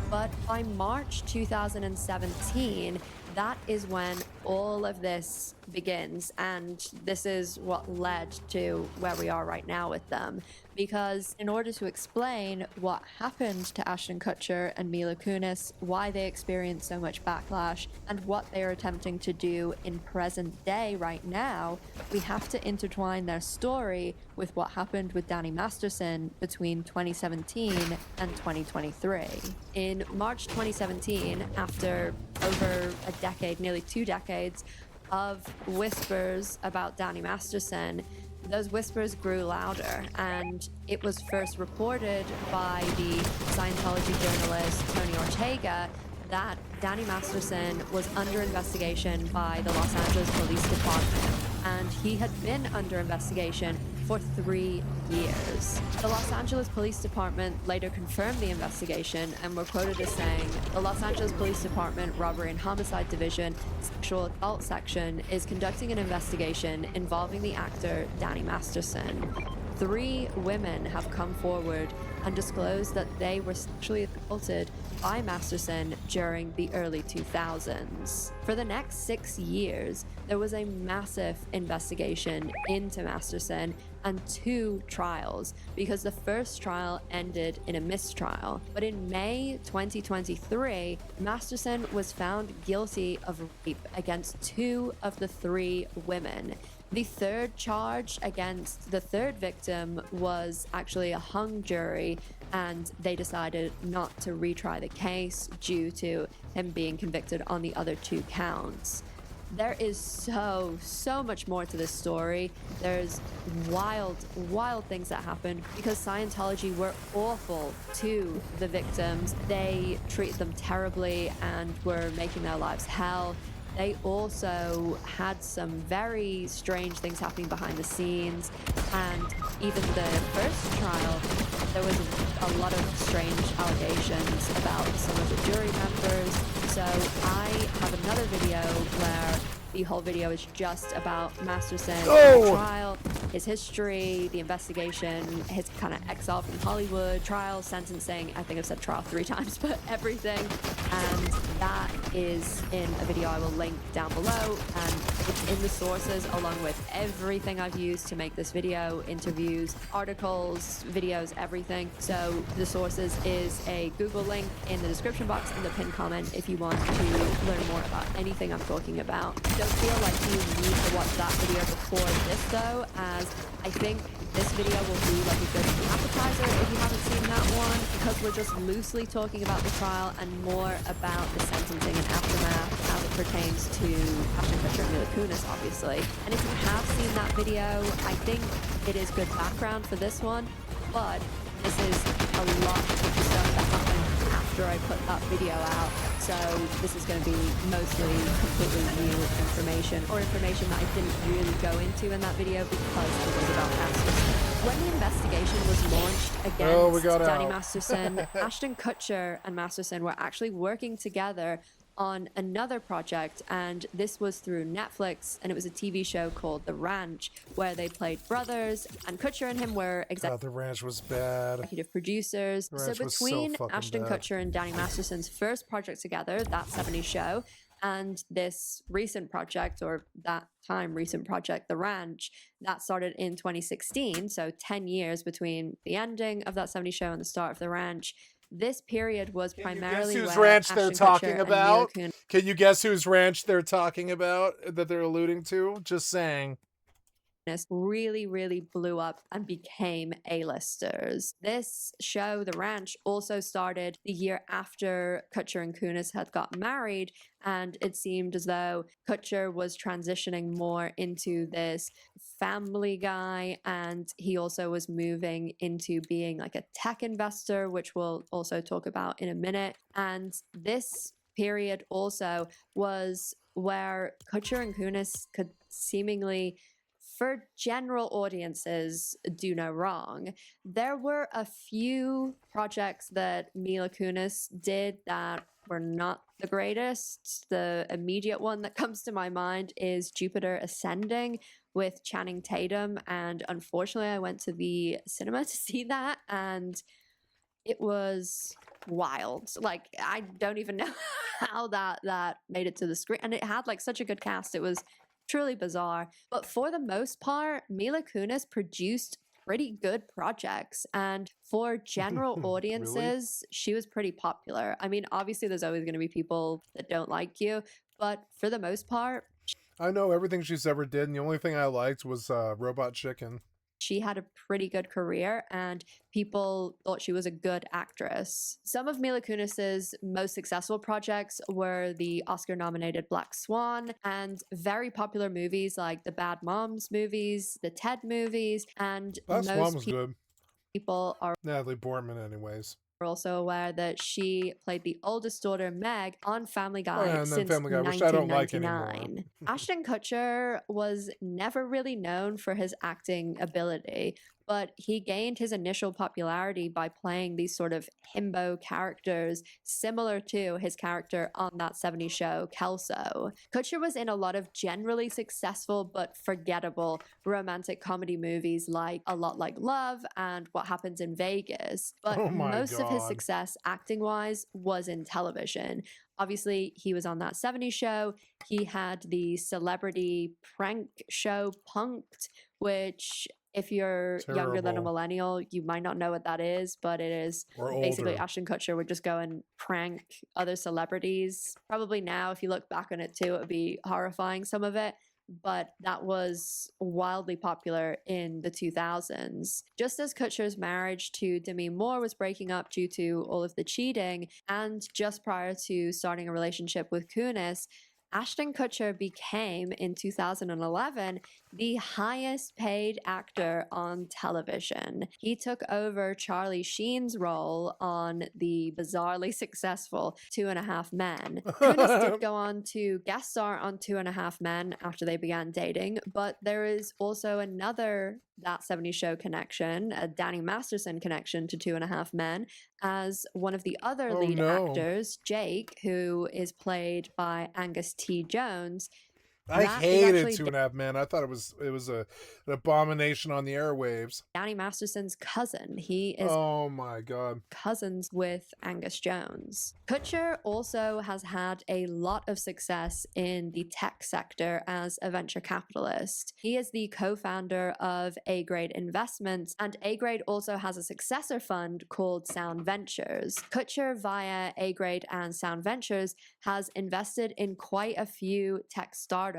But by March 2017, that is when all of this begins, and this is what led to where we are right now with them. Because in order to explain what happened to Ashton Kutcher and Mila Kunis, why they experienced so much backlash, and what they are attempting to do in present day right now, we have to intertwine their story with what happened with Danny Masterson between 2017 and 2023. In March 2017, after over a decade, nearly 2 decades, of whispers about Danny Masterson, those whispers grew louder, and it was first reported by the Scientology journalist Tony Ortega that Danny Masterson was under investigation by the Los Angeles Police Department, and he had been under investigation for 3 years. The Los Angeles Police Department later confirmed the investigation and were quoted as saying, "The Los Angeles Police Department Robbery and Homicide Division Sexual Assault Section is conducting an investigation involving the actor Danny Masterson. 3 women have come forward and disclosed that they were sexually assaulted by Masterson during the early 2000s. For the next 6 years, there was a massive investigation into Masterson, and 2 trials because the first trial ended in a mistrial. But in May 2023, Masterson was found guilty of rape against 2 of the 3 women. The third charge against the third victim was actually a hung jury, and they decided not to retry the case due to him being convicted on the other 2 counts. There is so much more to this story. There's wild things that happened because Scientology were awful to the victims. They treated them terribly and were making their lives hell. They also had some very strange things happening behind the scenes, and even the first trial, there was a lot of strange allegations about some of the jury members. So I have another video where the whole video is just about Masterson's trial, his history, the investigation, his kind of exile from Hollywood, trial, sentencing. I think I've said trial 3 times, but everything. And that is in a video I will link down below, and it's in the sources along with everything I've used to make this video, interviews, articles, videos, everything. So the sources is a Google link in the description box and the pinned comment if you want to learn more about anything I'm talking about. Don't feel like you need to watch that video before this though, as I think this video will be like a good appetizer if you haven't seen that one, because we're just loosely talking about the trial and more about the sentencing and aftermath as it pertains to Ashton Kutcher and Mila Kunis, obviously. And if you have seen that video, I think it is good background for this one, but this is a lot of stuff that happened after I put that video out. So this is going to be mostly completely new information, or information that I didn't really go into in that video because it was about Masterson. When the investigation was launched against Danny Masterson, Ashton Kutcher and Masterson were actually working together on another project, and this was through Netflix, and it was a TV show called The Ranch, where they played brothers, and Kutcher and him were
The Ranch was bad.
executive producers. So between Ashton Kutcher and Danny Masterson's first project together, That 70s Show, and this recent project, or that time recent project, The Ranch, that started in 2016, so 10 years between the ending of That 70s Show and the start of The Ranch. This period was primarily
guess whose
where
ranch
Ashton
they're
Kutcher
talking
and
about?
Mila Kunis
Can you guess whose ranch they're talking about, that they're alluding to? Just saying.
really blew up and became A-listers. This show, The Ranch, also started the year after Kutcher and Kunis had got married, and it seemed as though Kutcher was transitioning more into this family guy, and he also was moving into being like a tech investor, which we'll also talk about in a minute. And this period also was where Kutcher and Kunis could seemingly, for general audiences, do no wrong. There were a few projects that Mila Kunis did that were not the greatest. The immediate one that comes to my mind is Jupiter Ascending with Channing Tatum, and unfortunately I went to the cinema to see that, and it was wild. Like, I don't even know how that made it to the screen, and it had like such a good cast. It was truly bizarre. But for the most part, Mila Kunis produced pretty good projects, and for general audiences, she was pretty popular. I mean, obviously there's always going to be people that don't like you, but for the most part,
I know everything she's ever did, and the only thing I liked was Robot Chicken.
she had a pretty good career, and people thought she was a good actress. Some of Mila Kunis's most successful projects were the Oscar-nominated Black Swan, and very popular movies like the Bad Moms movies, the Ted movies, and
Black Swan
most
was good.
people are
Natalie Portman, anyways.
also aware that she played the oldest daughter, Meg, on Family Guy
and then
since
Family Guy, which I don't like
1999.
anymore.
Ashton Kutcher was never really known for his acting ability, but he gained his initial popularity by playing these sort of himbo characters similar to his character on That 70s Show, Kelso. Kutcher was in a lot of generally successful but forgettable romantic comedy movies like A Lot Like Love and What Happens in Vegas, but
Oh my
most of his
God.
success acting-wise was in television. Obviously, he was on That 70s Show. He had the celebrity prank show Punk'd, which
If you're younger than a
Terrible.
millennial, you might not know what that is, but it is
Or
basically
older.
Ashton Kutcher would just go and prank other celebrities. Probably now, if you look back on it too, it would be horrifying, some of it. But that was wildly popular in the 2000s. Just as Kutcher's marriage to Demi Moore was breaking up due to all of the cheating, and just prior to starting a relationship with Kunis, Ashton Kutcher became, in 2011, the highest paid actor on television. He took over Charlie Sheen's role on the bizarrely successful 2.5 Men. Kunis did go on to guest star on 2.5 Men after they began dating, but there is also another That 70s Show connection, a Danny Masterson connection to 2.5 Men, as one of the other lead actors, Jake, who is played by Angus T. Jones.
I
that is
hated
actually
2.5 Men. I thought it was an abomination on the airwaves.
Danny Masterson's cousin. He is
Oh my god.
cousins with Angus Jones. Kutcher also has had a lot of success in the tech sector as a venture capitalist. He is the co-founder of A-Grade Investments, and A-Grade also has a successor fund called Sound Ventures. Kutcher, via A-Grade and Sound Ventures, has invested in quite a few tech startups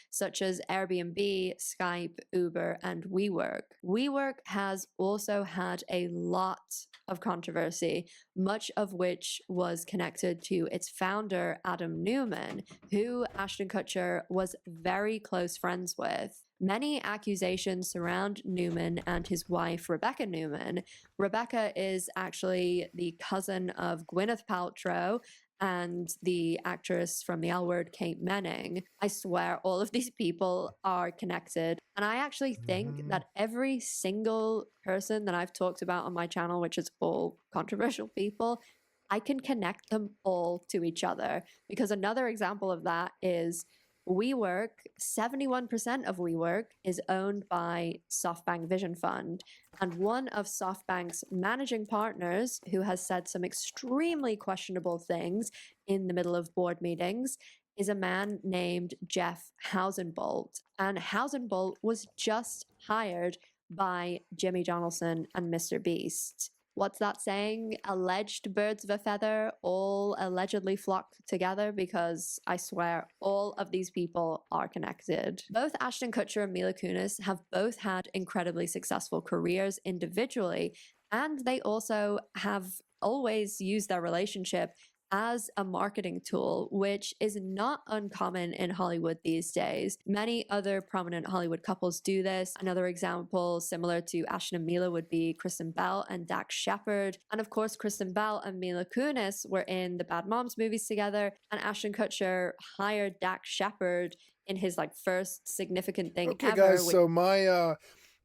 such as Airbnb, Skype, Uber, and WeWork. WeWork has also had a lot of controversy, much of which was connected to its founder, Adam Neumann, who Ashton Kutcher was very close friends with. Many accusations surround Neumann and his wife, Rebecca Neumann. Rebecca is actually the cousin of Gwyneth Paltrow and the actress from the L Word, Kate Manning. I swear all of these people are connected. And I actually think that every single person that I've talked about on my channel, which is all controversial people, I can connect them all to each other. Because another example of that is WeWork. 71% of WeWork is owned by SoftBank Vision Fund. And one of SoftBank's managing partners, who has said some extremely questionable things in the middle of board meetings, is a man named Jeff Hausenbolt. And Hausenbolt was just hired by Jimmy Donaldson and Mr. Beast. What's that saying? Alleged birds of a feather all allegedly flock together, because I swear all of these people are connected. Both Ashton Kutcher and Mila Kunis have both had incredibly successful careers individually, and they also have always used their relationship as a marketing tool, which is not uncommon in Hollywood these days. Many other prominent Hollywood couples do this. Another example similar to Ashton and Mila would be Kristen Bell and Dax Shepard. And of course, Kristen Bell and Mila Kunis were in the Bad Moms movies together, and Ashton Kutcher hired Dax Shepard in his first significant thing
Okay,
ever.
guys, so my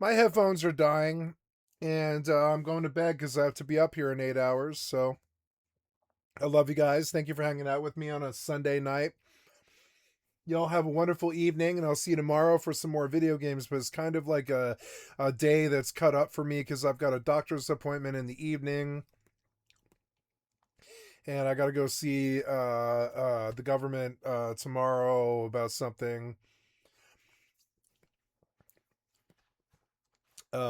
headphones are dying, and I'm going to bed because I have to be up here in 8 hours, so I love you guys. Thank you for hanging out with me on a Sunday night. Y'all have a wonderful evening, and I'll see you tomorrow for some more video games, but it's kind of like a day that's cut up for me because I've got a doctor's appointment in the evening, and I got to go see the government tomorrow about something.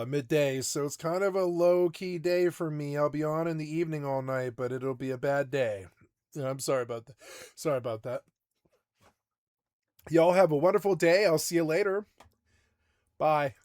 Midday, so it's kind of a low-key day for me. I'll be on in the evening all night, but it'll be a bad day. I'm sorry about that. Sorry about that. Y'all have a wonderful day. I'll see you later. Bye.